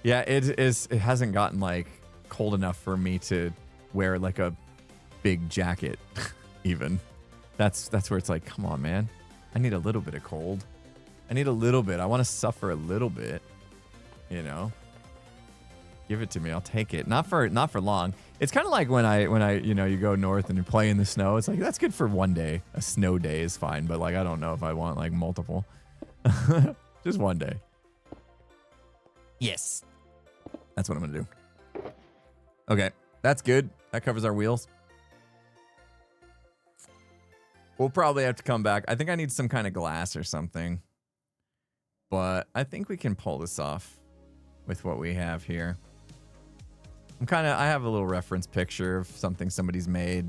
Yeah, it hasn't gotten like cold enough for me to wear like a big jacket even. That's where it's like, come on, man. I need a little bit of cold. I need a little bit. I want to suffer a little bit, you know. Give it to me. I'll take it. Not for long. It's kind of like when I you go north and you play in the snow. It's like that's good for one day. A snow day is fine, but like I don't know if I want like multiple. Just one day. Yes. That's what I'm gonna do. Okay, that's good. That covers our wheels. We'll probably have to come back. I think I need some kind of glass or something. But I think we can pull this off with what we have here. I have a little reference picture of something somebody's made.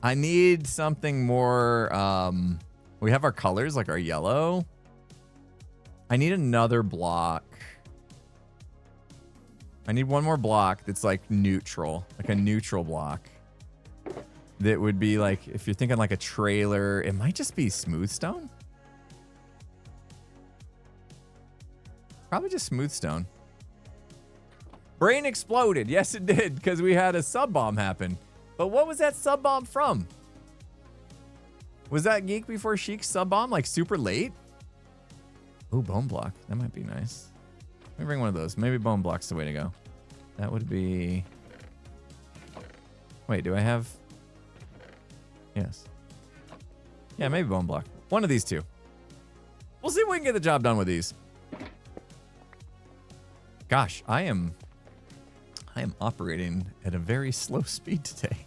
I need something more, we have our colors, like our yellow. I need another block. I need one more block that's like neutral, like a neutral block. That would be like, if you're thinking like a trailer, it might just be smooth stone. Probably just smooth stone. Brain exploded. Yes, it did, because we had a sub bomb happen. But what was that sub bomb from? Was that Geek Before Chic sub bomb like super late? Ooh, bone block. That might be nice. Let me bring one of those. Maybe bone block's the way to go. That would be... Wait, do I have... Yes. Yeah, maybe bone block. One of these two. We'll see if we can get the job done with these. Gosh, I am operating at a very slow speed today.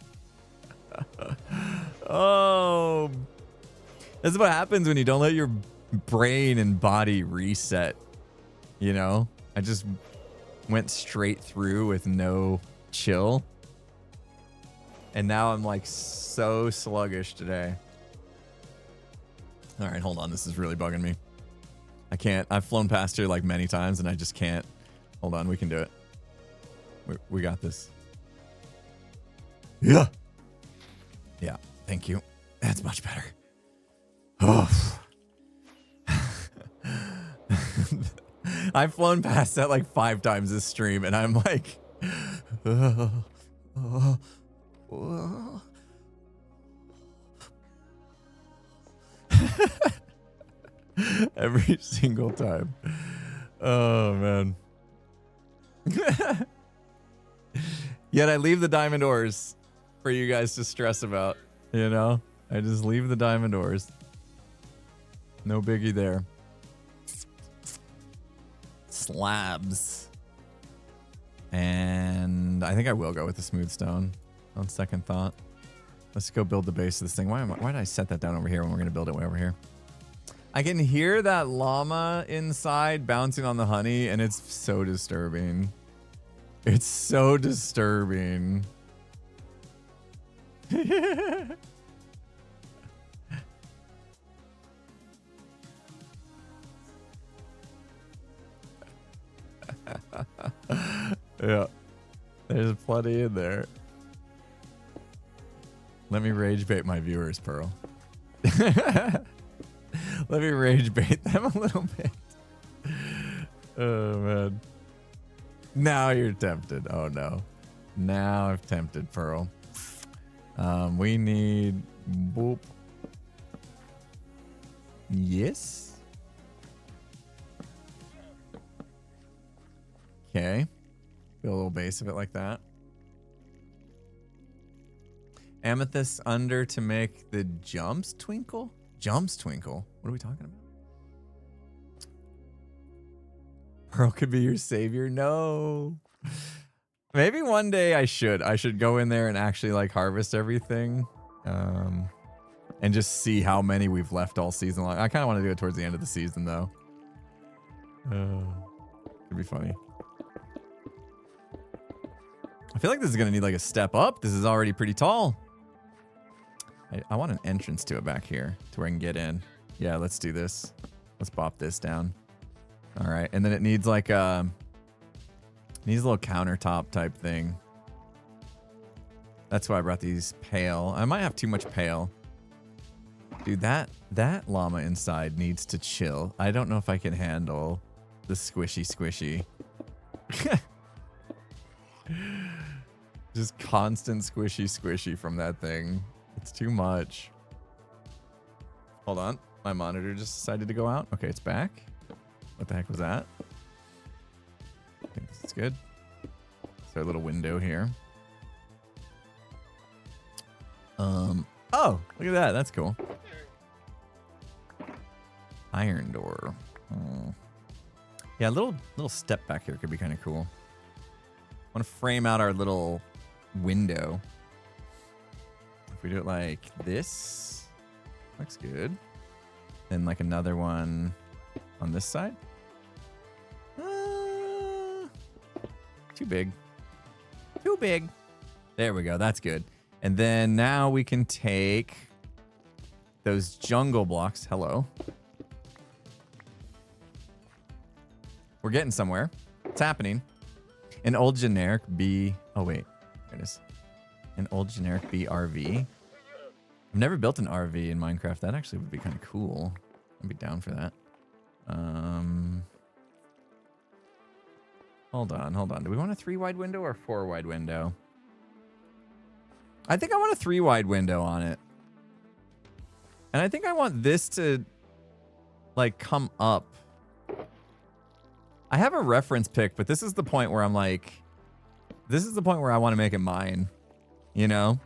Oh, this is what happens when you don't let your brain and body reset. You know, I just went straight through with no chill. And now I'm like so sluggish today. All right, hold on. This is really bugging me. I can't. I've flown past here like many times and I just can't. Hold on. We can do it. We got this. Yeah. Yeah. Thank you. That's much better. Oh. I've flown past that like 5 times this stream, and I'm like, every single time. Oh man. Yet I leave the diamond ores for you guys to stress about, you know? I just leave the diamond ores. No biggie there. Slabs. And I think I will go with the smooth stone on second thought. Let's go build the base of this thing. Why did I set that down over here when we're going to build it way over here? I can hear that llama inside bouncing on the honey, and it's so disturbing. It's so disturbing. Yeah. There's plenty in there. Let me rage bait my viewers, Pearl. Let me rage bait them a little bit. Oh, man. Now you're tempted. Oh, no. Now I've tempted Pearl. We need... Boop. Yes. Okay. Build a little base of it like that. Amethyst under to make the jumps twinkle? Jumps twinkle? What are we talking about? Pearl could be your savior? No. Maybe one day I should. I should go in there and actually like harvest everything. And just see how many we've left all season long. I kind of want to do it towards the end of the season though. Could be funny. I feel like this is going to need like a step up. This is already pretty tall. I want an entrance to it back here to where I can get in. Yeah, let's do this. Let's bop this down. All right. And then it needs like a little countertop type thing. That's why I brought these pale. I might have too much pale. Dude, that llama inside needs to chill. I don't know if I can handle the squishy. Just constant squishy from that thing. It's too much. Hold on. My monitor just decided to go out. Okay, it's back. What the heck was that? I think this is good. So a little window here. Oh, look at that. That's cool. Iron door. Oh. Yeah, a little step back here could be kind of cool. I want to frame out our little window. If we do it like this, looks good. Then like another one on this side. Too big. Too big. There we go. That's good. And then now we can take those jungle blocks. Hello. We're getting somewhere. It's happening. An old generic B. Oh, wait. There it is. An old generic BRV. I've never built an RV in Minecraft. That actually would be kind of cool. I'd be down for that. Hold on. Do we want a 3-wide window or a 4-wide window? I think I want a 3-wide window on it. And I think I want this to, like, come up. I have a reference pick, but this is the point where I'm like, this is the point where I want to make it mine. You know?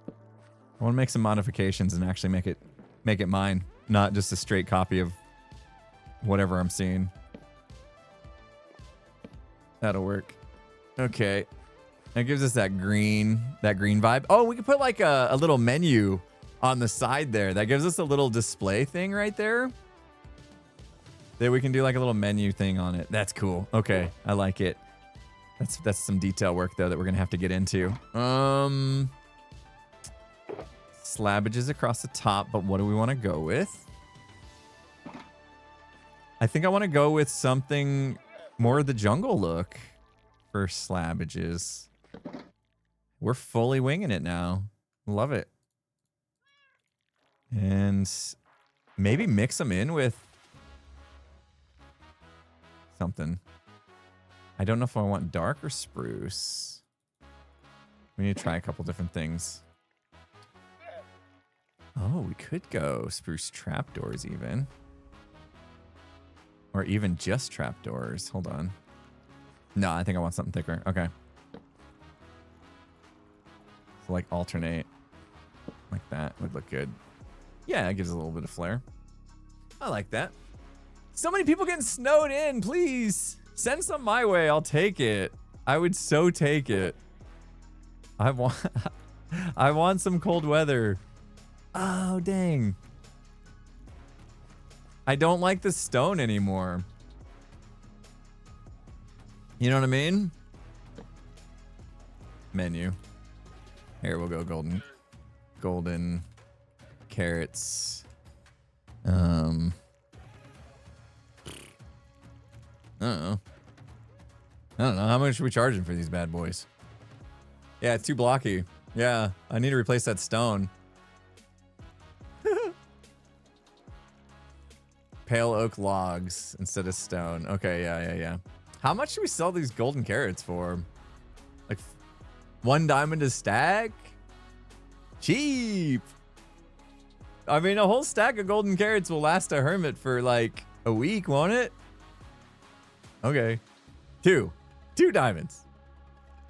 I want to make some modifications and actually make it mine, not just a straight copy of whatever I'm seeing. That'll work. Okay. That gives us that green vibe. Oh, we could put like a little menu on the side there. That gives us a little display thing right there. That we can do like a little menu thing on it. That's cool. Okay, I like it. That's some detail work though that we're gonna have to get into. Slabbages across the top, but what do we want to go with? I think I want to go with something more of the jungle look for slabbages. We're fully winging it now. Love it. And maybe mix them in with something. I don't know if I want dark or spruce. We need to try a couple different things. Oh, we could go spruce trapdoors even. Or even just trapdoors. Hold on. No, I think I want something thicker. Okay. So like alternate. Like that would look good. Yeah, it gives a little bit of flair. I like that. So many people getting snowed in. Please send some my way. I'll take it. I would so take it. I want some cold weather. Oh, dang. I don't like the stone anymore. You know what I mean? Menu. Here, we'll go golden carrots. I don't know. How much are we charging for these bad boys? Yeah, it's too blocky. Yeah, I need to replace that stone. Pale oak logs instead of stone. Okay, yeah. How much do we sell these golden carrots for? Like 1 diamond a stack? Cheap. I mean, a whole stack of golden carrots will last a hermit for like a week, won't it? Okay. 2 diamonds.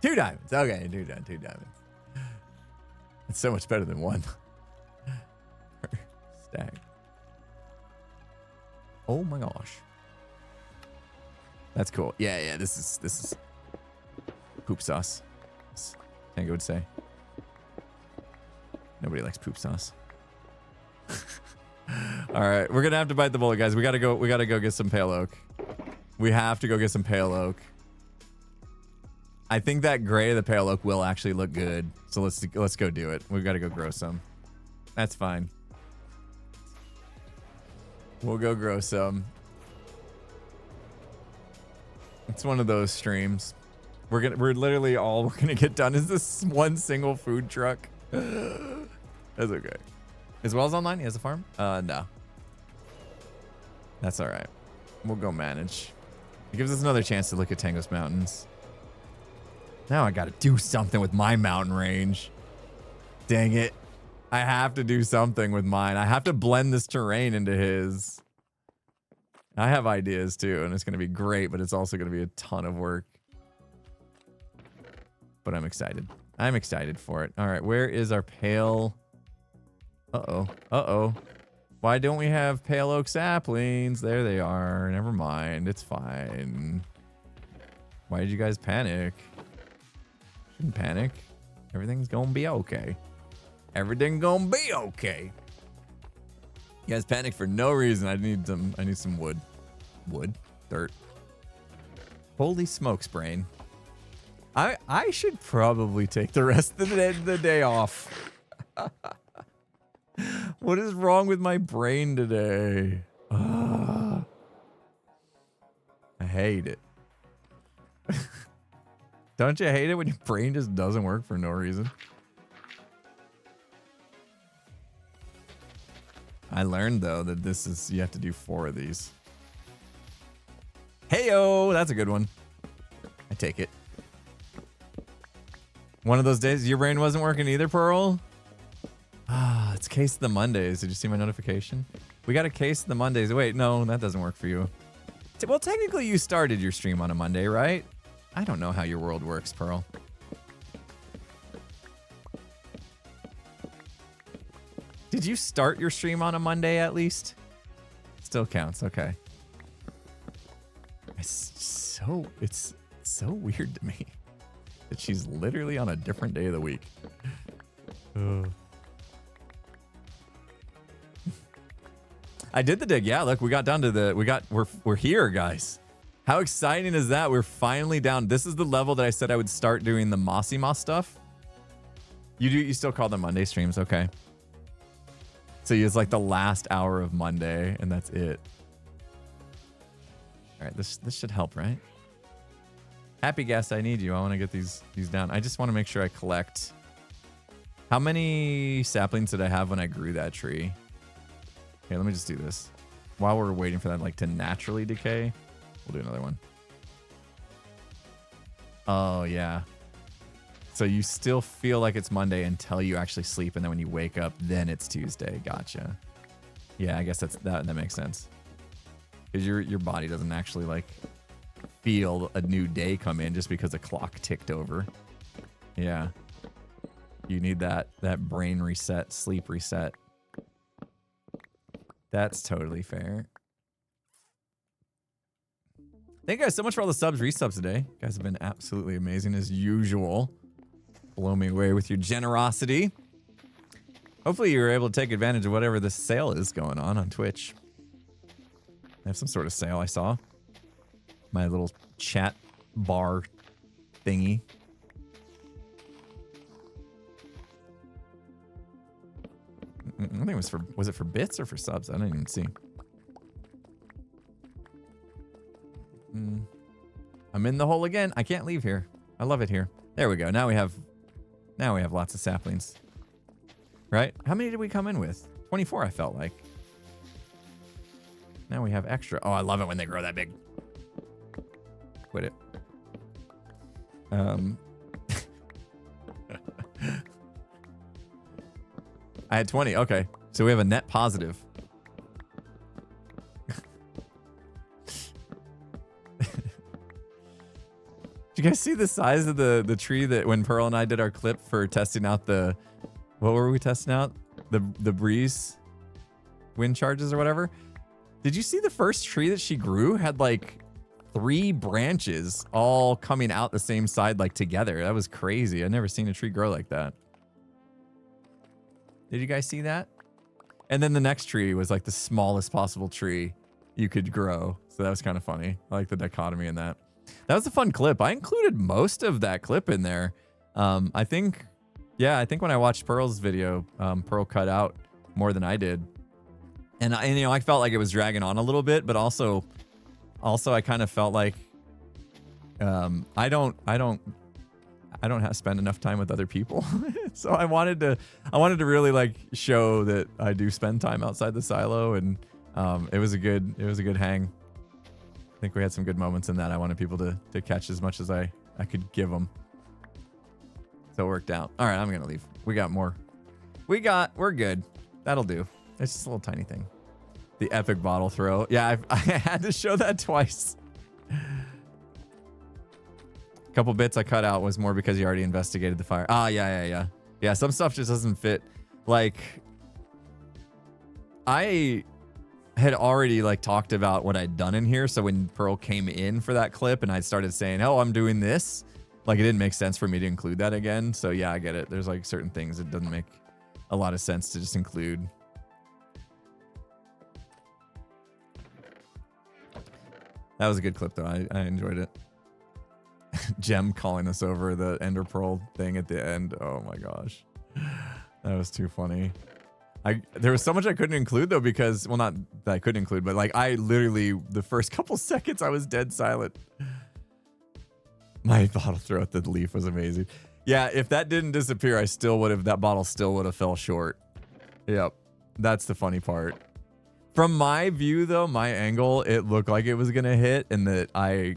2 diamonds. Okay, 2 diamonds. It's so much better than 1 stack. Oh my gosh. That's cool. Yeah, this is poop sauce. As Tango would say. Nobody likes poop sauce. All right, we're gonna have to bite the bullet, guys. We gotta go get some pale oak. We have to go get some pale oak. I think that gray of the pale oak will actually look good. So let's go do it. We've got to go grow some. That's fine. We'll go grow some. It's one of those streams. We're literally all we're gonna get done is this one single food truck. That's okay. Is Wells online? He has a farm? No. That's all right. We'll go manage. It gives us another chance to look at Tango's Mountains. Now I gotta do something with my mountain range. Dang it. I have to do something with mine. I have to blend this terrain into his. I have ideas too, and it's gonna be great, but it's also gonna be a ton of work. But I'm excited. I'm excited for it. All right, where is our pale? Uh-oh. Why don't we have pale oak saplings? There they are. Never mind. It's fine. Why did you guys panic? Shouldn't panic. Everything's gonna be okay. Everything gonna be okay. You guys panic for no reason. I need some wood. Dirt. Holy smokes, brain. I should probably take the rest of the day off. What is wrong with my brain today? I hate it. Don't you hate it when your brain just doesn't work for no reason? I learned though that you have to do 4 of these. Heyo, that's a good one. I take it. One of those days your brain wasn't working either, Pearl? It's Case of the Mondays. Did you see my notification? We got a Case of the Mondays. Wait, no, that doesn't work for you. Well, technically you started your stream on a Monday, right? I don't know how your world works, Pearl. Did you start your stream on a Monday at least? Still counts, okay. It's so weird to me that she's literally on a different day of the week. I did the dig. Yeah, look, we got down to we're here, guys. How exciting is that? We're finally down. This is the level that I said I would start doing the Mossy Moss stuff. You still call them Monday streams, okay. So it's like the last hour of Monday, and that's it. All right, this should help, right? Happy guest, I need you. I want to get these down. I just want to make sure I collect. How many saplings did I have when I grew that tree? Okay, let me just do this. While we're waiting for that like to naturally decay, we'll do another one. Oh, yeah. So you still feel like it's Monday until you actually sleep, and then when you wake up, then it's Tuesday. Gotcha. Yeah, I guess that makes sense. Because your body doesn't actually like feel a new day come in just because the clock ticked over. Yeah. You need that brain reset, sleep reset. That's totally fair. Thank you guys so much for all the subs, resubs today. You guys have been absolutely amazing as usual. Blow me away with your generosity. Hopefully you're able to take advantage of whatever this sale is going on Twitch. I have some sort of sale I saw. My little chat bar thingy. I think it was it for bits or for subs? I didn't even see. I'm in the hole again. I can't leave here. I love it here. There we go. Now we have lots of saplings. Right? How many did we come in with? 24, I felt like. Now we have extra. Oh, I love it when they grow that big. Quit it. I had 20. Okay. So we have a net positive. Did you guys see the size of the tree that when Pearl and I did our clip for testing out what were we testing out? The breeze wind charges or whatever? Did you see the first tree that she grew had like 3 branches all coming out the same side like together? That was crazy. I've never seen a tree grow like that. Did you guys see that? And then the next tree was like the smallest possible tree you could grow. So that was kind of funny. I like the dichotomy in that. That was a fun clip. I included most of that clip in there. I think when I watched Pearl's video, Pearl cut out more than I did. And I felt like it was dragging on a little bit, but also I kind of felt like I don't have to spend enough time with other people. So I wanted to really like show that I do spend time outside the silo, and it was a good hang. I think we had some good moments in that. I wanted people to catch as much as I could give them. So it worked out. All right, I'm going to leave. We got more. We're good. That'll do. It's just a little tiny thing. The epic bottle throw. Yeah, I had to show that twice. A couple bits I cut out was more because you already investigated the fire. Ah, yeah. Yeah, some stuff just doesn't fit. Like, I had already like talked about what I'd done in here. So when Pearl came in for that clip and I started saying, oh, I'm doing this, like it didn't make sense for me to include that again. So yeah, I get it. There's like certain things that doesn't make a lot of sense to just include. That was a good clip though. I enjoyed it. Jem calling us over the Ender Pearl thing at the end. Oh my gosh. That was too funny. There was so much I couldn't include though, because, well, not that I couldn't include, but like I literally, the first couple seconds I was dead silent. My bottle throw at the leaf was amazing. Yeah, if that didn't disappear, that bottle still would have fell short. Yep. That's the funny part. From my view though, my angle, it looked like it was going to hit, and that I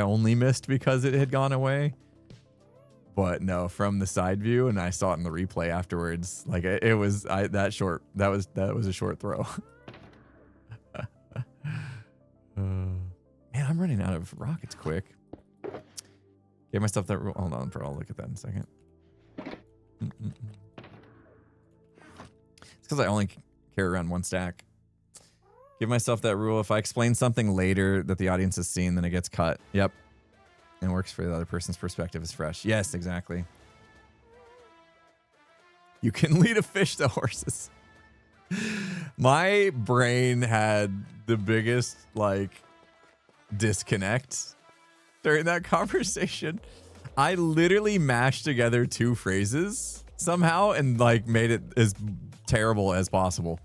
only missed because it had gone away. But no, from the side view, and I saw it in the replay afterwards, like it was that was a short throw. Man, I'm running out of rockets quick. Give myself that rule. Hold on, I'll look at that in a second. It's because I only carry around 1 stack. Give myself that rule. If I explain something later that the audience has seen, then it gets cut. Yep. And works for the other person's perspective is fresh. Yes, exactly. You can lead a fish to horses. My brain had the biggest like disconnect during that conversation. I literally mashed together 2 phrases somehow and like made it as terrible as possible.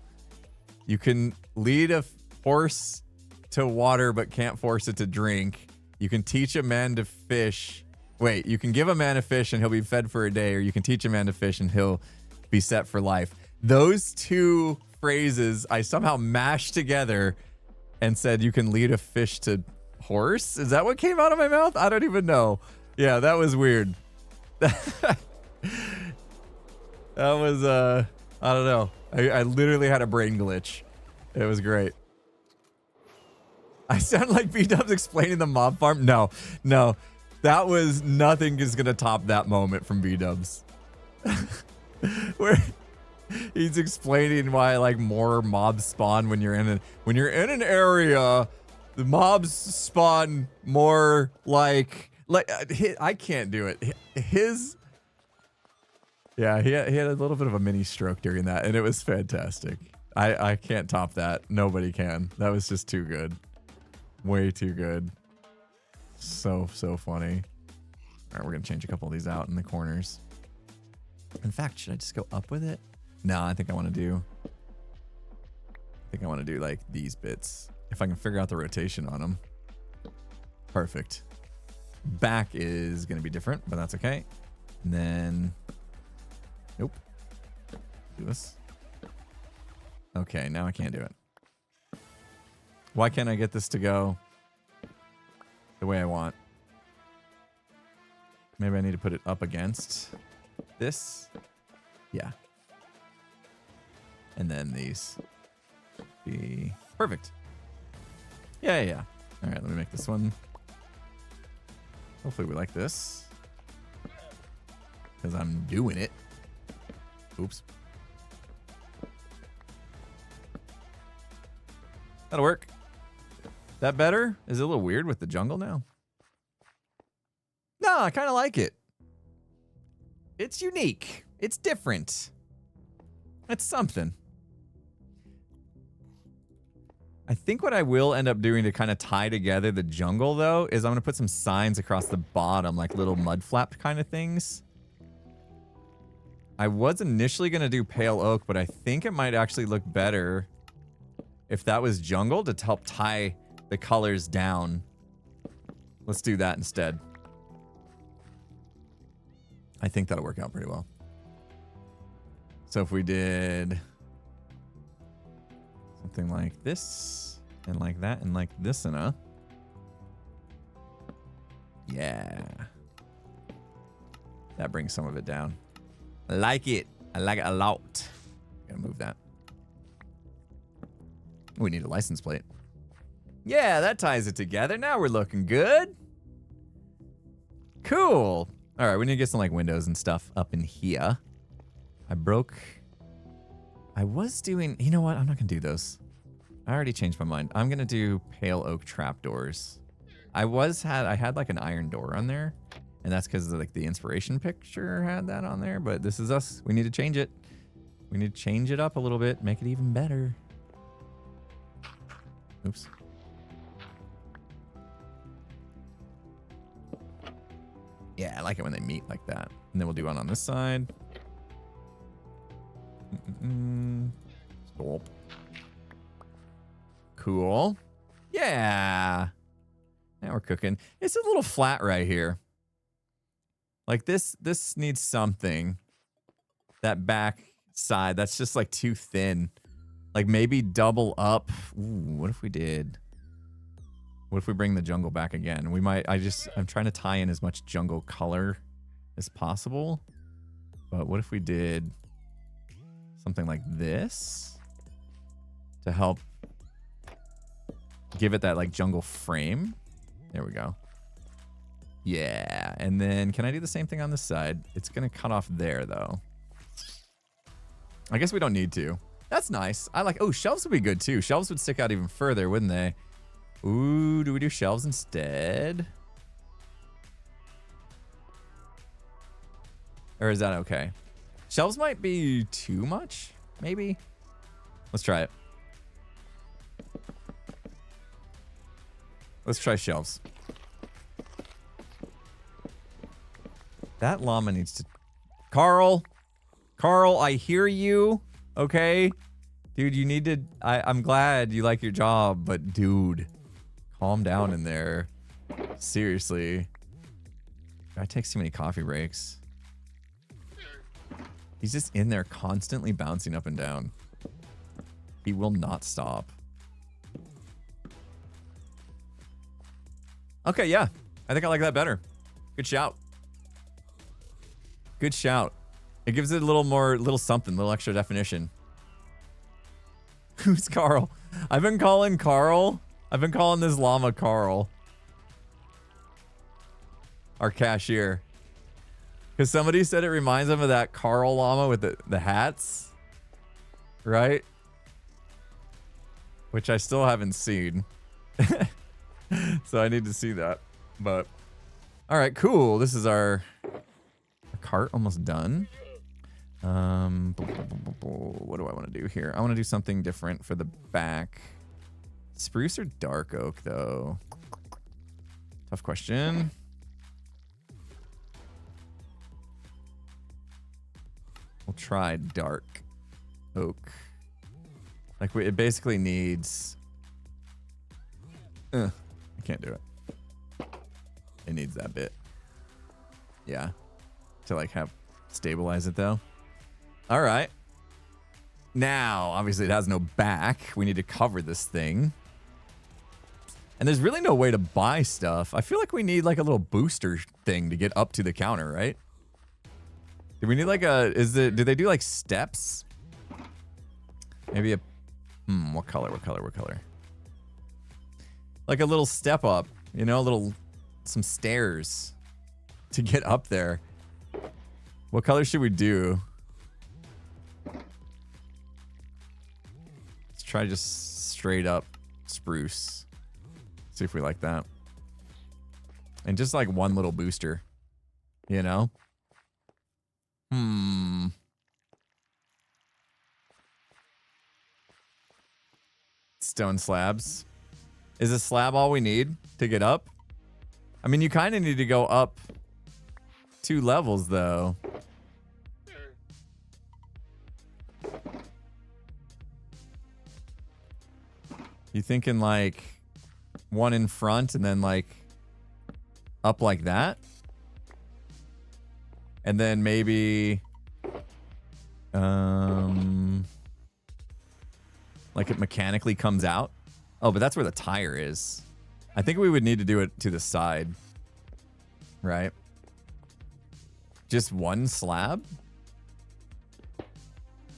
You can lead a horse to water but can't force it to drink. You can teach a man to fish. Wait, you can give a man a fish and he'll be fed for a day, or you can teach a man to fish and he'll be set for life. Those two phrases I somehow mashed together and said you can lead a fish to horse. Is that what came out of my mouth? I don't even know. Yeah, that was weird. That was, I don't know. I literally had a brain glitch. It was great. I sound like B-Dubs explaining the mob farm. No. That was, nothing is going to top that moment from B-Dubs. Where he's explaining why like more mobs spawn when you're in an area, the mobs spawn more like I can't do it. Yeah, he had a little bit of a mini stroke during that, and it was fantastic. I can't top that. Nobody can. That was just too good. Way too good. So funny. All right, we're gonna change a couple of these out in the corners. In fact, should I just go up with it? No, I think I want to do like these bits. If I can figure out the rotation on them. Perfect. Back is gonna be different, but that's okay. And then, nope. Do this. Okay, now I can't do it. Why can't I get this to go the way I want? Maybe I need to put it up against this. Yeah. And then these be perfect. Yeah. All right, let me make this one. Hopefully we like this, because I'm doing it. Oops. That'll work. That better? Is it a little weird with the jungle now? No, I kind of like it. It's unique. It's different. It's something. I think what I will end up doing to kind of tie together the jungle, though, is I'm going to put some signs across the bottom, like little mud flap kind of things. I was initially going to do pale oak, but I think it might actually look better if that was jungle to help tie the colors down. Let's do that instead. I think that'll work out pretty well. So if we did something like this, and like that, and like this, and yeah. That brings some of it down. I like it. I like it a lot. Gotta move that. We need a license plate. Yeah, that ties it together. Now we're looking good. Cool. All right, we need to get some like windows and stuff up in here. I was doing, you know what? I'm not gonna do those. I already changed my mind. I'm gonna do pale oak trapdoors. I had like an iron door on there, and that's because like the inspiration picture had that on there, but this is us. We need to change it. We need to change it up a little bit, make it even better. Oops. Yeah, I like it when they meet like that. And then we'll do one on this side. Stop. Cool. Yeah. Now we're cooking. It's a little flat right here. Like this needs something. That back side, that's just like too thin. Like maybe double up. Ooh, what if we did? What if we bring the jungle back again? We might, I'm trying to tie in as much jungle color as possible. But what if we did something like this to help give it that like jungle frame? There we go. Yeah. And then can I do the same thing on this side? It's going to cut off there though. I guess we don't need to. That's nice. I like, oh, shelves would be good too. Shelves would stick out even further, wouldn't they? Ooh, do we do shelves instead? Or is that okay? Shelves might be too much, maybe. Let's try it. Let's try shelves. That llama needs to... Carl, I hear you, okay? Dude, you need to... I'm glad you like your job, but dude, calm down in there. Seriously. Guy takes too many coffee breaks. He's just in there constantly bouncing up and down. He will not stop. Okay, yeah. I think I like that better. Good shout. Good shout. It gives it a little something, little extra definition. Who's Carl? I've been calling this llama Carl. Our cashier. Because somebody said it reminds them of that Carl llama with the hats. Right? Which I still haven't seen. So I need to see that. But all right, cool. This is our cart almost done. What do I want to do here? I want to do something different for the back. Spruce or dark oak, though? Tough question. We'll try dark oak. Like, it basically needs... I can't do it. It needs that bit. Yeah. To, like, stabilize it, though. All right. Now, obviously, it has no back. We need to cover this thing. And there's really no way to buy stuff. I feel like we need, like, a little booster thing to get up to the counter, right? Do we need, like, do they do, like, steps? Maybe a... what color? Like a little step up, you know, some stairs to get up there. What color should we do? Let's try just straight up spruce. See if we like that. And just like one little booster, you know? Stone slabs. Is a slab all we need to get up? I mean, you kind of need to go up 2 levels, though. You thinking like one in front and then like up like that? And then maybe like it mechanically comes out? Oh, but that's where the tire is. I think we would need to do it to the side. Right? Just one slab?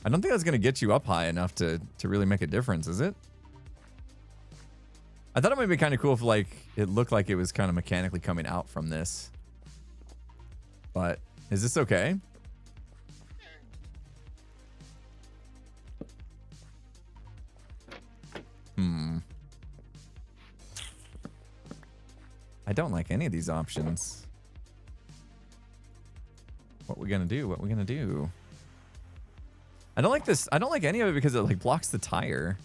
I don't think that's going to get you up high enough to really make a difference, is it? I thought it might be kind of cool if like it looked like it was kind of mechanically coming out from this. But is this okay? I don't like any of these options. What we gonna do? What we gonna do? I don't like this. I don't like any of it because it like blocks the tire.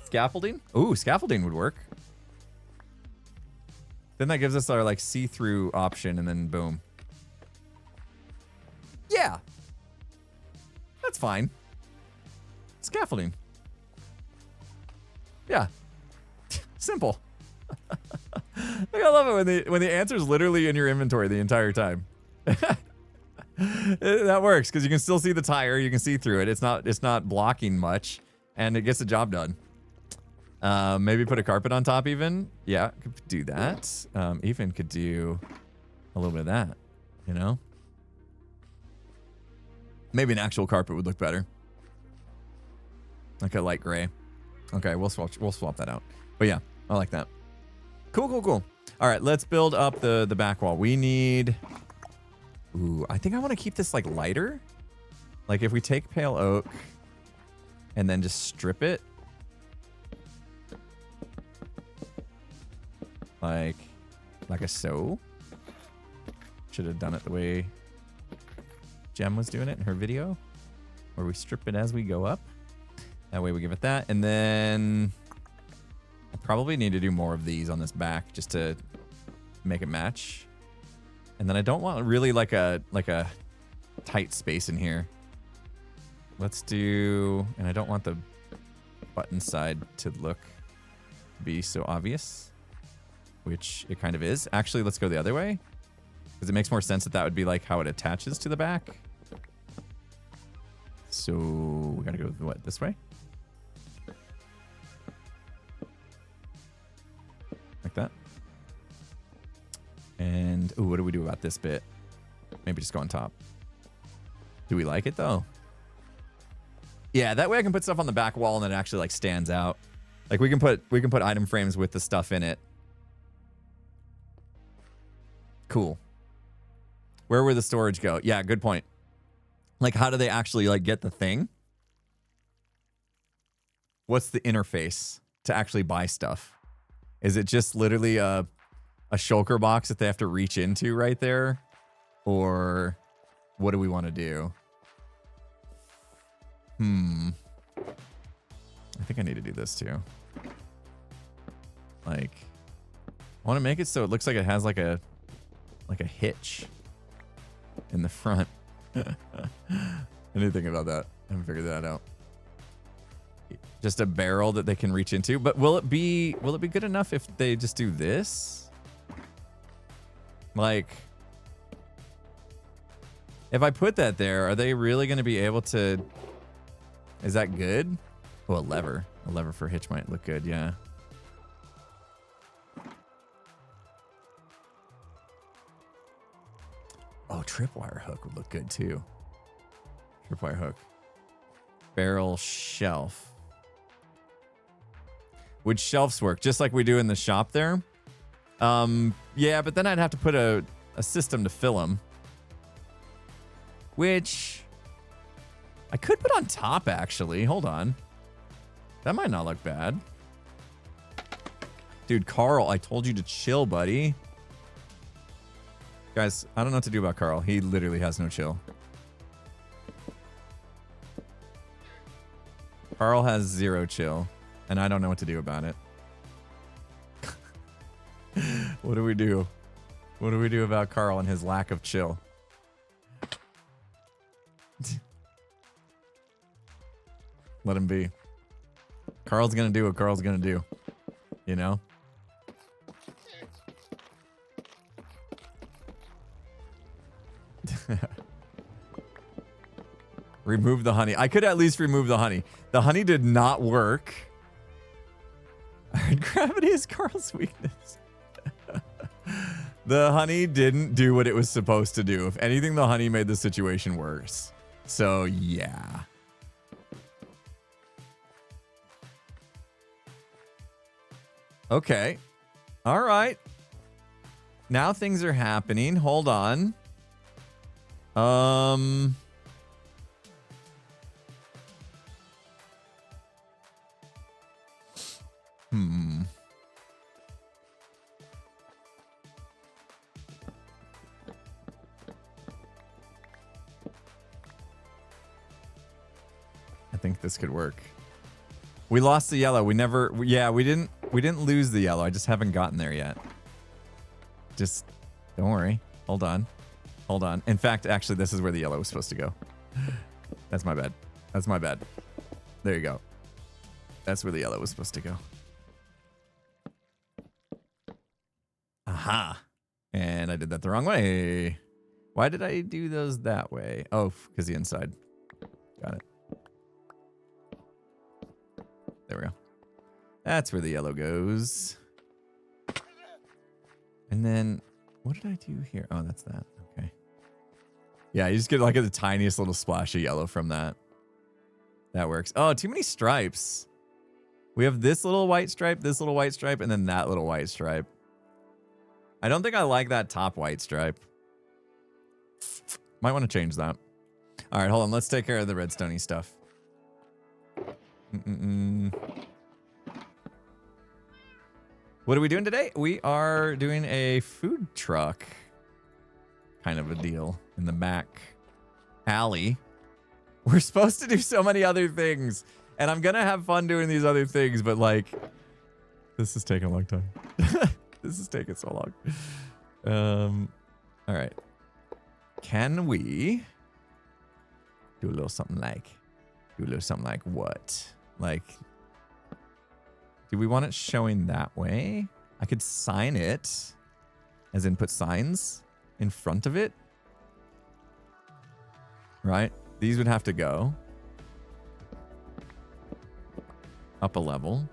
Scaffolding? Ooh, scaffolding would work. Then that gives us our like see-through option and then boom. Yeah. That's fine. Scaffolding. Yeah. Simple. Like, I love it when the answer is literally in your inventory the entire time. That works because you can still see the tire, you can see through it. It's not blocking much, and it gets the job done. Maybe put a carpet on top even. Yeah, could do that. Even could do a little bit of that, you know? Maybe an actual carpet would look better. Like a light gray. Okay, we'll swap that out. But yeah, I like that. Cool. All right, let's build up the back wall. We need... Ooh, I think I want to keep this like lighter. Like if we take pale oak and then just strip it. Like a so. Should have done it the way Jem was doing it in her video. Where we strip it as we go up. That way we give it that. And then I probably need to do more of these on this back just to make it match. And then I don't want really like a tight space in here. Let's do, and I don't want the button side to look to be so obvious, which it kind of is. Actually, let's go the other way because it makes more sense that that would be like how it attaches to the back. So we gotta go what, this way? Like that. And ooh, what do we do about this bit? Maybe just go on top. Do we like it though? Yeah, that way I can put stuff on the back wall and it actually like stands out. Like we can put item frames with the stuff in it. Cool. Where would the storage go? Yeah, good point. Like how do they actually like get the thing? What's the interface to actually buy stuff? Is it just literally a shulker box that they have to reach into right there? Or what do we want to do? I think I need to do this too. Like, I want to make it so it looks like it has like a hitch in the front. I didn't think about that. I haven't figured that out. Just a barrel that they can reach into. But will it be good enough if they just do this? Like, if I put that there, are they really going to be able to? Is that good? Oh, a lever. A lever for hitch might look good, yeah. Oh, tripwire hook would look good too. Tripwire hook. Barrel shelf. Would shelves work? Just like we do in the shop there? Yeah, but then I'd have to put a system to fill them. Which I could put on top, actually. Hold on. That might not look bad. Dude, Carl, I told you to chill, buddy. Guys, I don't know what to do about Carl. He literally has no chill. Carl has 0 chill, and I don't know what to do about it. What do we do? What do we do about Carl and his lack of chill? Let him be. Carl's gonna do what Carl's gonna do. You know? Remove the honey. I could at least remove the honey. The honey did not work. Gravity is Carl's weakness. The honey didn't do what it was supposed to do. If anything, the honey made the situation worse. So, yeah. Okay. All right. Now things are happening. Hold on. I think this could work. We lost the yellow. We didn't lose the yellow. I just haven't gotten there yet. Just don't worry. Hold on. Hold on. In fact, actually, this is where the yellow was supposed to go. That's my bad. That's my bad. There you go. That's where the yellow was supposed to go. Aha. And I did that the wrong way. Why did I do those that way? Oh, because the inside. Got it. There we go. That's where the yellow goes. And then, what did I do here? Oh, that's that. Okay. Yeah, you just get like the tiniest little splash of yellow from that. That works. Oh, too many stripes. We have this little white stripe, and then that little white stripe. I don't think I like that top white stripe. Might want to change that. All right, hold on. Let's take care of the redstone-y stuff. What are we doing today? We are doing a food truck kind of a deal in the back alley. We're supposed to do so many other things, and I'm gonna have fun doing these other things, but like, this is taking a long time. This is taking so long. All right. Can we do a little something like what? Like, Do we want it showing that way? I could sign it, as in put signs in front of it. Right? These would have to go up a level.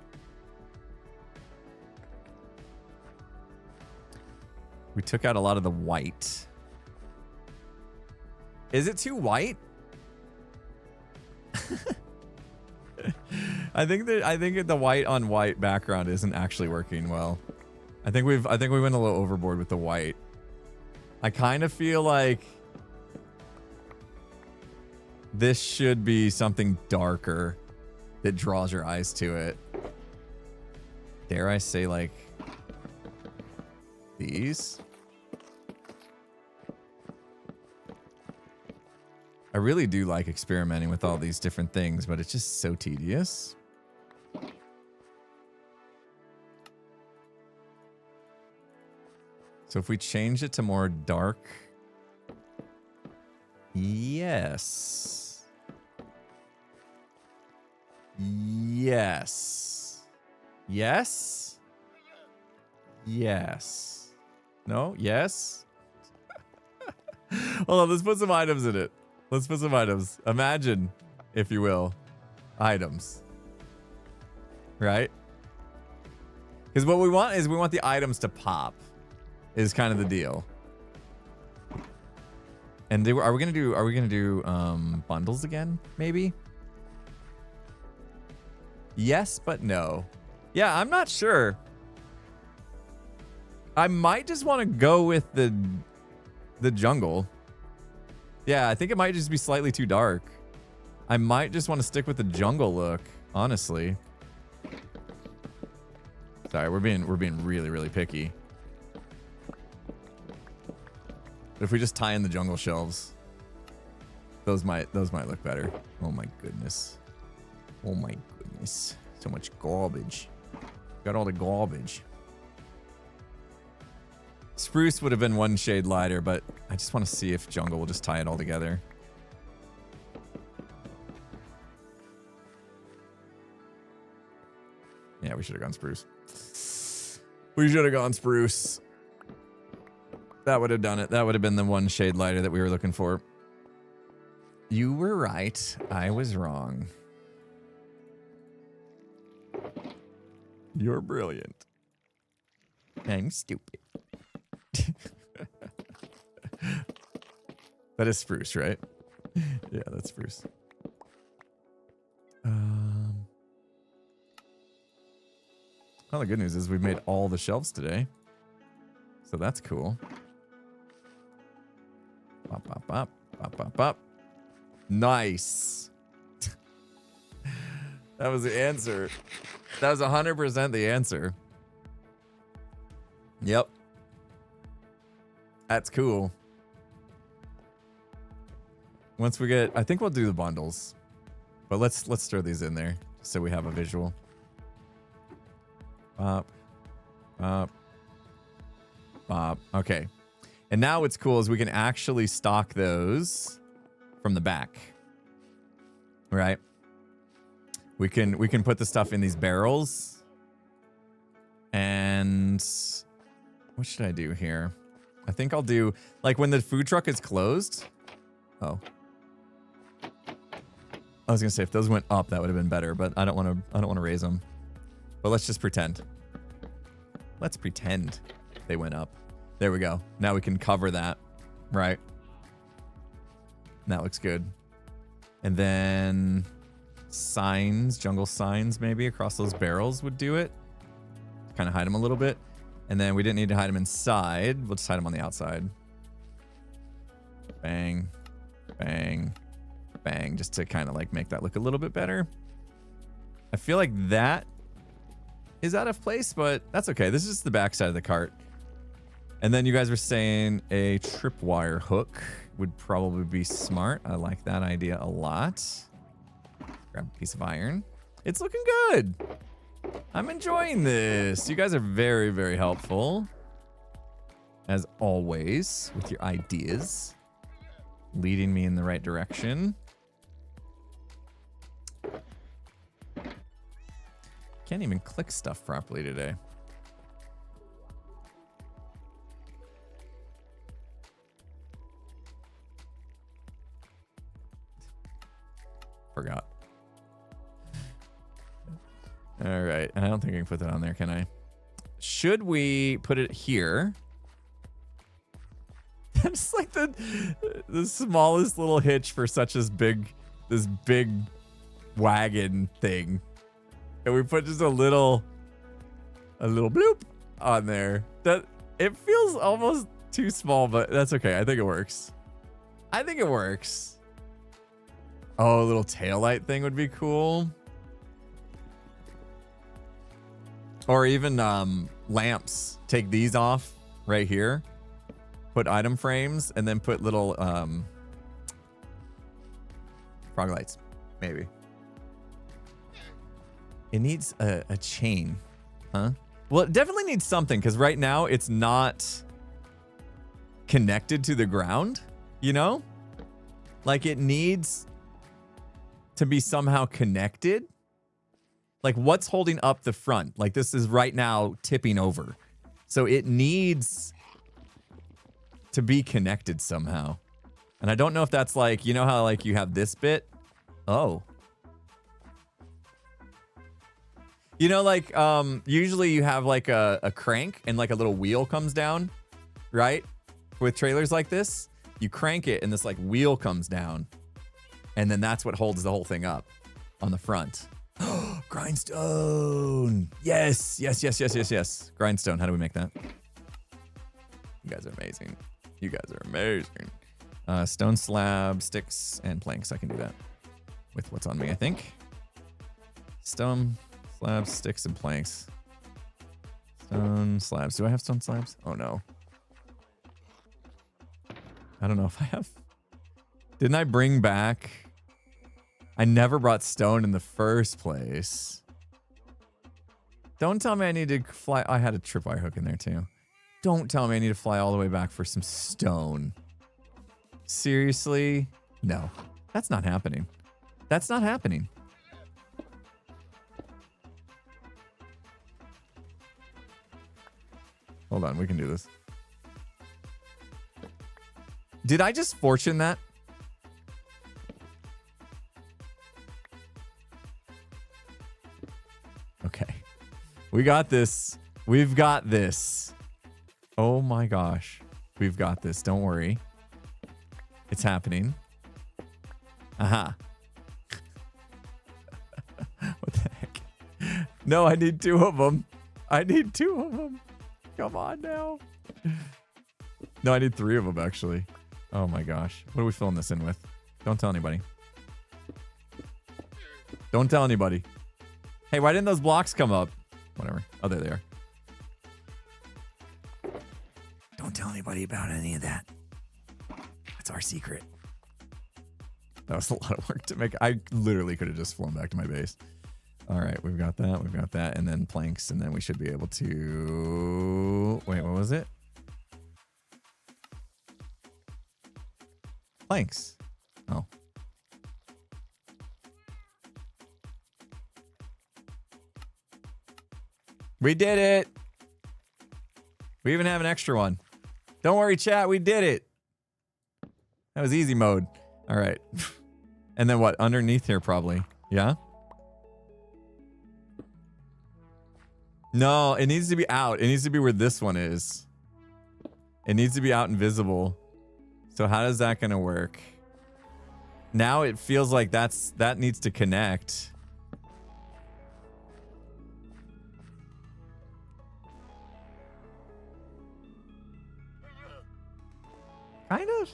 We took out a lot of the white. Is it too white? I think the white on white background isn't actually working well. I think we went a little overboard with the white. I kind of feel like this should be something darker that draws your eyes to it. Dare I say, like, these? I really do like experimenting with all these different things, but it's just so tedious. So if we change it to more dark, yes. Yes. Yes. Yes. No? Yes? Hold on, let's put some items in it. Let's put some items. Imagine, if you will, items. Right? Because what we want is we want the items to pop. Is kind of the deal. And are we gonna do bundles again? Maybe. Yes, but no. Yeah, I'm not sure. I might just want to go with the jungle. Yeah, I think it might just be slightly too dark. I might just want to stick with the jungle look, honestly. Sorry, we're being really, really picky. But if we just tie in the jungle shelves, those might look better. Oh my goodness. Oh my goodness. So much garbage. Got all the garbage. Spruce would have been one shade lighter, but I just want to see if jungle will just tie it all together. Yeah, we should have gone spruce. We should have gone spruce. That would have done it. That would have been the one shade lighter that we were looking for. You were right. I was wrong. You're brilliant. I'm stupid. That is spruce, right? Yeah, that's spruce. Well, the good news is we've made all the shelves today. So that's cool. Pop, pop, pop, pop, pop, pop. Nice. That was the answer. That was 100% the answer. Yep. That's cool. Once we get, I think we'll do the bundles, but let's throw these in there so we have a visual. Pop, pop, pop. Okay. And now what's cool is we can actually stock those from the back, right? We can put the stuff in these barrels. And what should I do here? I think I'll do, like, when the food truck is closed. Oh. I was gonna say if those went up, that would have been better, but I don't want to raise them. But let's just pretend. Let's pretend they went up. There we go. Now we can cover that, right? That looks good. And then signs, jungle signs maybe across those barrels would do it. Kind of hide them a little bit. And then we didn't need to hide them inside. We'll just hide them on the outside. Bang, bang, bang, just to kind of like make that look a little bit better. I feel like that is out of place, but that's okay. This is just the back side of the cart. And then you guys were saying a tripwire hook would probably be smart. I like that idea a lot. Grab a piece of iron. It's looking good. I'm enjoying this. You guys are very, very helpful. As always, with your ideas. Leading me in the right direction. Can't even click stuff properly today. Forgot. All right. I don't think I can put that on there, can I? Should we put it here? That's like the smallest little hitch for such this big wagon thing. And we put just a little bloop on there. That it feels almost too small, but that's okay. I think it works. I think it works. Oh, a little taillight thing would be cool. Or even lamps. Take these off right here. Put item frames and then put little frog lights, maybe. It needs a chain, huh? Well, it definitely needs something because right now it's not connected to the ground, you know? Like it needs to be somehow connected. Like what's holding up the front? Like this is right now tipping over. So it needs to be connected somehow. And I don't know if that's like, you know how like you have this bit? Oh. You know, like usually you have like a crank and like a little wheel comes down, right? With trailers like this, you crank it and this like wheel comes down. And then that's what holds the whole thing up on the front. Grindstone. Yes. Grindstone. How do we make that? You guys are amazing. You guys are amazing. Stone slab, sticks, and planks. I can do that with what's on me, I think. Stone slabs, sticks, and planks. Stone slabs. Do I have stone slabs? Oh, no. I don't know if I have. Didn't I bring back? I never brought stone in the first place. Don't tell me I need to fly. I had a tripwire hook in there, too. Don't tell me I need to fly all the way back for some stone. Seriously? No. That's not happening. That's not happening. Hold on, we can do this. Did I just fortune that? Okay. We got this. We've got this. Oh my gosh. We've got this. Don't worry. It's happening. Aha. What the heck? No, I need two of them. I need two of them. Come on now. No, I need three of them actually. Oh my gosh. What are we filling this in with? Don't tell anybody. Don't tell anybody. Hey, why didn't those blocks come up? Whatever. Oh, there they are. Don't tell anybody about any of that. That's our secret. That was a lot of work to make. I literally could have just flown back to my base. All right, we've got that. We've got that. And then planks. And then we should be able to... Wait, what was it? Planks. Oh. We did it. We even have an extra one. Don't worry, chat. We did it. That was easy mode. All right. And then what? Underneath here, probably. Yeah? No, it needs to be out. It needs to be where this one is. It needs to be out and visible. So how is that going to work? Now it feels like that needs to connect. Kind of.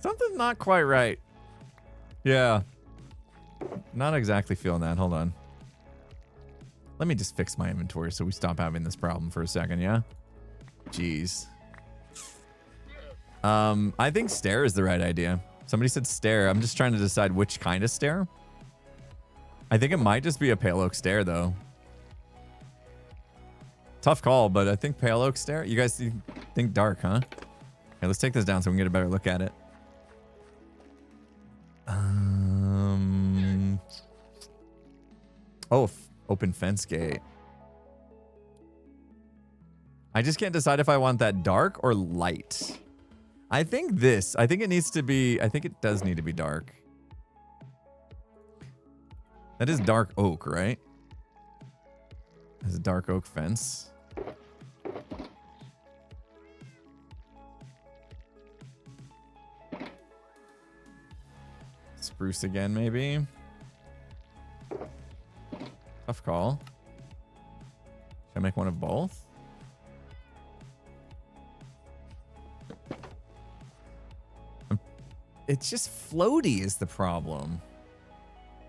Something's not quite right. Yeah. Not exactly feeling that. Hold on. Let me just fix my inventory so we stop having this problem for a second, yeah? Jeez. I think stair is the right idea. Somebody said stair. I'm just trying to decide which kind of stair. I think it might just be a pale oak stair, though. Tough call, but I think pale oak stair. You guys think dark, huh? Okay, let's take this down so we can get a better look at it. Oh, open fence gate. I just can't decide if I want that dark or light. I think this. I think it needs to be. I think it does need to be dark. That is dark oak, right? That's a dark oak fence. Spruce again, maybe. Tough call. Should I make one of both? It's just floaty is the problem.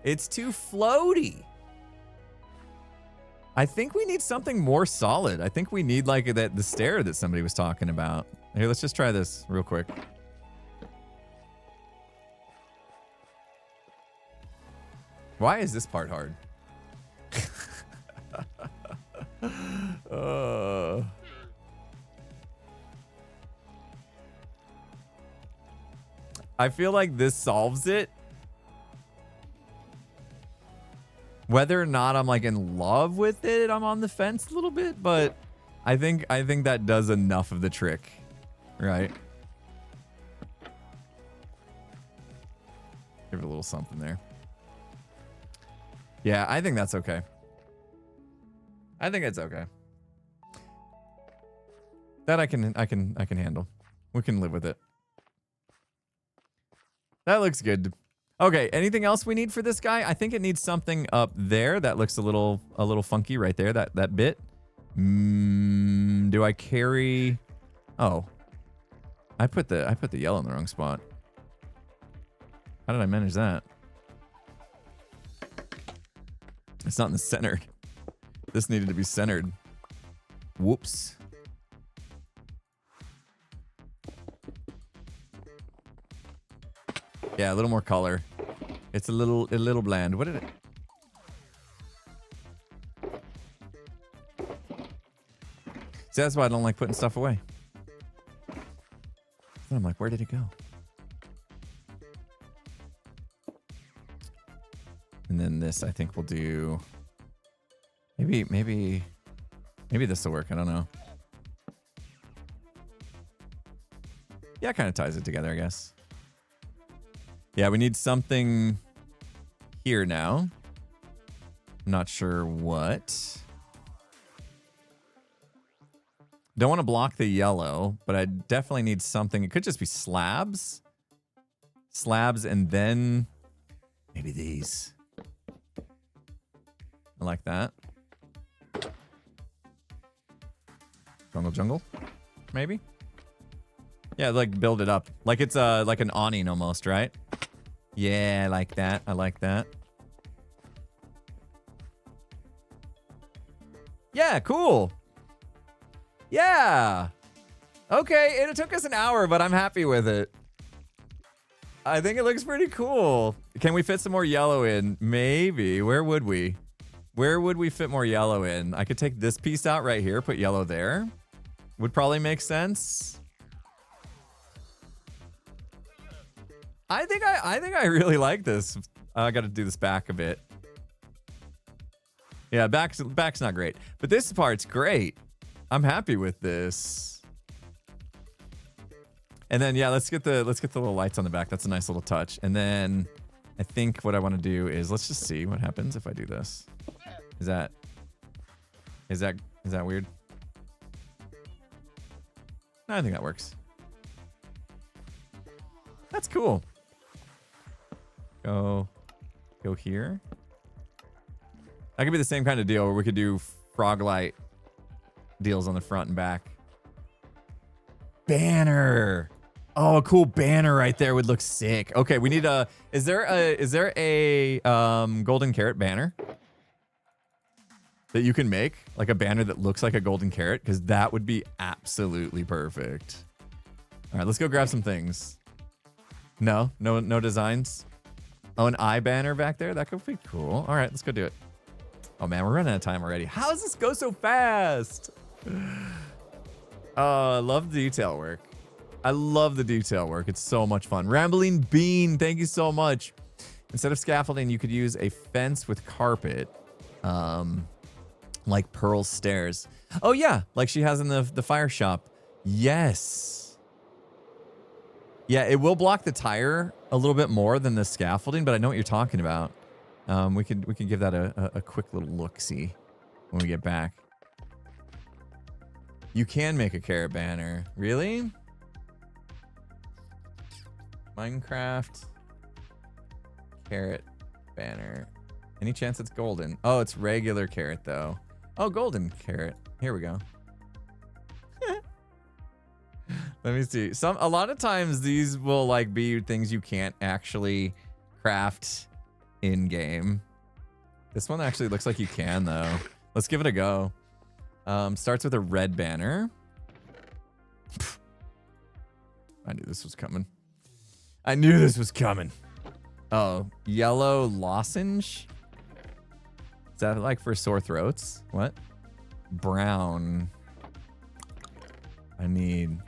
It's too floaty. I think we need something more solid. I think we need like the stair that somebody was talking about. Here, let's just try this real quick. Why is this part hard? I feel like this solves it. Whether or not I'm like in love with it, I'm on the fence a little bit, but I think that does enough of the trick, right? Give it a little something there. Yeah, I think that's okay. I think it's okay. That I can handle. We can live with it. That looks good. Okay, anything else we need for this guy? I think it needs something up there that looks a little funky right there. That bit. Do I carry? Oh, I put the yellow in the wrong spot. How did I manage that? It's not in the center. This needed to be centered. Whoops. Yeah, a little more color. It's a little bland. What did it? See, that's why I don't like putting stuff away. And I'm like, where did it go? And then this, I think we'll do. Maybe this will work. I don't know. Yeah, it kind of ties it together, I guess. Yeah, we need something here now. I'm not sure what. Don't want to block the yellow, but I definitely need something. It could just be slabs. Slabs and then maybe these. I like that. Jungle, maybe? Yeah, like build it up. Like it's like an awning almost, right? Yeah, I like that. I like that. Yeah, cool. Yeah. Okay, it took us an hour, but I'm happy with it. I think it looks pretty cool. Can we fit some more yellow in? Maybe. Where would we? Where would we fit more yellow in? I could take this piece out right here, put yellow there. Would probably make sense. I think I really like this. I got to do this back a bit. Yeah, back's not great, but this part's great. I'm happy with this. And then yeah, let's get the little lights on the back. That's a nice little touch. And then I think what I want to do is let's just see what happens if I do this. Is that weird? No, I think that works. That's cool. Go here. That could be the same kind of deal where we could do frog light deals on the front and back. Banner. Oh, a cool banner right there would look sick. Okay, we need a. Is there a golden carrot banner that you can make, like a banner that looks like a golden carrot? Because that would be absolutely perfect. All right, let's go grab some things. No designs. Oh, an eye banner back there. That could be cool. All right, let's go do it. Oh man, we're running out of time already. How does this go so fast? I love the detail work. I love the detail work. It's so much fun. Rambling Bean, thank you so much. Instead of scaffolding, you could use a fence with carpet. Like pearl stairs. Oh yeah, like she has in the fire shop. Yes. Yeah, it will block the tire a little bit more than the scaffolding, but I know what you're talking about. We can give that a quick little look-see when we get back. You can make a carrot banner. Really? Minecraft carrot banner. Any chance it's golden? Oh, it's regular carrot though. Oh, golden carrot. Here we go. Let me see. A lot of times these will like be things you can't actually craft in game. This one actually looks like you can though. Let's give it a go. Starts with a red banner. I knew this was coming. I knew this was coming. Oh, yellow lozenge. Is that like for sore throats? What? Brown. I need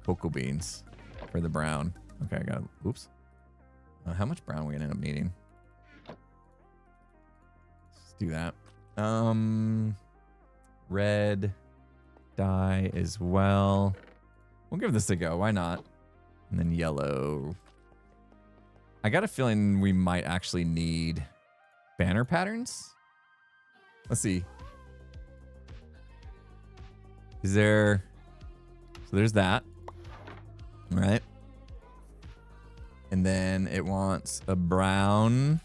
cocoa beans for the brown. Okay, I got. Oops. How much brown are we gonna end up needing? Let's do that. Red dye as well. We'll give this a go. Why not? And then yellow. I got a feeling we might actually need banner patterns. Let's see. Is there... So there's that. Right. And then it wants a brown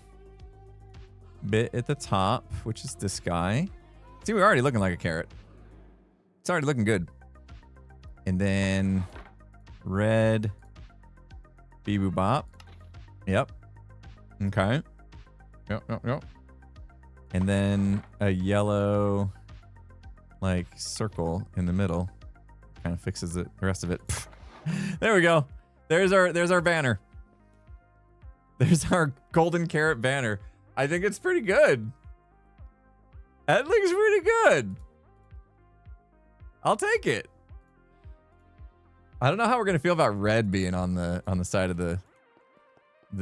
bit at the top, which is this guy. See, we're already looking like a carrot. It's already looking good. And then red bee-boo bop. Yep. Okay. Yep. And then a yellow like circle in the middle. Kind of fixes it, the rest of it. There we go. There's our banner. There's our golden carrot banner. I think it's pretty good. That looks pretty good. I'll take it. I don't know how we're gonna feel about red being on the side of the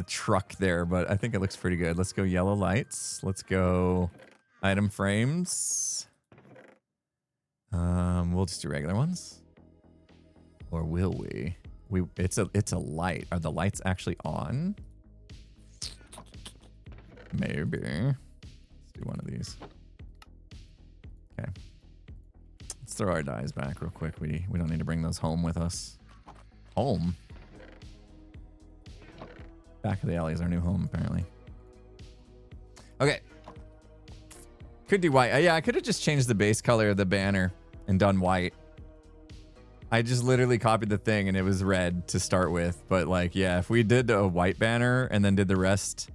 truck there, but I think it looks pretty good. Let's go yellow lights. Let's go item frames. We'll just do regular ones. Or will we? It's a light. Are the lights actually on? Maybe. Let's do one of these. Okay. Let's throw our dyes back real quick. We don't need to bring those home with us. Home? Back of the alley is our new home, apparently. Okay. Could do white. Yeah, I could have just changed the base color of the banner and done white. I just literally copied the thing and it was red to start with. But like, yeah, if we did a white banner and then did the rest.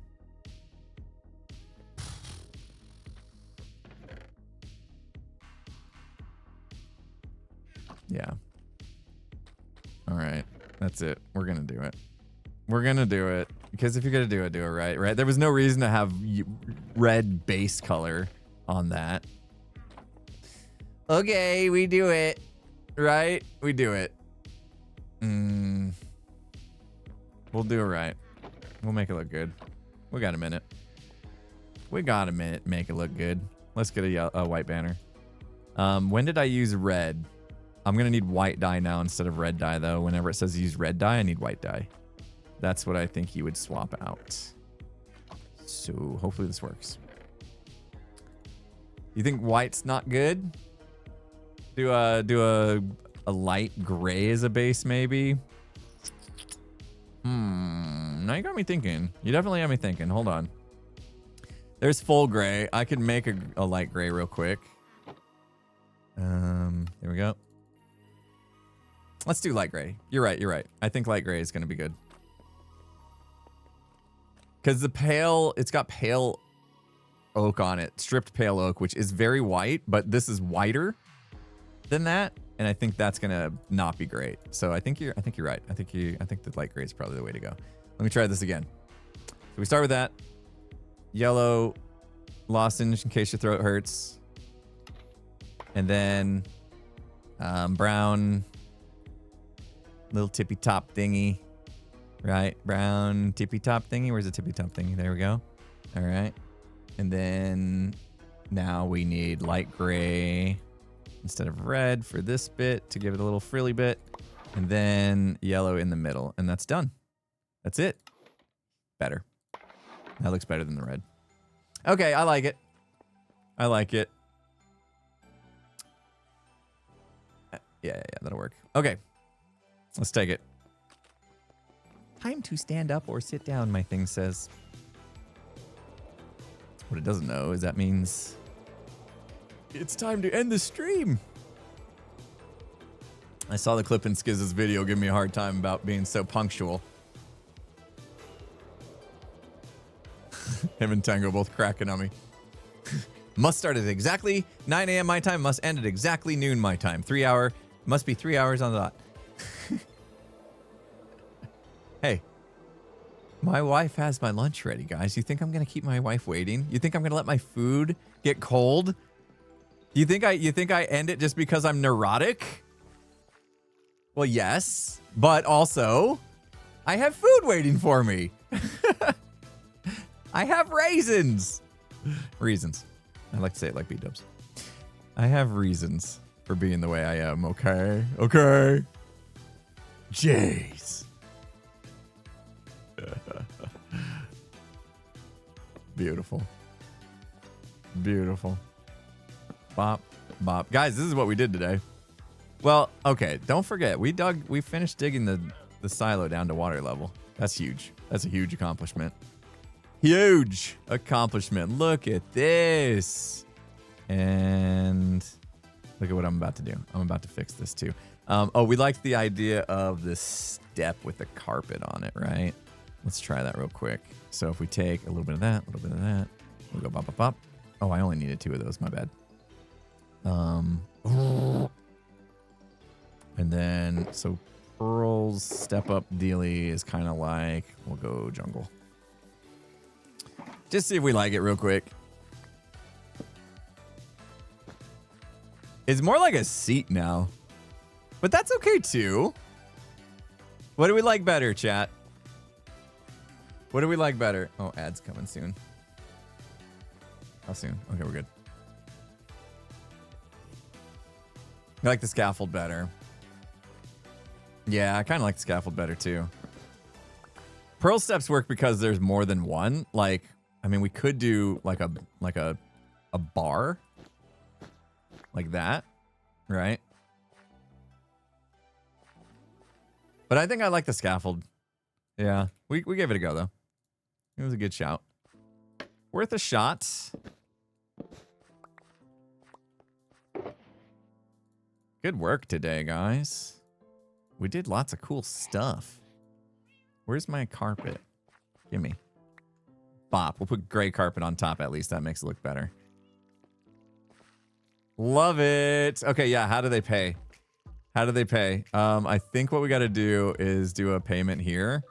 Yeah. All right. That's it. We're going to do it. We're going to do it. Because if you're going to do it right, right? There was no reason to have red base color on that. Okay, we do it. Right? We do it. We'll do it right. We'll make it look good. We got a minute. We got a minute to make it look good. Let's get a white banner. When did I use red? I'm going to need white dye now instead of red dye, though. Whenever it says use red dye, I need white dye. That's what I think you would swap out. So hopefully this works. You think white's not good? Do a light gray as a base, maybe? Now you got me thinking. You definitely got me thinking. Hold on. There's full gray. I could make a light gray real quick. There we go. Let's do light gray. You're right. I think light gray is going to be good. Because the pale, it's got pale oak on it. Stripped pale oak, which is very white, but this is whiter than that. And I think that's going to not be great. So I think you're right. I think the light gray is probably the way to go. Let me try this again. So we start with that. Yellow lozenge in case your throat hurts. And then brown little tippy top thingy. Right, brown tippy top thingy. Where's the tippy top thingy? There we go. All right. And then now we need light gray instead of red for this bit to give it a little frilly bit. And then yellow in the middle. And that's done. That's it. Better. That looks better than the red. Okay, I like it. I like it. Yeah, that'll work. Okay. Let's take it. Time to stand up or sit down, my thing says. What it doesn't know is that means it's time to end the stream. I saw the clip in Skiz's video give me a hard time about being so punctual. Him and Tango both cracking on me. Must start at exactly 9 a.m. my time. Must end at exactly noon my time. 3 hour. Must be 3 hours on the dot. Hey, my wife has my lunch ready, guys. You think I'm gonna keep my wife waiting? You think I'm gonna let my food get cold? You think I end it just because I'm neurotic? Well, yes, but also I have food waiting for me. I have raisins. Reasons. I like to say it like B-dubs. I have reasons for being the way I am, okay? Okay. Jeez. Beautiful. Beautiful. Bop, bop. Guys, this is what we did today. Well, okay, don't forget, we finished digging the silo down to water level. That's huge. That's a huge accomplishment. Huge accomplishment. Look at this. And look at what I'm about to do. I'm about to fix this too. Oh, we liked the idea of this step with the carpet on it, right? Let's try that real quick. So if we take a little bit of that, a little bit of that, we'll go bop, bop, bop. Oh, I only needed 2 of those. My bad. And then, so Pearl's step up dealie is kind of like, we'll go jungle. Just see if we like it real quick. It's more like a seat now, but that's okay too. What do we like better, chat? What do we like better? Oh, ads coming soon. How soon? Okay, we're good. I like the scaffold better. Yeah, I kind of like the scaffold better too. Pearl steps work because there's more than one. Like, I mean, we could do like a bar like that, right? But I think I like the scaffold. Yeah, we gave it a go though. It was a good shout. Worth a shot. Good work today, guys. We did lots of cool stuff. Where's my carpet? Gimme. Bop. We'll put gray carpet on top at least. That makes it look better. Love it. Okay, yeah. How do they pay? How do they pay? I think what we got to do is do a payment here.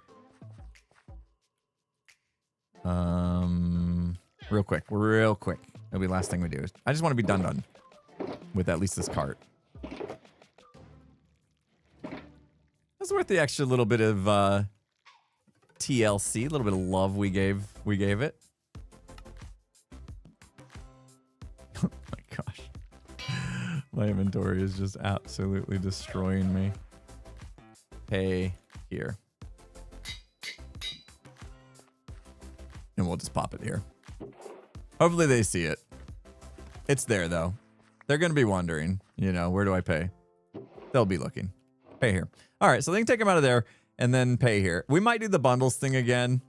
Real quick. It'll be the last thing we do. I just want to be done with at least this cart. That's worth the extra little bit of TLC, a little bit of love we gave it. Oh my gosh. My inventory is just absolutely destroying me. Pay here. And we'll just pop it here. Hopefully they see it. It's there though. They're going to be wondering, you know, where do I pay? They'll be looking. Pay here. All right, so they can take them out of there and then pay here. We might do the bundles thing again.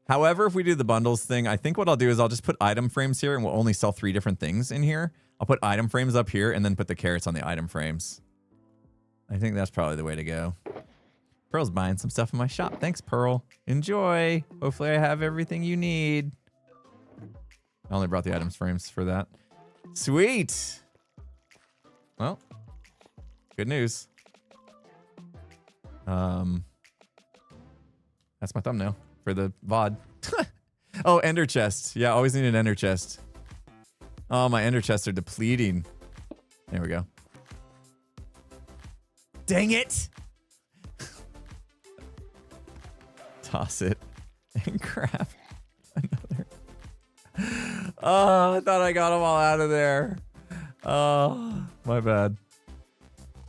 However, if we do the bundles thing, I think what I'll do is I'll just put item frames here and we'll only sell 3 different things in here. I'll put item frames up here and then put the carrots on the item frames. I think that's probably the way to go. Pearl's buying some stuff in my shop. Thanks, Pearl. Enjoy. Hopefully I have everything you need. I only brought the items frames for that. Sweet. Well, good news. That's my thumbnail for the VOD. Oh, ender chest. Yeah, always need an ender chest. Oh, my ender chests are depleting. There we go. Dang it. toss it and grab another. Oh, I thought I got them all out of there. Oh, my bad.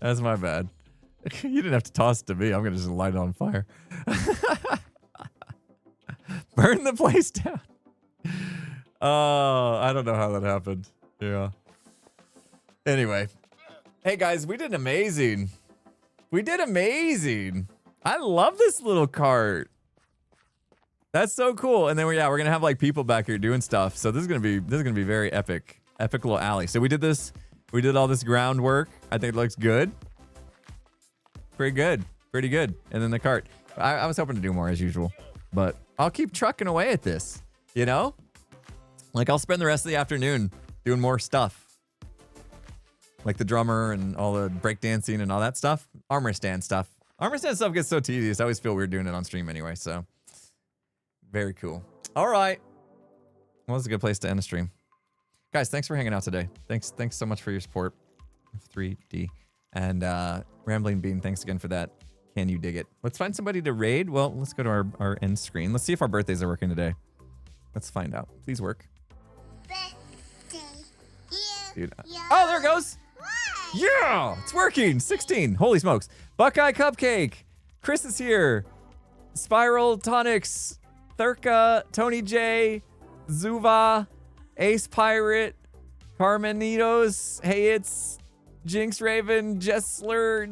That's my bad. You didn't have to toss it to me. I'm going to just light it on fire. Burn the place down. Oh, I don't know how that happened. Yeah. Anyway. Hey, guys, we did amazing. We did amazing. I love this little cart. That's so cool. And then we're going to have like people back here doing stuff. So this is going to be very epic. Epic little alley. So we did this. We did all this groundwork. I think it looks good. Pretty good. Pretty good. And then the cart. I was hoping to do more as usual, but I'll keep trucking away at this, you know? Like I'll spend the rest of the afternoon doing more stuff. Like the drummer and all the breakdancing and all that stuff. Armor stand stuff. Armor stand stuff gets so tedious. I always feel weird doing it on stream anyway, so. Very cool. All right. Well, it's a good place to end the stream. Guys, thanks for hanging out today. Thanks so much for your support. 3D. And Rambling Bean, thanks again for that. Can you dig it? Let's find somebody to raid. Well, let's go to our end screen. Let's see if our birthdays are working today. Let's find out. Please work. Dude. Oh, there it goes. Yeah, it's working. 16. Holy smokes. Buckeye Cupcake. Chris is here. Spiral Tonics. Thurka. Tony J. Zuva. Ace Pirate. Carmenitos. Hey, it's Jinx Raven. Jessler.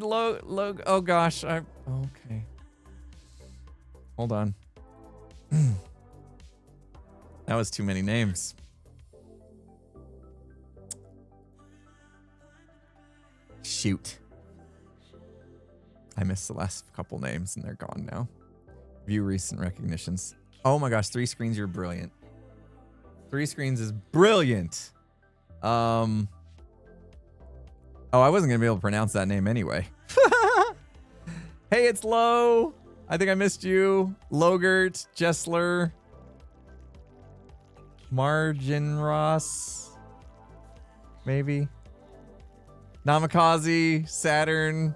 Oh gosh. Okay. Hold on. That was too many names. Shoot. I missed the last couple names and they're gone now. View recent recognitions. Oh my gosh, 3 screens, you're brilliant. 3 screens is brilliant. Oh, I wasn't gonna be able to pronounce that name anyway. Hey, it's Lo. I think I missed you. Logert, Jessler. Margin Ross. Maybe. Namikaze, Saturn.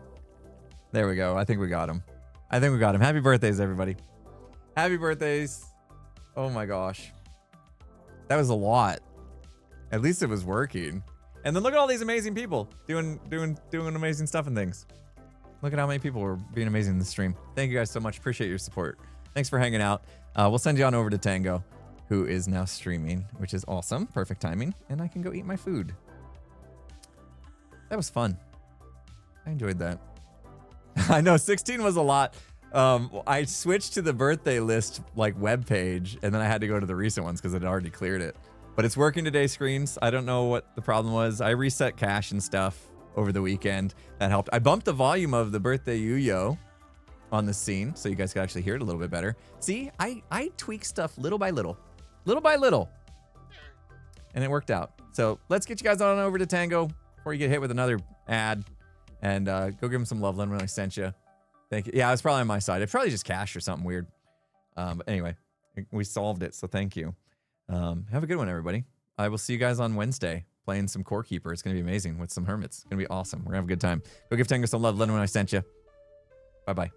There we go. I think we got him. Happy birthdays, everybody. Happy birthdays. Oh my gosh. That was a lot. At least it was working. And then look at all these amazing people doing amazing stuff and things. Look at how many people were being amazing in the stream. Thank you guys so much. Appreciate your support. Thanks for hanging out. We'll send you on over to Tango, who is now streaming, which is awesome. Perfect timing. And I can go eat my food. That was fun. I enjoyed that. I know 16 was a lot. I switched to the birthday list like web page, and then I had to go to the recent ones because it had already cleared it. But it's working today, screens. I don't know what the problem was. I reset cache and stuff over the weekend. That helped. I bumped the volume of the birthday Yu-Yo on the scene so you guys could actually hear it a little bit better. See, I tweak stuff little by little. Little by little. And it worked out. So let's get you guys on over to Tango before you get hit with another ad. And go give him some love. Let him know I sent you. Thank you. Yeah, it was probably on my side. It probably just cached or something weird. But anyway, we solved it. So thank you. Have a good one, everybody. I will see you guys on Wednesday playing some Core Keeper. It's going to be amazing with some Hermits. It's going to be awesome. We're going to have a good time. Go give Tango some love. Let him know I sent you. Bye-bye.